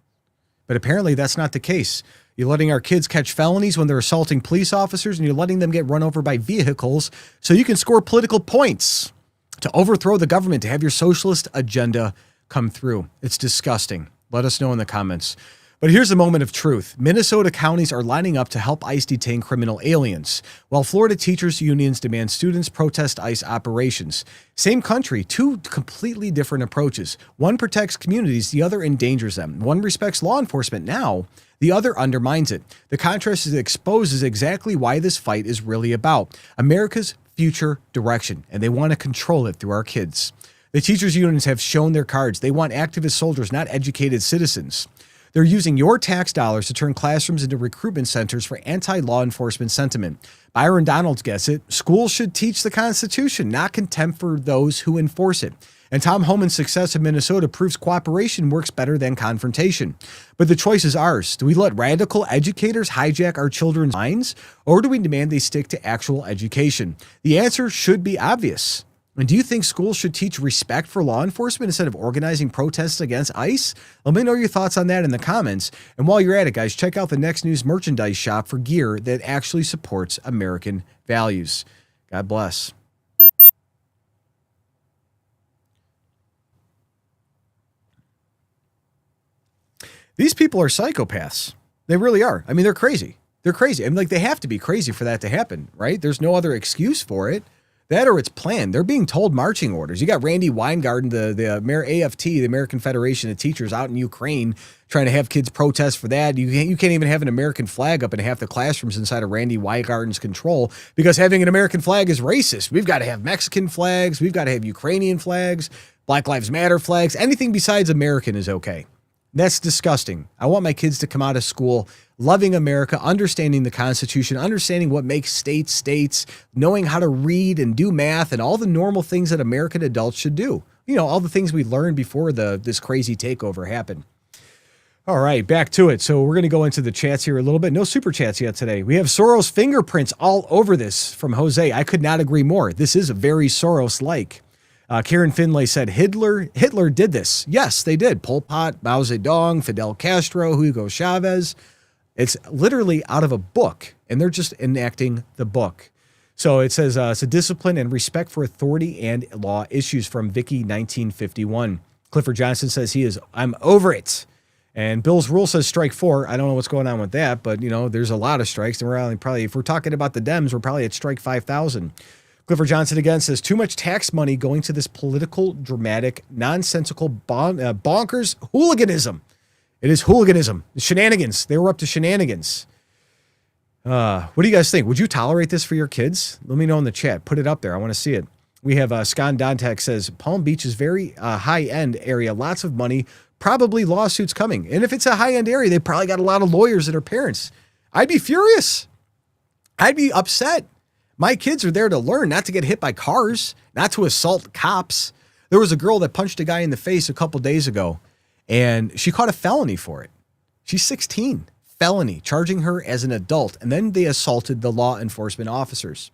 But apparently that's not the case. You're letting our kids catch felonies when they're assaulting police officers, and you're letting them get run over by vehicles so you can score political points to overthrow the government, to have your socialist agenda come through. It's disgusting. Let us know in the comments. But here's a moment of truth. Minnesota counties are lining up to help ICE detain criminal aliens, while Florida teachers' unions demand students protest ICE operations. Same country, two completely different approaches. One protects communities, the other endangers them. One respects law enforcement now, the other undermines it. The contrast exposes exactly why this fight is really about America's future direction, and they want to control it through our kids. The teachers' unions have shown their cards. They want activist soldiers, not educated citizens. They're using your tax dollars to turn classrooms into recruitment centers for anti-law enforcement sentiment. Byron Donalds gets it. Schools should teach the Constitution, not contempt for those who enforce it. And Tom Homan's success in Minnesota proves cooperation works better than confrontation. But the choice is ours. Do we let radical educators hijack our children's minds, or do we demand they stick to actual education? The answer should be obvious. And do you think schools should teach respect for law enforcement instead of organizing protests against ICE? Let me know your thoughts on that in the comments. And while you're at it, guys, check out the Next News merchandise shop for gear that actually supports American values. God bless. These people are psychopaths. They really are. I mean, they're crazy. They're crazy. I mean, like, they have to be crazy for that to happen, right? There's no other excuse for it. That or it's planned. They're being told marching orders. You got Randy Weingarten, the AFT, the American Federation of Teachers, out in Ukraine trying to have kids protest for that. You can't even have an American flag up in half the classrooms inside of Randy Weingarten's control because having an American flag is racist. We've got to have Mexican flags. We've got to have Ukrainian flags, Black Lives Matter flags. Anything besides American is okay. That's disgusting. I want my kids to come out of school loving America, understanding the Constitution, understanding what makes states states, knowing how to read and do math and all the normal things that American adults should do. You know, all the things we learned before this crazy takeover happened. All right, back to it. So we're going to go into the chats here a little bit. No super chats yet today. We have Soros fingerprints all over this from Jose. I could not agree more. This is a very Soros-like. Karen Finlay said, Hitler did this. Yes, they did. Pol Pot, Mao Zedong, Fidel Castro, Hugo Chavez. It's literally out of a book, and they're just enacting the book. So it says, it's a discipline and respect for authority and law issues from Vicky 1951. Clifford Johnson says I'm over it. And Bill's Rule says strike 4. I don't know what's going on with that, but, you know, there's a lot of strikes. And we're only probably, if we're talking about the Dems, we're probably at strike 5,000. Clifford Johnson again says, too much tax money going to this political, dramatic, nonsensical, bonkers hooliganism. It is hooliganism, shenanigans. They were up to shenanigans. What do you guys think? Would you tolerate this for your kids? Let me know in the chat. Put it up there. I want to see it. We have Scon Dontek says, Palm Beach is very high-end area. Lots of money. Probably lawsuits coming. And if it's a high-end area, they probably got a lot of lawyers that are parents. I'd be furious. I'd be upset. My kids are there to learn, not to get hit by cars, not to assault cops. There was a girl that punched a guy in the face a couple days ago, and she caught a felony for it. She's 16. Felony, charging her as an adult, and then they assaulted the law enforcement officers.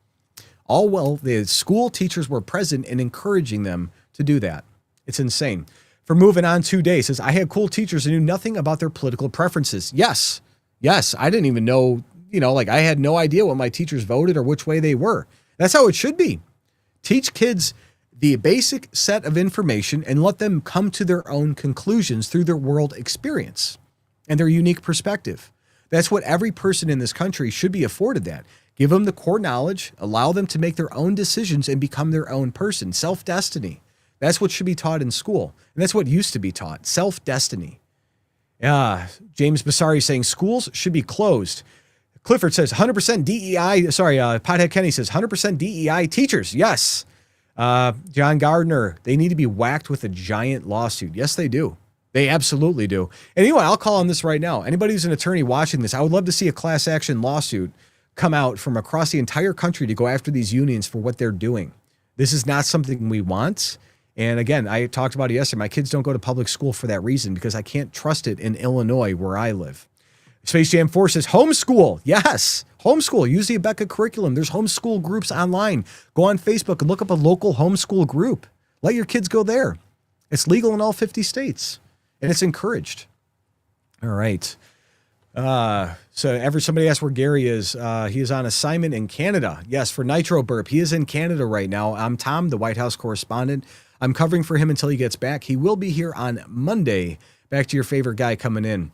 All while the school teachers were present and encouraging them to do that. It's insane. For moving on today, says, I had cool teachers who knew nothing about their political preferences. Yes, I didn't even know, I had no idea what my teachers voted or which way they were. That's how it should be. Teach kids the basic set of information and let them come to their own conclusions through their world experience and their unique perspective. That's what every person in this country should be afforded that. Give them the core knowledge, allow them to make their own decisions and become their own person. Self-destiny. That's what should be taught in school. And that's what used to be taught. Self-destiny. James Basari saying schools should be closed. Clifford says 100% DEI. Pothead Kenny says 100% DEI teachers. Yes. John Gardner, they need to be whacked with a giant lawsuit. Yes, they do. They absolutely do. And anyway, I'll call on this right now. Anybody who's an attorney watching this, I would love to see a class action lawsuit come out from across the entire country to go after these unions for what they're doing. This is not something we want. And again, I talked about it yesterday. My kids don't go to public school for that reason because I can't trust it in Illinois where I live. Space Jam 4 says homeschool. Yes, homeschool. Use the Abeka curriculum. There's homeschool groups online. Go on Facebook and look up a local homeschool group. Let your kids go there. It's legal in all 50 states, and it's encouraged. All right. Somebody asked where Gary is. He is on assignment in Canada. Yes, for Nitro Burp. He is in Canada right now. I'm Tom, the White House correspondent. I'm covering for him until he gets back. He will be here on Monday. Back to your favorite guy coming in.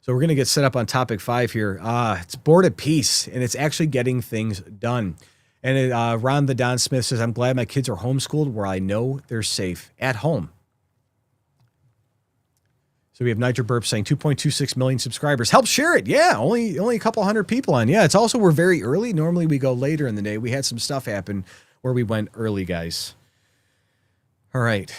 So we're going to get set up on topic 5 here. It's Board of Peace, and it's actually getting things done. And Ron the Don Smith says, I'm glad my kids are homeschooled where I know they're safe at home. So we have Nitro Burp saying 2.26 million subscribers. Help share it. Yeah, only a couple hundred people on. Yeah, it's also we're very early. Normally we go later in the day. We had some stuff happen where we went early, guys. All right.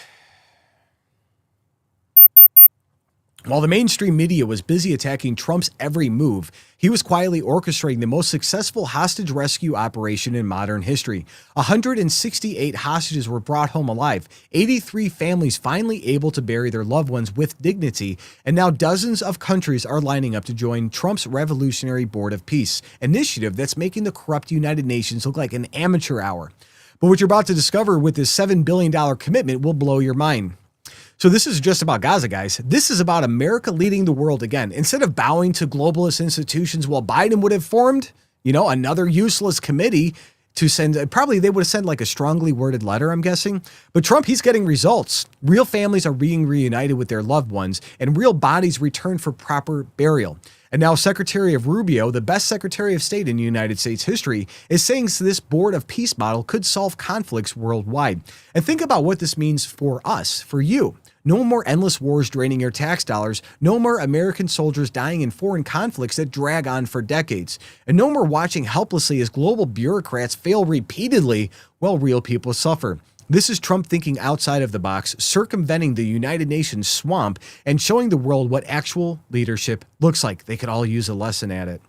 While the mainstream media was busy attacking Trump's every move, he was quietly orchestrating the most successful hostage rescue operation in modern history. 168 hostages were brought home alive, 83 families finally able to bury their loved ones with dignity, and now dozens of countries are lining up to join Trump's Revolutionary Board of Peace initiative that's making the corrupt United Nations look like an amateur hour. But what you're about to discover with this $7 billion commitment will blow your mind. So this is just about Gaza, guys. This is about America leading the world again. Instead of bowing to globalist institutions, well, Biden would have formed, another useless committee to send, probably they would have sent like a strongly worded letter, I'm guessing. But Trump, he's getting results. Real families are being reunited with their loved ones and real bodies returned for proper burial. And now Secretary of Rubio, the best Secretary of State in United States history, is saying this Board of Peace model could solve conflicts worldwide. And think about what this means for us, for you. No more endless wars draining your tax dollars. No more American soldiers dying in foreign conflicts that drag on for decades. And no more watching helplessly as global bureaucrats fail repeatedly while real people suffer. This is Trump thinking outside of the box, circumventing the United Nations swamp and showing the world what actual leadership looks like. They could all use a lesson at it.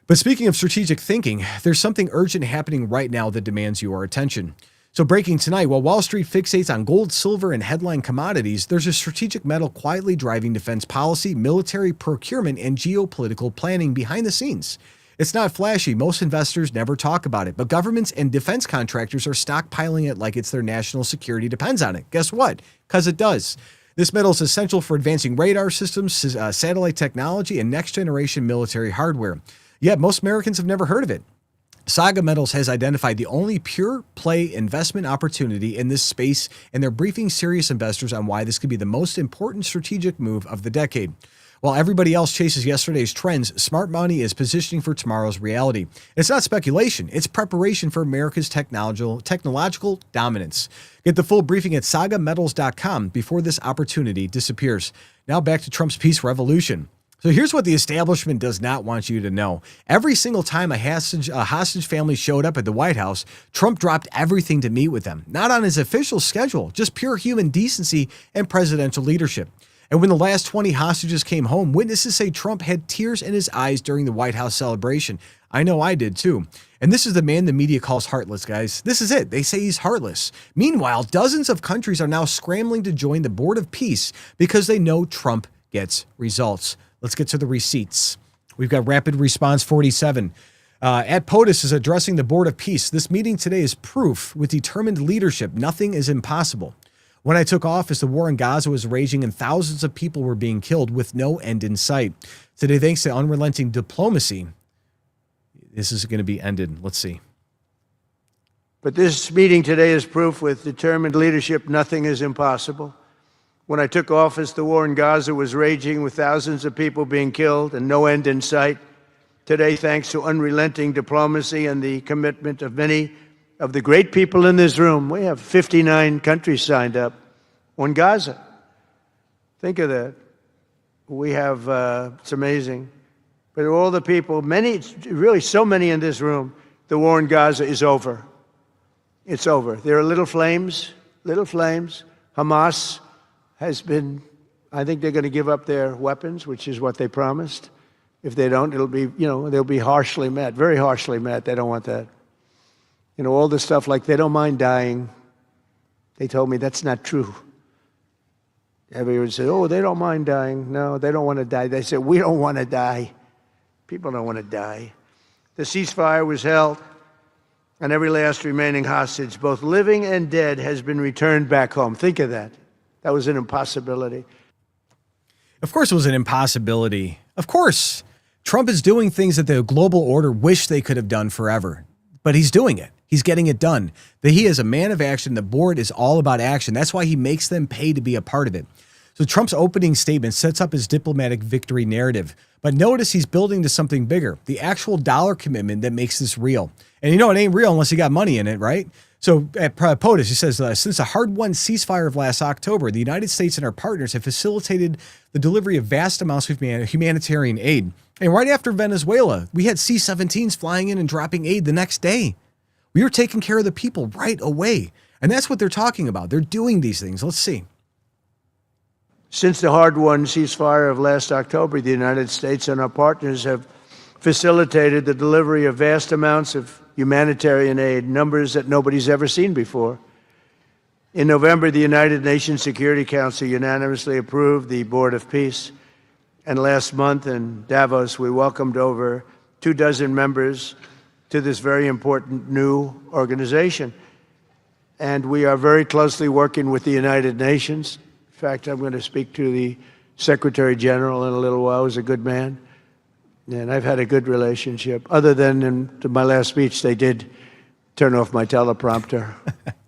But speaking of strategic thinking, there's something urgent happening right now that demands your attention. So breaking tonight, while Wall Street fixates on gold, silver, and headline commodities, there's a strategic metal quietly driving defense policy, military procurement, and geopolitical planning behind the scenes. It's not flashy. Most investors never talk about it, but governments and defense contractors are stockpiling it like it's their national security depends on it. Guess what? Because it does. This metal is essential for advancing radar systems, satellite technology, and next-generation military hardware. Yet most Americans have never heard of it. SAGA Metals has identified the only pure play investment opportunity in this space, and they're briefing serious investors on why this could be the most important strategic move of the decade. While everybody else chases yesterday's trends, smart money is positioning for tomorrow's reality. It's not speculation. It's preparation for America's technological dominance. Get the full briefing at sagametals.com before this opportunity disappears. Now back to Trump's peace revolution. So here's what the establishment does not want you to know. Every single time a hostage family showed up at the White House, Trump dropped everything to meet with them. Not on his official schedule, just pure human decency and presidential leadership. And when the last 20 hostages came home, witnesses say Trump had tears in his eyes during the White House celebration. I know I did too. And this is the man the media calls heartless, guys. This is it. They say he's heartless. Meanwhile, dozens of countries are now scrambling to join the Board of Peace because they know Trump gets results. Let's get to the receipts. We've got Rapid Response 47. At POTUS is addressing the Board of Peace. This meeting today is proof with determined leadership. Nothing is impossible. When I took office, the war in Gaza was raging and thousands of people were being killed with no end in sight. Today, thanks to unrelenting diplomacy, this is going to be ended. Let's see. But this meeting today is proof with determined leadership. Nothing is impossible. When I took office, the war in Gaza was raging with thousands of people being killed and no end in sight. Today, thanks to unrelenting diplomacy and the commitment of many of the great people in this room, we have 59 countries signed up on Gaza. Think of that. We have, it's amazing. But all the people, many, really so many in this room, the war in Gaza is over. It's over. There are little flames. Hamas has been, I think they're going to give up their weapons, which is what they promised. If they don't, it'll be, they'll be harshly met, very harshly met. They don't want that. All the stuff like they don't mind dying. They told me that's not true. Everyone said, oh, they don't mind dying. No, they don't want to die. They said, we don't want to die. People don't want to die. The ceasefire was held, and every last remaining hostage, both living and dead, has been returned back home. Think of that. That was an impossibility. Of course it was an impossibility. Of course. Trump is doing things that the global order wish they could have done forever. But he's doing it. He's getting it done. He is a man of action. The board is all about action. That's why he makes them pay to be a part of it. So Trump's opening statement sets up his diplomatic victory narrative. But notice he's building to something bigger, the actual dollar commitment that makes this real. And it ain't real unless you got money in it, right? So at POTUS, he says, since a hard-won ceasefire of last October, the United States and our partners have facilitated the delivery of vast amounts of humanitarian aid. And right after Venezuela, we had C-17s flying in and dropping aid the next day. We were taking care of the people right away. And that's what they're talking about. They're doing these things. Let's see. Since the hard-won ceasefire of last October, the United States and our partners have facilitated the delivery of vast amounts of humanitarian aid, numbers that nobody's ever seen before. In November, the United Nations Security Council unanimously approved the Board of Peace. And last month in Davos, we welcomed over 24 members to this very important new organization. And we are very closely working with the United Nations. In fact, I'm going to speak to the Secretary General in a little while. He's a good man. And I've had a good relationship. Other than in my last speech, they did turn off my teleprompter.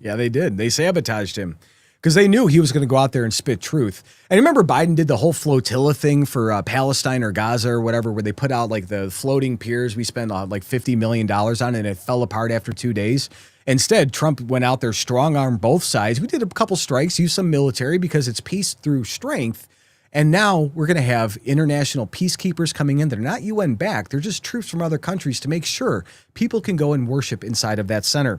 Yeah, they did. They sabotaged him because they knew he was going to go out there and spit truth. And remember Biden did the whole flotilla thing for Palestine or Gaza or whatever, where they put out like the floating piers we spent like $50 million on, and it fell apart after 2 days. Instead, Trump went out there, strong-armed both sides. We did a couple strikes, used some military because it's peace through strength. And now we're going to have international peacekeepers coming in. They're not UN backed. They're just troops from other countries to make sure people can go and worship inside of that center.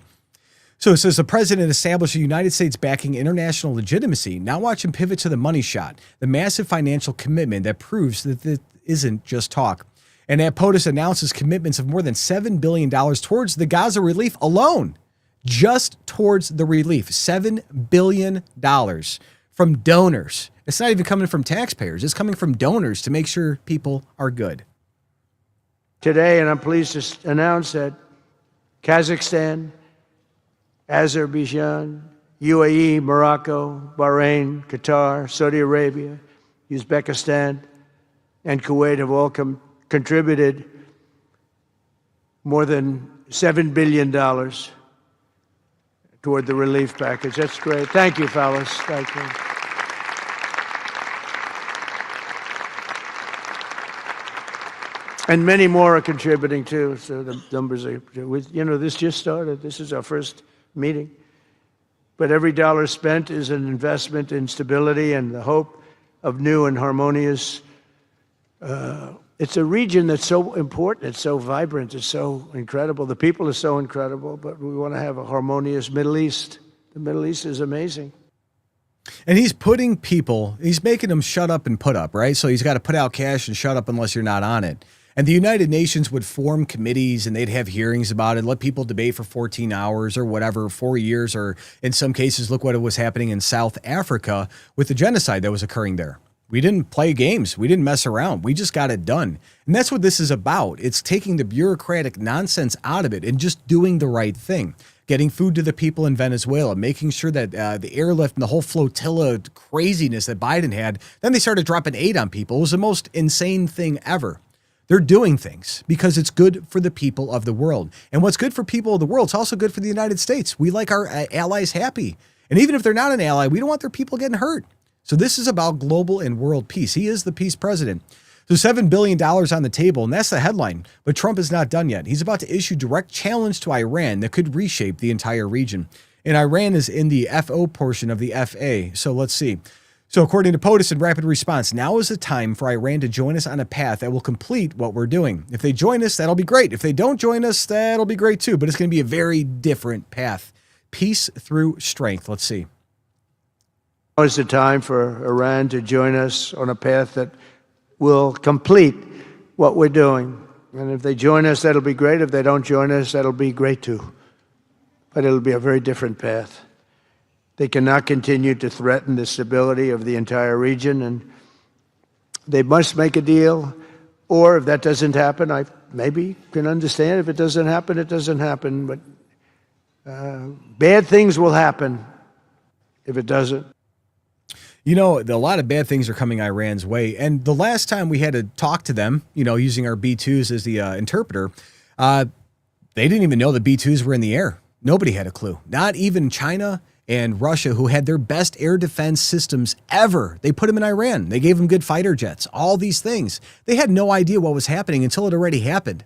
So it says the president established a United States backing international legitimacy. Now watch him pivot to the money shot, the massive financial commitment that proves that it isn't just talk. And at POTUS announces commitments of more than $7 billion towards the Gaza relief alone. Just towards the relief, $7 billion from donors. It's not even coming from taxpayers. It's coming from donors to make sure people are good. Today, and I'm pleased to announce that Kazakhstan, Azerbaijan, UAE, Morocco, Bahrain, Qatar, Saudi Arabia, Uzbekistan, and Kuwait have all contributed more than $7 billion toward the relief package. That's great. Thank you, fellas. Thank you. And many more are contributing too. So the numbers are, this just started. This is our first meeting. But every dollar spent is an investment in stability and the hope of new and harmonious. It's a region that's so important. It's so vibrant. It's so incredible. The people are so incredible, but we want to have a harmonious Middle East. The Middle East is amazing. And he's making them shut up and put up, right? So he's got to put out cash and shut up unless you're not on it. And the United Nations would form committees and they'd have hearings about it, let people debate for 14 hours or whatever, 4 years, or in some cases, look what was happening in South Africa with the genocide that was occurring there. We didn't play games. We didn't mess around. We just got it done. And that's what this is about. It's taking the bureaucratic nonsense out of it and just doing the right thing. Getting food to the people in Venezuela, making sure that the airlift and the whole flotilla craziness that Biden had, then they started dropping aid on people. It was the most insane thing ever. They're doing things because it's good for the people of the world. And what's good for people of the world, it's also good for the United States. We like our allies happy. And even if they're not an ally, we don't want their people getting hurt. So this is about global and world peace. He is the peace president. So $7 billion on the table, and that's the headline. But Trump is not done yet. He's about to issue direct challenge to Iran that could reshape the entire region. And Iran is in the FO portion of the FA. So let's see. So according to POTUS and Rapid Response, now is the time for Iran to join us on a path that will complete what we're doing. If they join us, that'll be great. If they don't join us, that'll be great too. But it's going to be a very different path. Peace through strength. Let's see. Now is the time for Iran to join us on a path that will complete what we're doing. And if they join us, that'll be great. If they don't join us, that'll be great too. But it'll be a very different path. They cannot continue to threaten the stability of the entire region, and they must make a deal. Or if that doesn't happen, I maybe can understand. If it doesn't happen, it doesn't happen. But bad things will happen if it doesn't. You know, a lot of bad things are coming Iran's way. And the last time we had to talk to them, using our B-2s as the interpreter, they didn't even know the B-2s were in the air. Nobody had a clue. Not even China and Russia, who had their best air defense systems ever. They put them in Iran. They gave them good fighter jets, all these things. They had no idea what was happening until it already happened.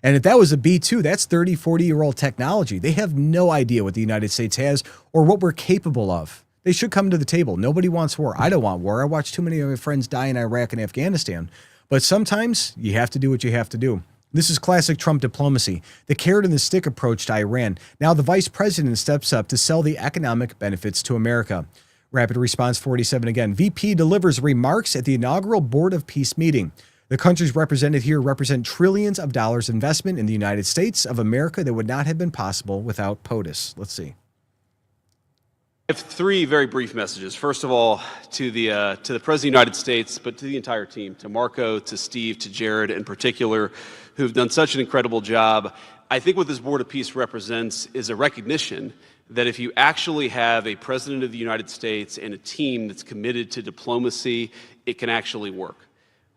And if that was a B-2, that's 30, 40-year-old technology. They have no idea what the United States has or what we're capable of. They should come to the table. Nobody wants war. I don't want war. I watch too many of my friends die in Iraq and Afghanistan. But sometimes you have to do what you have to do. This is classic Trump diplomacy, the carrot and the stick approach to Iran. Now the vice president steps up to sell the economic benefits to America. Rapid Response 47 again. VP delivers remarks at the inaugural Board of Peace meeting. The countries represented here represent trillions of dollars investment in the United States of America that would not have been possible without POTUS. Let's see. I have three very brief messages. First of all, to the President of the United States, but to the entire team, to Marco, to Steve, to Jared in particular, who've done such an incredible job. I think what this Board of Peace represents is a recognition that if you actually have a President of the United States and a team that's committed to diplomacy, it can actually work.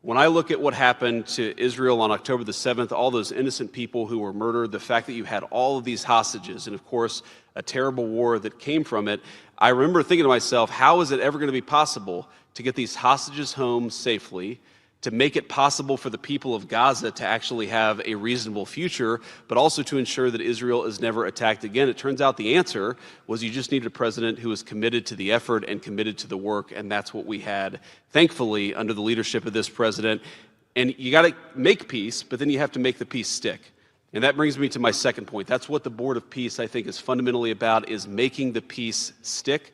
When I look at what happened to Israel on October the 7th, all those innocent people who were murdered, the fact that you had all of these hostages, and of course, a terrible war that came from it, I remember thinking to myself, how is it ever going to be possible to get these hostages home safely, to make it possible for the people of Gaza to actually have a reasonable future, but also to ensure that Israel is never attacked again? It turns out the answer was you just needed a president who was committed to the effort and committed to the work, and that's what we had, thankfully, under the leadership of this president. And you got to make peace, but then you have to make the peace stick. And that brings me to my second point. That's what the Board of Peace, I think, is fundamentally about, is making the peace stick.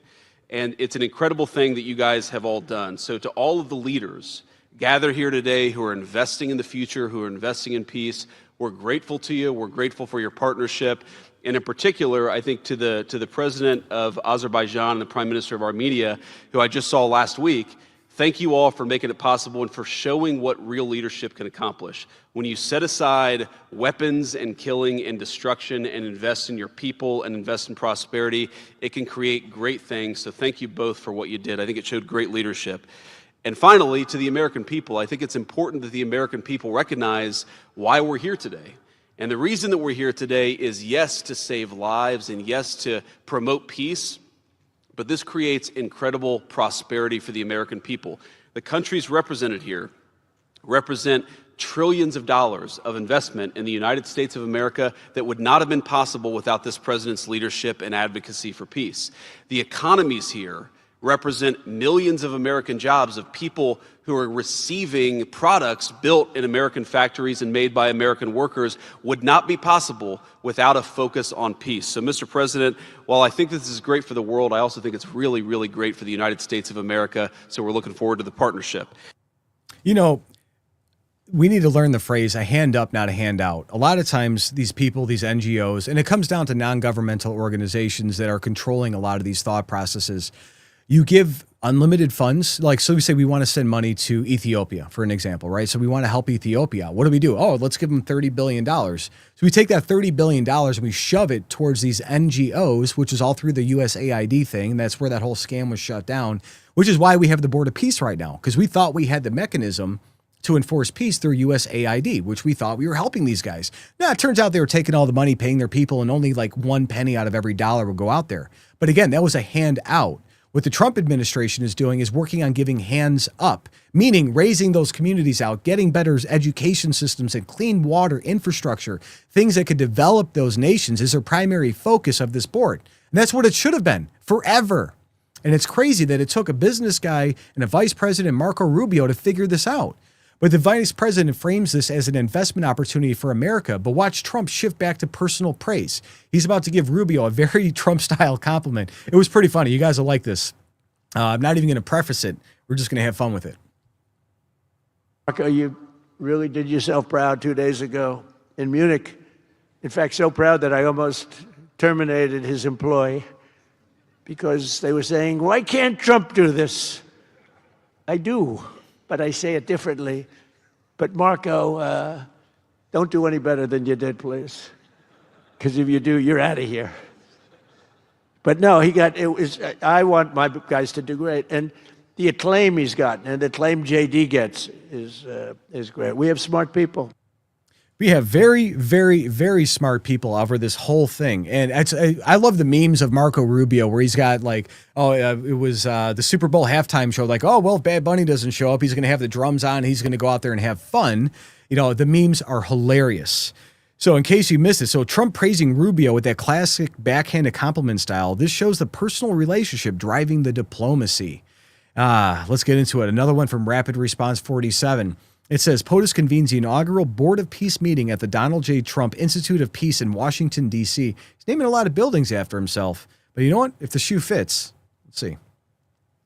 And it's an incredible thing that you guys have all done. So to all of the leaders gathered here today who are investing in the future, who are investing in peace, we're grateful to you. We're grateful for your partnership. And in particular, I think to the President of Azerbaijan and the Prime Minister of Armenia, who I just saw last week, thank you all for making it possible and for showing what real leadership can accomplish. When you set aside weapons and killing and destruction and invest in your people and invest in prosperity, it can create great things. So thank you both for what you did. I think it showed great leadership. And finally, to the American people, I think it's important that the American people recognize why we're here today. And the reason that we're here today is, yes, to save lives and yes, to promote peace, but this creates incredible prosperity for the American people. The countries represented here represent trillions of dollars of investment in the United States of America that would not have been possible without this president's leadership and advocacy for peace. The economies here represent millions of American jobs of people who are receiving products built in American factories and made by American workers would not be possible without a focus on peace. So, Mr. President, while I think this is great for the world, I also think it's really, really great for the United States of America. So we're looking forward to the partnership. You know, we need to learn the phrase, a hand up, not a hand out. A lot of times these people, these NGOs, and it comes down to non-governmental organizations that are controlling a lot of these thought processes. You give unlimited funds, like, so we say we want to send money to Ethiopia, for an example, right? So we want to help Ethiopia. What do? Oh, let's give them $30 billion. So we take that $30 billion and we shove it towards these NGOs, which is all through the USAID thing. And that's where that whole scam was shut down, which is why we have the Board of Peace right now, because we thought we had the mechanism to enforce peace through USAID, which we thought we were helping these guys. Now, it turns out they were taking all the money, paying their people, and only like 1 penny out of every dollar would go out there. But again, that was a hand out. What the Trump administration is doing is working on giving hands up, meaning raising those communities out, getting better education systems and clean water infrastructure, things that could develop those nations is their primary focus of this board. And that's what it should have been forever. And it's crazy that it took a business guy and a vice president, Marco Rubio, to figure this out. But the vice president frames this as an investment opportunity for America. But watch Trump shift back to personal praise. He's about to give Rubio a very Trump-style compliment. It was pretty funny. You guys will like this. I'm not even going to preface it. We're just going to have fun with it. Marco, you really did yourself proud 2 days ago in Munich. In fact, so proud that I almost terminated his employ because they were saying, why can't Trump do this? I do. But I say it differently. But Marco, don't do any better than you did, please. Because if you do, you're out of here. But no, I want my guys to do great. And the acclaim he's gotten and the acclaim JD gets is great. We have smart people. We have very, very, very smart people over this whole thing. And I love the memes of Marco Rubio where he's got like, it was the Super Bowl halftime show. Like, oh, well, if Bad Bunny doesn't show up, he's going to have the drums on. He's going to go out there and have fun. You know, the memes are hilarious. So in case you missed it, so Trump praising Rubio with that classic backhanded compliment style. This shows the personal relationship driving the diplomacy. Let's get into it. Another one from Rapid Response 47. It says, POTUS convenes the inaugural Board of Peace meeting at the Donald J. Trump Institute of Peace in Washington, D.C. He's naming a lot of buildings after himself. But you know what? If the shoe fits, let's see.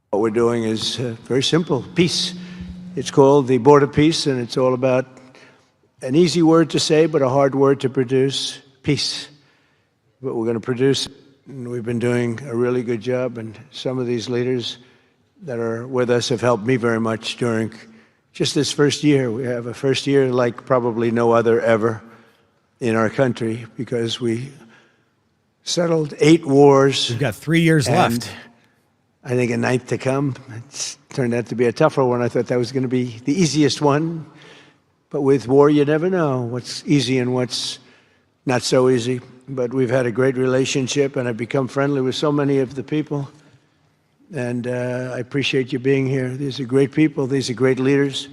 What we're doing is very simple, peace. It's called the Board of Peace, and it's all about an easy word to say, but a hard word to produce, peace. But we're going to produce, and we've been doing a really good job, and some of these leaders that are with us have helped me very much during just this first year. We have a first year like probably no other ever in our country because we settled 8 wars. We've got 3 years left. I think a 9th to come. It's turned out to be a tougher one. I thought that was going to be the easiest one. But with war, you never know what's easy and what's not so easy. But we've had a great relationship, and I've become friendly with so many of the people. And I appreciate you being here. These are great people. These are great leaders.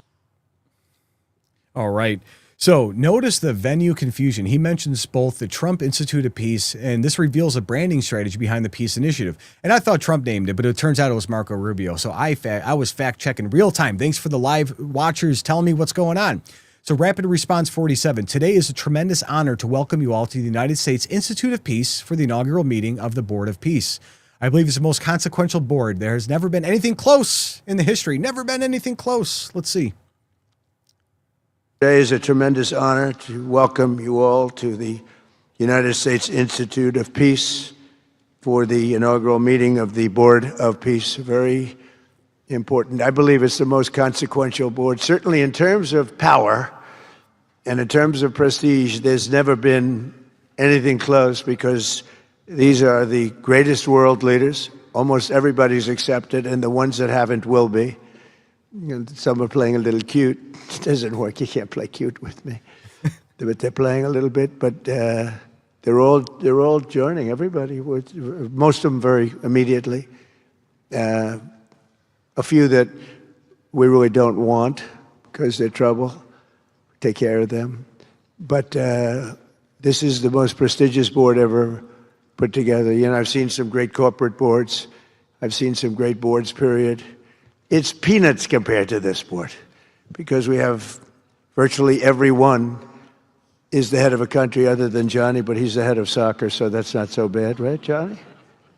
All right. So notice the venue confusion. He mentions both the Trump Institute of Peace, and this reveals a branding strategy behind the peace initiative. And I thought Trump named it, but it turns out it was Marco Rubio. So I was fact-checking real time. Thanks for the live watchers telling me what's going on. So Rapid Response 47. Today is a tremendous honor to welcome you all to the United States Institute of Peace for the inaugural meeting of the Board of Peace. I believe it's the most consequential board. There has never been anything close in the history. Never been anything close. Let's see. Today is a tremendous honor to welcome you all to the United States Institute of Peace for the inaugural meeting of the Board of Peace. Very important. I believe it's the most consequential board, certainly in terms of power and in terms of prestige. There's never been anything close because these are the greatest world leaders. Almost everybody's accepted, and the ones that haven't will be. You know, some are playing a little cute. It doesn't work. You can't play cute with me. But they're playing a little bit. But they're all joining. Everybody. Most of them very immediately. A few that we really don't want because they're trouble. Take care of them. But this is the most prestigious board ever put together. You know, I've seen some great corporate boards. I've seen some great boards, period. It's peanuts compared to this board because we have virtually everyone is the head of a country other than Johnny, but he's the head of soccer, so that's not so bad, right, Johnny?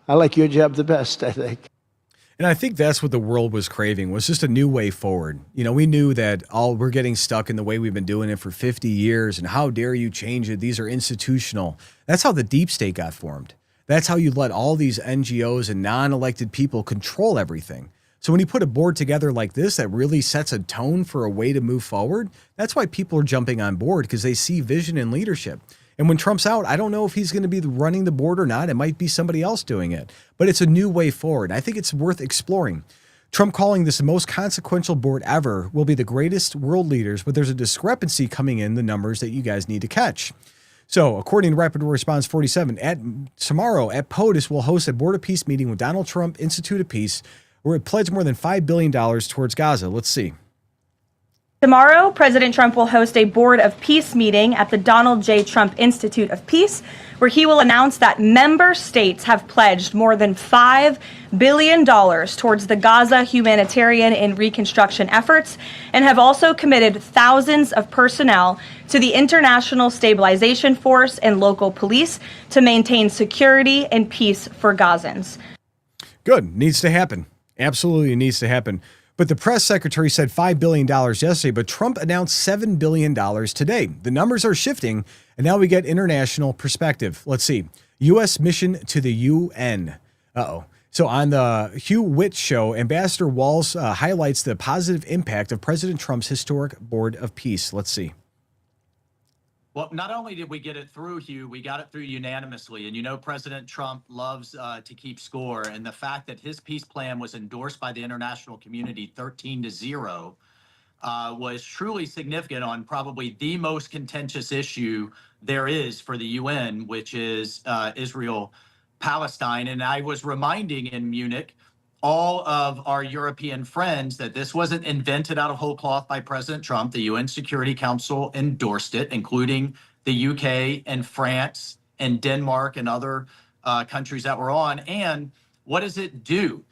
I like your job the best, I think. And I think that's what the world was craving, was just a new way forward. You know, we knew that we're getting stuck in the way we've been doing it for 50 years, and how dare you change it? These are institutional. That's how the deep state got formed. That's how you let all these NGOs and non-elected people control everything. So when you put a board together like this that really sets a tone for a way to move forward, that's why people are jumping on board, because they see vision and leadership. And when Trump's out, I don't know if he's going to be running the board or not. It might be somebody else doing it. But it's a new way forward. I think it's worth exploring. Trump calling this the most consequential board ever will be the greatest world leaders, but there's a discrepancy coming in the numbers that you guys need to catch. So, according to Rapid Response 47, tomorrow at POTUS, we'll host a Board of Peace meeting with Donald Trump Institute of Peace, where it pledged more than $5 billion towards Gaza. Let's see. Tomorrow, President Trump will host a Board of Peace meeting at the Donald J. Trump Institute of Peace, where he will announce that member states have pledged more than $5 billion towards the Gaza humanitarian and reconstruction efforts, and have also committed thousands of personnel to the International Stabilization Force and local police to maintain security and peace for Gazans. Good. Needs to happen. Absolutely needs to happen. But the press secretary said $5 billion yesterday, but Trump announced $7 billion today. The numbers are shifting, and now we get international perspective. Let's see. U.S. mission to the UN. So on the Hugh Witt show, Ambassador Walls highlights the positive impact of President Trump's historic Board of Peace. Let's see. Well, not only did we get it through, Hugh, we got it through unanimously. And you know, President Trump loves to keep score. And the fact that his peace plan was endorsed by the international community 13-0 was truly significant on probably the most contentious issue there is for the UN, which is Israel-Palestine. And I was reminding in Munich all of our European friends that this wasn't invented out of whole cloth by President Trump. The UN Security Council endorsed it, including the UK and France and Denmark and other countries that were on. And what does it do?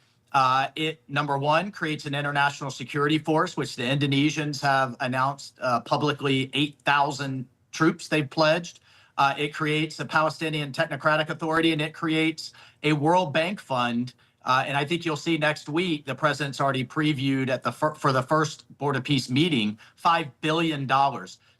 It, number one, creates an international security force, which the Indonesians have announced publicly 8,000 troops they've pledged. It creates a Palestinian Technocratic Authority, and it creates a World Bank fund. And I think you'll see next week, the president's already previewed at for the first Board of Peace meeting, $5 billion.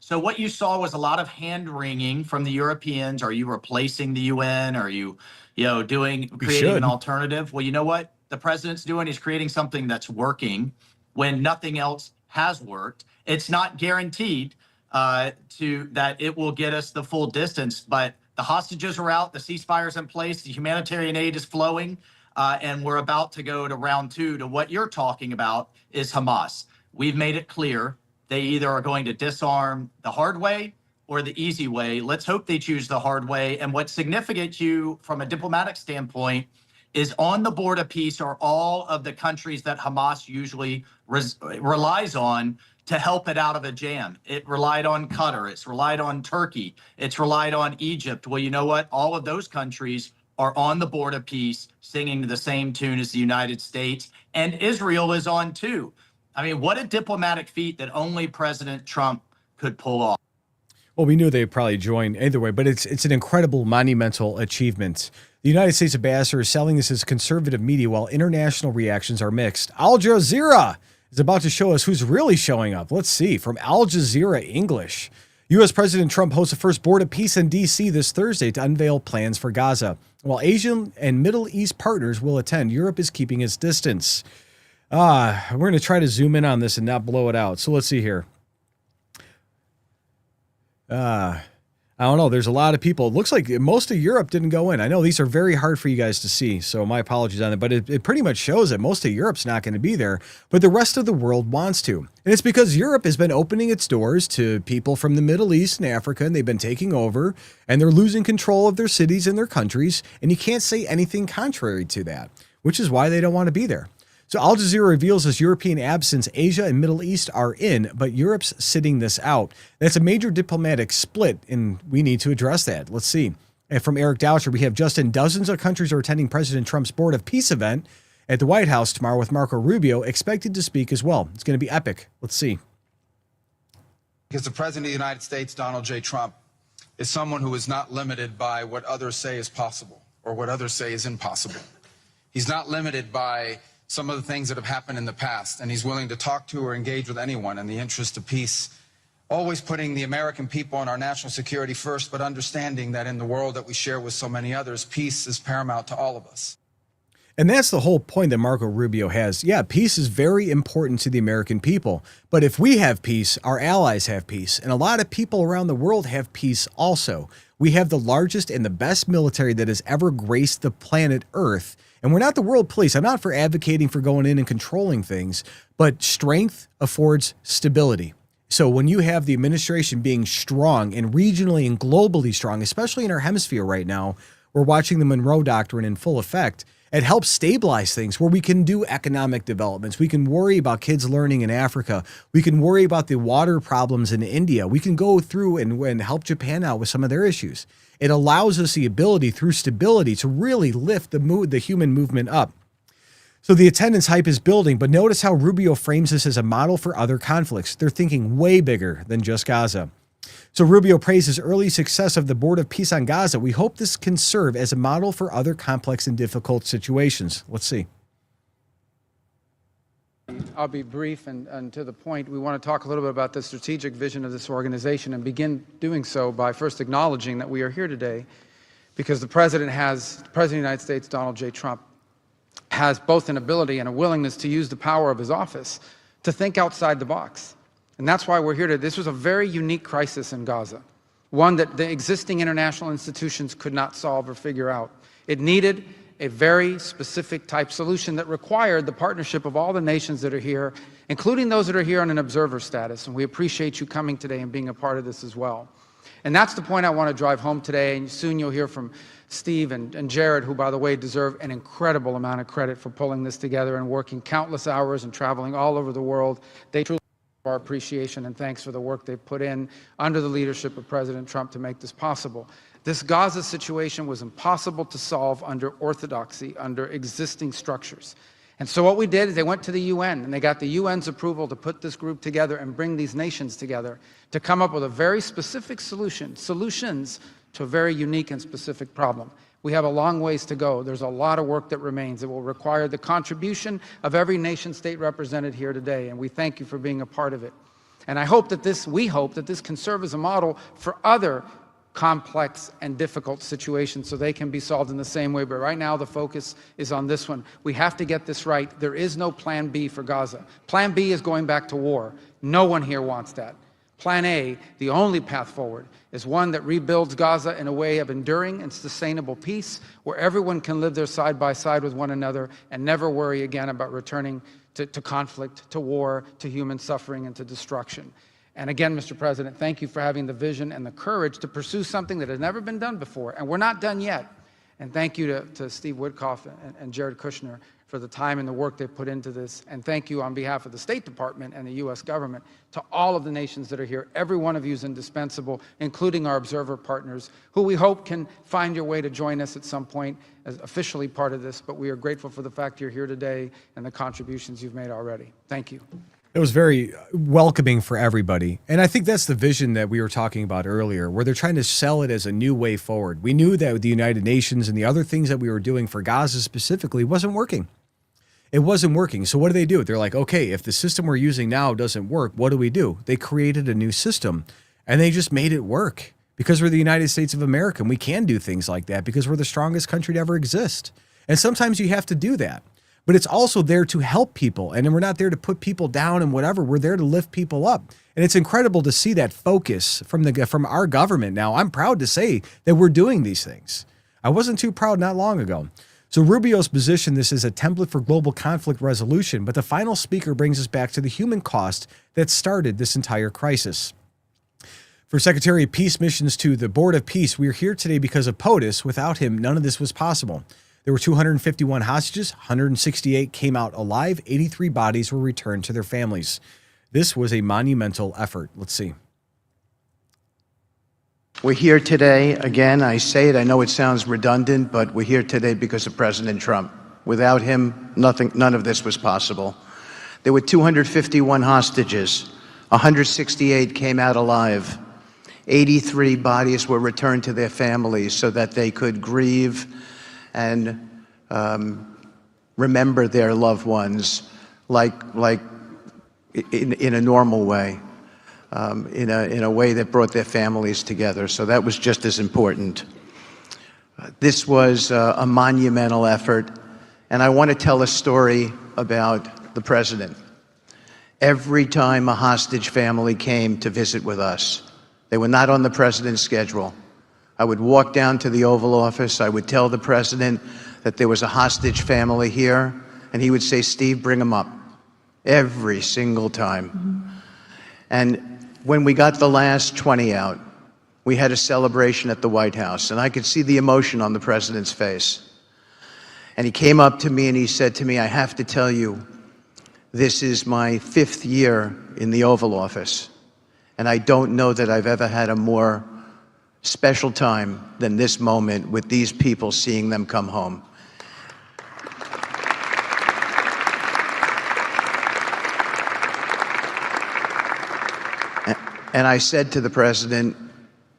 So what you saw was a lot of hand-wringing from the Europeans. Are you replacing the UN? Are you creating an alternative? Well, you know what the president's doing? He's creating something that's working when nothing else has worked. It's not guaranteed that it will get us the full distance, but the hostages are out, the ceasefire's in place, the humanitarian aid is flowing. And we're about to go to round two to what you're talking about is Hamas. We've made it clear they either are going to disarm the hard way or the easy way. Let's hope they choose the hard way. And what's significant, Hugh, from a diplomatic standpoint, is on the Board of Peace are all of the countries that Hamas usually relies on to help it out of a jam. It relied on Qatar. It's relied on Turkey. It's relied on Egypt. Well, you know what? All of those countries are on the Board of Peace singing to the same tune as the United States, and Israel is on too. I mean, what a diplomatic feat that only President Trump could pull off. Well, we knew they'd probably join either way, but it's an incredible, monumental achievement. The United States ambassador is selling this as conservative media while international reactions are mixed. Al Jazeera is about to show us who's really showing up. Let's see. From Al Jazeera English. U.S. President Trump hosts the first Board of Peace in D.C. this Thursday to unveil plans for Gaza. While Asian and Middle East partners will attend, Europe is keeping its distance. We're going to try to zoom in on this and not blow it out. So let's see here. I don't know. There's a lot of people. It looks like most of Europe didn't go in. I know these are very hard for you guys to see, so my apologies on it. But it pretty much shows that most of Europe's not going to be there, but the rest of the world wants to. And it's because Europe has been opening its doors to people from the Middle East and Africa, and they've been taking over, and they're losing control of their cities and their countries, and you can't say anything contrary to that, which is why they don't want to be there. So Al Jazeera reveals as European absence, Asia and Middle East are in, but Europe's sitting this out. That's a major diplomatic split, and we need to address that. Let's see. And from Eric Doucher, we have just in dozens of countries are attending President Trump's Board of Peace event at the White House tomorrow with Marco Rubio expected to speak as well. It's going to be epic. Let's see. Because the President of the United States, Donald J. Trump, is someone who is not limited by what others say is possible or what others say is impossible. He's not limited by some of the things that have happened in the past, and he's willing to talk to or engage with anyone in the interest of peace, always putting the American people and our national security first, but understanding that in the world that we share with so many others, peace is paramount to all of us. And that's the whole point that Marco Rubio has. Yeah, peace is very important to the American people. But if we have peace, our allies have peace. And a lot of people around the world have peace also. We have the largest and the best military that has ever graced the planet Earth. And we're not the world police. I'm not for advocating for going in and controlling things, but strength affords stability. So when you have the administration being strong and regionally and globally strong, especially in our hemisphere right now, we're watching the Monroe Doctrine in full effect. It helps stabilize things where we can do economic developments. We can worry about kids learning in Africa. We can worry about the water problems in India. We can go through and help Japan out with some of their issues. It allows us the ability through stability to really lift the human movement up. So the attendance hype is building, but notice how Rubio frames this as a model for other conflicts. They're thinking way bigger than just Gaza. So Rubio praises early success of the Board of Peace on Gaza. We hope this can serve as a model for other complex and difficult situations. Let's see. I'll be brief and to the point. We want to talk a little bit about the strategic vision of this organization and begin doing so by first acknowledging that we are here today because the President of the United States, Donald J. Trump, has both an ability and a willingness to use the power of his office to think outside the box. And that's why we're here today. This was a very unique crisis in Gaza, one that the existing international institutions could not solve or figure out. It needed a very specific type solution that required the partnership of all the nations that are here, including those that are here on an observer status. And we appreciate you coming today and being a part of this as well. And that's the point I want to drive home today. And soon you'll hear from Steve and Jared, who, by the way, deserve an incredible amount of credit for pulling this together and working countless hours and traveling all over the world. They truly our appreciation and thanks for the work they've put in under the leadership of President Trump to make this possible. This Gaza situation was impossible to solve under orthodoxy, under existing structures. And so what we did is they went to the UN and they got the UN's approval to put this group together and bring these nations together to come up with a very specific solutions to a very unique and specific problem. We have a long ways to go. There's a lot of work that remains. It will require the contribution of every nation state represented here today, and we thank you for being a part of it. And we hope that this can serve as a model for other complex and difficult situations so they can be solved in the same way. But right now the focus is on this one. We have to get this right. There is no plan B for Gaza. Plan B is going back to war. No one here wants that. Plan A, the only path forward, is one that rebuilds Gaza in a way of enduring and sustainable peace where everyone can live there side by side with one another and never worry again about returning to conflict, to war, to human suffering, and to destruction. And again, Mr. President, thank you for having the vision and the courage to pursue something that has never been done before, and we're not done yet. And thank you to Steve Woodcock and Jared Kushner for the time and the work they've put into this. And thank you on behalf of the State Department and the U.S. government to all of the nations that are here. Every one of you is indispensable, including our observer partners, who we hope can find your way to join us at some point as officially part of this. But we are grateful for the fact you're here today and the contributions you've made already. Thank you. It was very welcoming for everybody. And I think that's the vision that we were talking about earlier, where they're trying to sell it as a new way forward. We knew that the United Nations and the other things that we were doing for Gaza specifically wasn't working. It wasn't working. So what do? They're like, okay, if the system we're using now doesn't work, what do? They created a new system and they just made it work because we're the United States of America. And we can do things like that because we're the strongest country to ever exist. And sometimes you have to do that. But it's also there to help people. And we're not there to put people down and whatever. We're there to lift people up. And it's incredible to see that focus from our government now. I'm proud to say that we're doing these things. I wasn't too proud not long ago. So Rubio's positioned this as a template for global conflict resolution, but the final speaker brings us back to the human cost that started this entire crisis. For Secretary of Peace missions to the Board of Peace, we are here today because of POTUS. Without him, none of this was possible. There were 251 hostages, 168 came out alive, 83 bodies were returned to their families. This was a monumental effort. Let's see. We're here today, again, I say it, I know it sounds redundant, but we're here today because of President Trump. Without him, none of this was possible. There were 251 hostages, 168 came out alive, 83 bodies were returned to their families so that they could grieve and remember their loved ones like in a normal way. In a way that brought their families together. So that was just as important. This was a monumental effort, and I want to tell a story about the president. Every time a hostage family came to visit with us, they were not on the president's schedule. I would walk down to the Oval Office, I would tell the president that there was a hostage family here, and he would say, "Steve, bring them up." Every single time. And when we got the last 20 out, we had a celebration at the White House, and I could see the emotion on the president's face. And he came up to me and he said to me, "I have to tell you, this is my 5th year in the Oval Office, and I don't know that I've ever had a more special time than this moment with these people, seeing them come home." And I said to the president,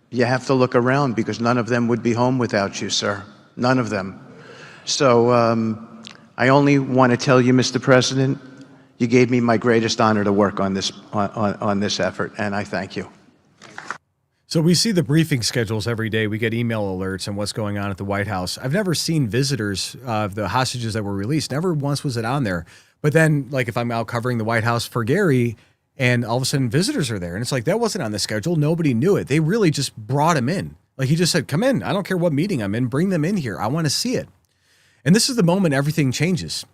"You have to look around because none of them would be home without you, sir. None of them." So I only want to tell you, Mr. President, you gave me my greatest honor to work on this effort, and I thank you. So we see the briefing schedules every day. We get email alerts on what's going on at the White House. I've never seen visitors of the hostages that were released. Never once was it on there. But then, like, if I'm out covering the White House for Gary, and all of a sudden visitors are there, and it's like, that wasn't on the schedule. Nobody knew it. They really just brought him in. Like, he just said, "Come in. I don't care what meeting I'm in. Bring them in here. I want to see it." And this is the moment everything changes.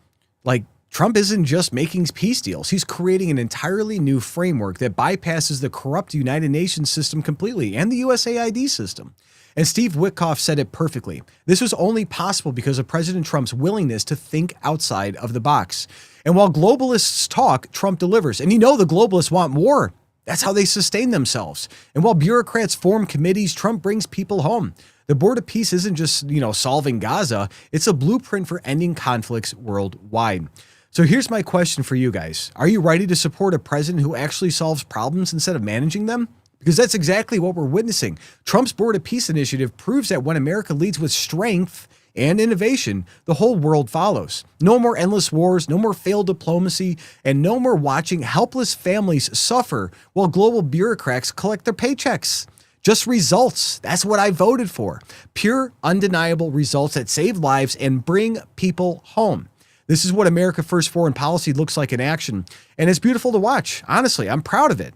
Like, Trump isn't just making peace deals. He's creating an entirely new framework that bypasses the corrupt United Nations system completely and the USAID system. And Steve Witkoff said it perfectly. This was only possible because of President Trump's willingness to think outside of the box. And while globalists talk, Trump delivers. And you know the globalists want war. That's how they sustain themselves. And while bureaucrats form committees, Trump brings people home. The Board of Peace isn't just, solving Gaza. It's a blueprint for ending conflicts worldwide. So here's my question for you guys. Are you ready to support a president who actually solves problems instead of managing them? Because that's exactly what we're witnessing. Trump's Board of Peace initiative proves that when America leads with strength and innovation, the whole world follows. No more endless wars, no more failed diplomacy, and no more watching helpless families suffer while global bureaucrats collect their paychecks. Just results. That's what I voted for. Pure, undeniable results that save lives and bring people home. This is what America First foreign policy looks like in action. And it's beautiful to watch. Honestly, I'm proud of it.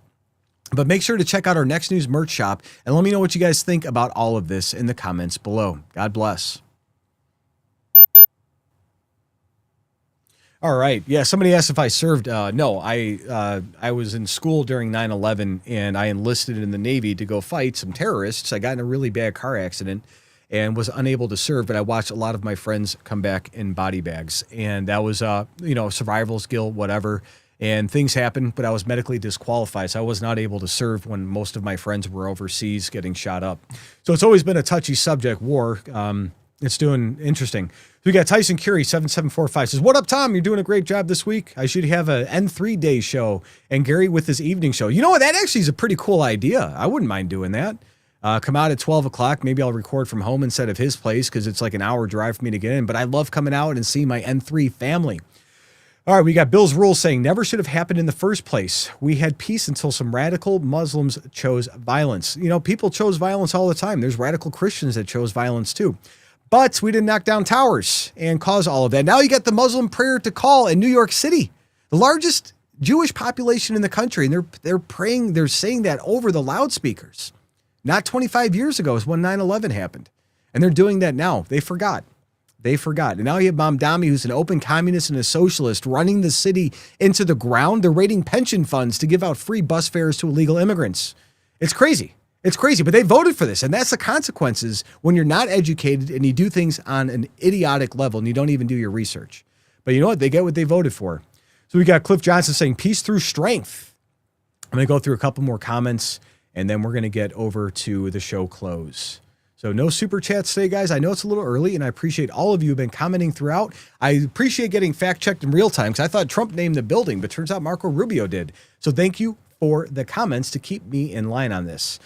But make sure to check out our Next News merch shop and let me know what you guys think about all of this in the comments below. God bless. All right. Yeah, somebody asked if I served. No, I was in school during 9/11, and I enlisted in the Navy to go fight some terrorists. I got in a really bad car accident and was unable to serve, but I watched a lot of my friends come back in body bags. And that was, survival skill, whatever. And things happened, but I was medically disqualified, so I was not able to serve when most of my friends were overseas getting shot up. So it's always been a touchy subject, war. It's doing interesting. We got Tyson Curie, 7745 says, "What up, Tom? You're doing a great job this week. I should have a N3 day show and Gary with his evening show." You know what? That actually is a pretty cool idea. I wouldn't mind doing that. Come out at 12 o'clock. Maybe I'll record from home instead of his place because it's like an hour drive for me to get in. But I love coming out and seeing my N3 family. All right, we got Bill's Rule saying, "Never should have happened in the first place. We had peace until some radical Muslims chose violence." People chose violence all the time. There's radical Christians that chose violence too. But we didn't knock down towers and cause all of that. Now you got the Muslim prayer to call in New York City, the largest Jewish population in the country. And they're praying, they're saying that over the loudspeakers. Not 25 years ago is when 9/11 happened. And they're doing that now. They forgot. And now you have Mamdani, who's an open communist and a socialist, running the city into the ground. They're raiding pension funds to give out free bus fares to illegal immigrants. It's crazy. It's crazy, but they voted for this. And that's the consequences when you're not educated and you do things on an idiotic level and you don't even do your research. But you know what? They get what they voted for. So we got Cliff Johnson saying peace through strength. I'm going to go through a couple more comments and then we're going to get over to the show close. So no super chats today, guys. I know it's a little early, and I appreciate all of you who have been commenting throughout. I appreciate getting fact-checked in real time because I thought Trump named the building, but turns out Marco Rubio did. So thank you for the comments to keep me in line on this.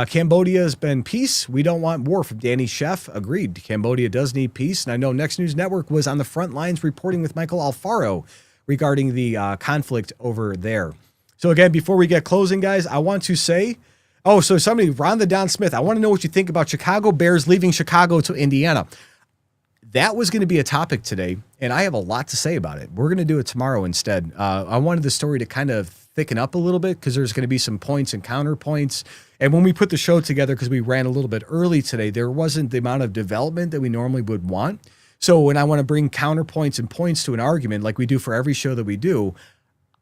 Cambodia has been peace. We don't want war from Danny Sheff. Agreed. Cambodia does need peace. And I know Next News Network was on the front lines reporting with Michael Alfaro regarding the conflict over there. So again, before we get closing, guys, I want to say... Oh, so somebody, Rhonda Don Smith, I want to know what you think about Chicago Bears leaving Chicago to Indiana. That was going to be a topic today, and I have a lot to say about it. We're going to do it tomorrow instead. I wanted the story to kind of thicken up a little bit because there's going to be some points and counterpoints. And when we put the show together, because we ran a little bit early today, there wasn't the amount of development that we normally would want. So when I want to bring counterpoints and points to an argument like we do for every show that we do,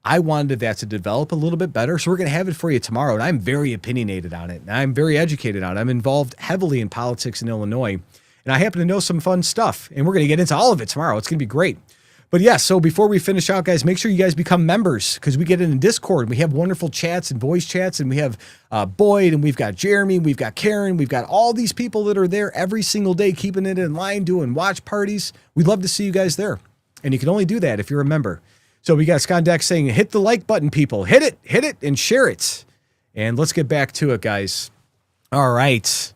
I wanted that to develop a little bit better. So we're going to have it for you tomorrow. And I'm very opinionated on it. And I'm very educated on it. I'm involved heavily in politics in Illinois. And I happen to know some fun stuff. And we're going to get into all of it tomorrow. It's going to be great. But yeah, so before we finish out, guys, make sure you guys become members because we get in Discord. And we have wonderful chats and voice chats. And we have Boyd and we've got Jeremy. We've got Karen. We've got all these people that are there every single day, keeping it in line, doing watch parties. We'd love to see you guys there. And you can only do that if you're a member. So we got Scott Deck saying, hit the like button, people. Hit it, and share it. And let's get back to it, guys. All right.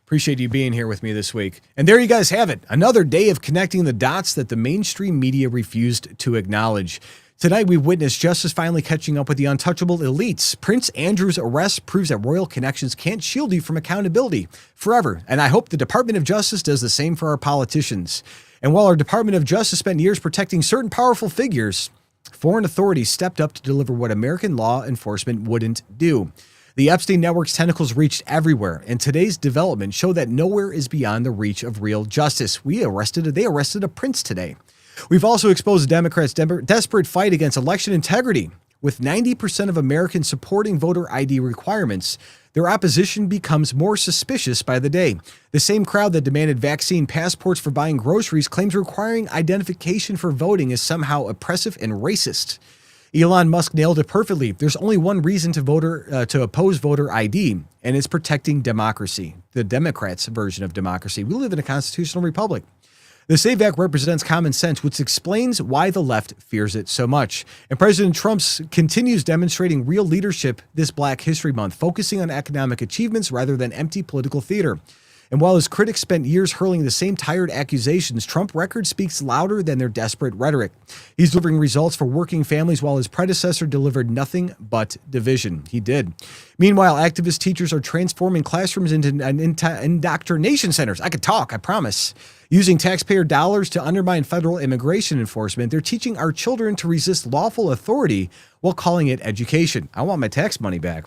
Appreciate you being here with me this week. And there you guys have it. Another day of connecting the dots that the mainstream media refused to acknowledge. Tonight, we witnessed justice finally catching up with the untouchable elites. Prince Andrew's arrest proves that royal connections can't shield you from accountability forever. And I hope the Department of Justice does the same for our politicians. And while our Department of Justice spent years protecting certain powerful figures, foreign authorities stepped up to deliver what American law enforcement wouldn't do. The Epstein network's tentacles reached everywhere, and today's development show that nowhere is beyond the reach of real justice. They arrested a prince today. We've also exposed the Democrats' desperate fight against election integrity. With 90% of Americans supporting voter ID requirements, their opposition becomes more suspicious by the day. The same crowd that demanded vaccine passports for buying groceries claims requiring identification for voting is somehow oppressive and racist. Elon Musk nailed it perfectly. There's only one reason to oppose voter ID, and it's protecting democracy, the Democrats' version of democracy. We live in a constitutional republic. The SAVE Act represents common sense, which explains why the left fears it so much. And President Trump continues demonstrating real leadership this Black History Month, focusing on economic achievements rather than empty political theater. And while his critics spent years hurling the same tired accusations, Trump's record speaks louder than their desperate rhetoric. He's delivering results for working families while his predecessor delivered nothing but division. He did. Meanwhile, activist teachers are transforming classrooms into indoctrination centers. I could talk, I promise. Using taxpayer dollars to undermine federal immigration enforcement, they're teaching our children to resist lawful authority while calling it education. I want my tax money back.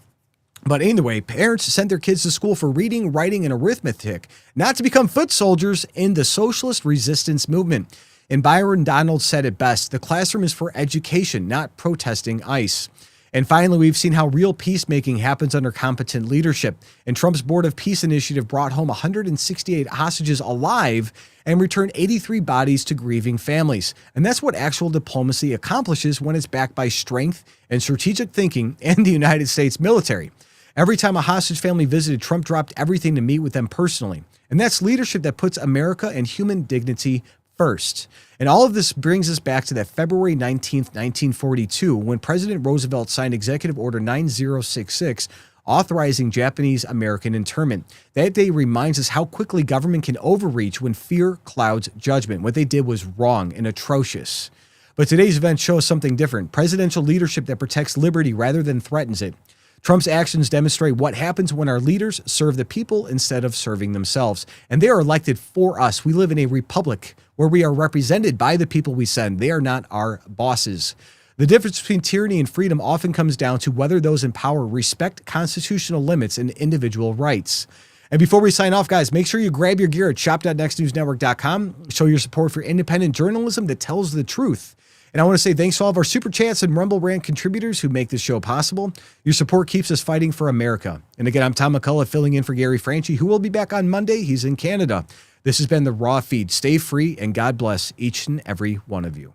But anyway, parents sent their kids to school for reading, writing, and arithmetic, not to become foot soldiers in the socialist resistance movement. And Byron Donald said it best, the classroom is for education, not protesting ICE. And finally, we've seen how real peacemaking happens under competent leadership. And Trump's Board of Peace initiative brought home 168 hostages alive and returned 83 bodies to grieving families. And that's what actual diplomacy accomplishes when it's backed by strength and strategic thinking and the United States military. Every time a hostage family visited, Trump dropped everything to meet with them personally. And that's leadership that puts America and human dignity first. And all of this brings us back to that February 19th, 1942, when President Roosevelt signed Executive Order 9066, authorizing Japanese-American internment. That day reminds us how quickly government can overreach when fear clouds judgment. What they did was wrong and atrocious. But today's event shows something different. Presidential leadership that protects liberty rather than threatens it. Trump's actions demonstrate what happens when our leaders serve the people instead of serving themselves. And they are elected for us. We live in a republic where we are represented by the people we send. They are not our bosses. The difference between tyranny and freedom often comes down to whether those in power respect constitutional limits and individual rights. And before we sign off, guys, make sure you grab your gear at shop.nextnewsnetwork.com. Show your support for independent journalism that tells the truth. And I want to say thanks to all of our Super Chats and Rumble Rant contributors who make this show possible. Your support keeps us fighting for America. And again, I'm Tom McCullough filling in for Gary Franchi, who will be back on Monday. He's in Canada. This has been the Raw Feed. Stay free and God bless each and every one of you.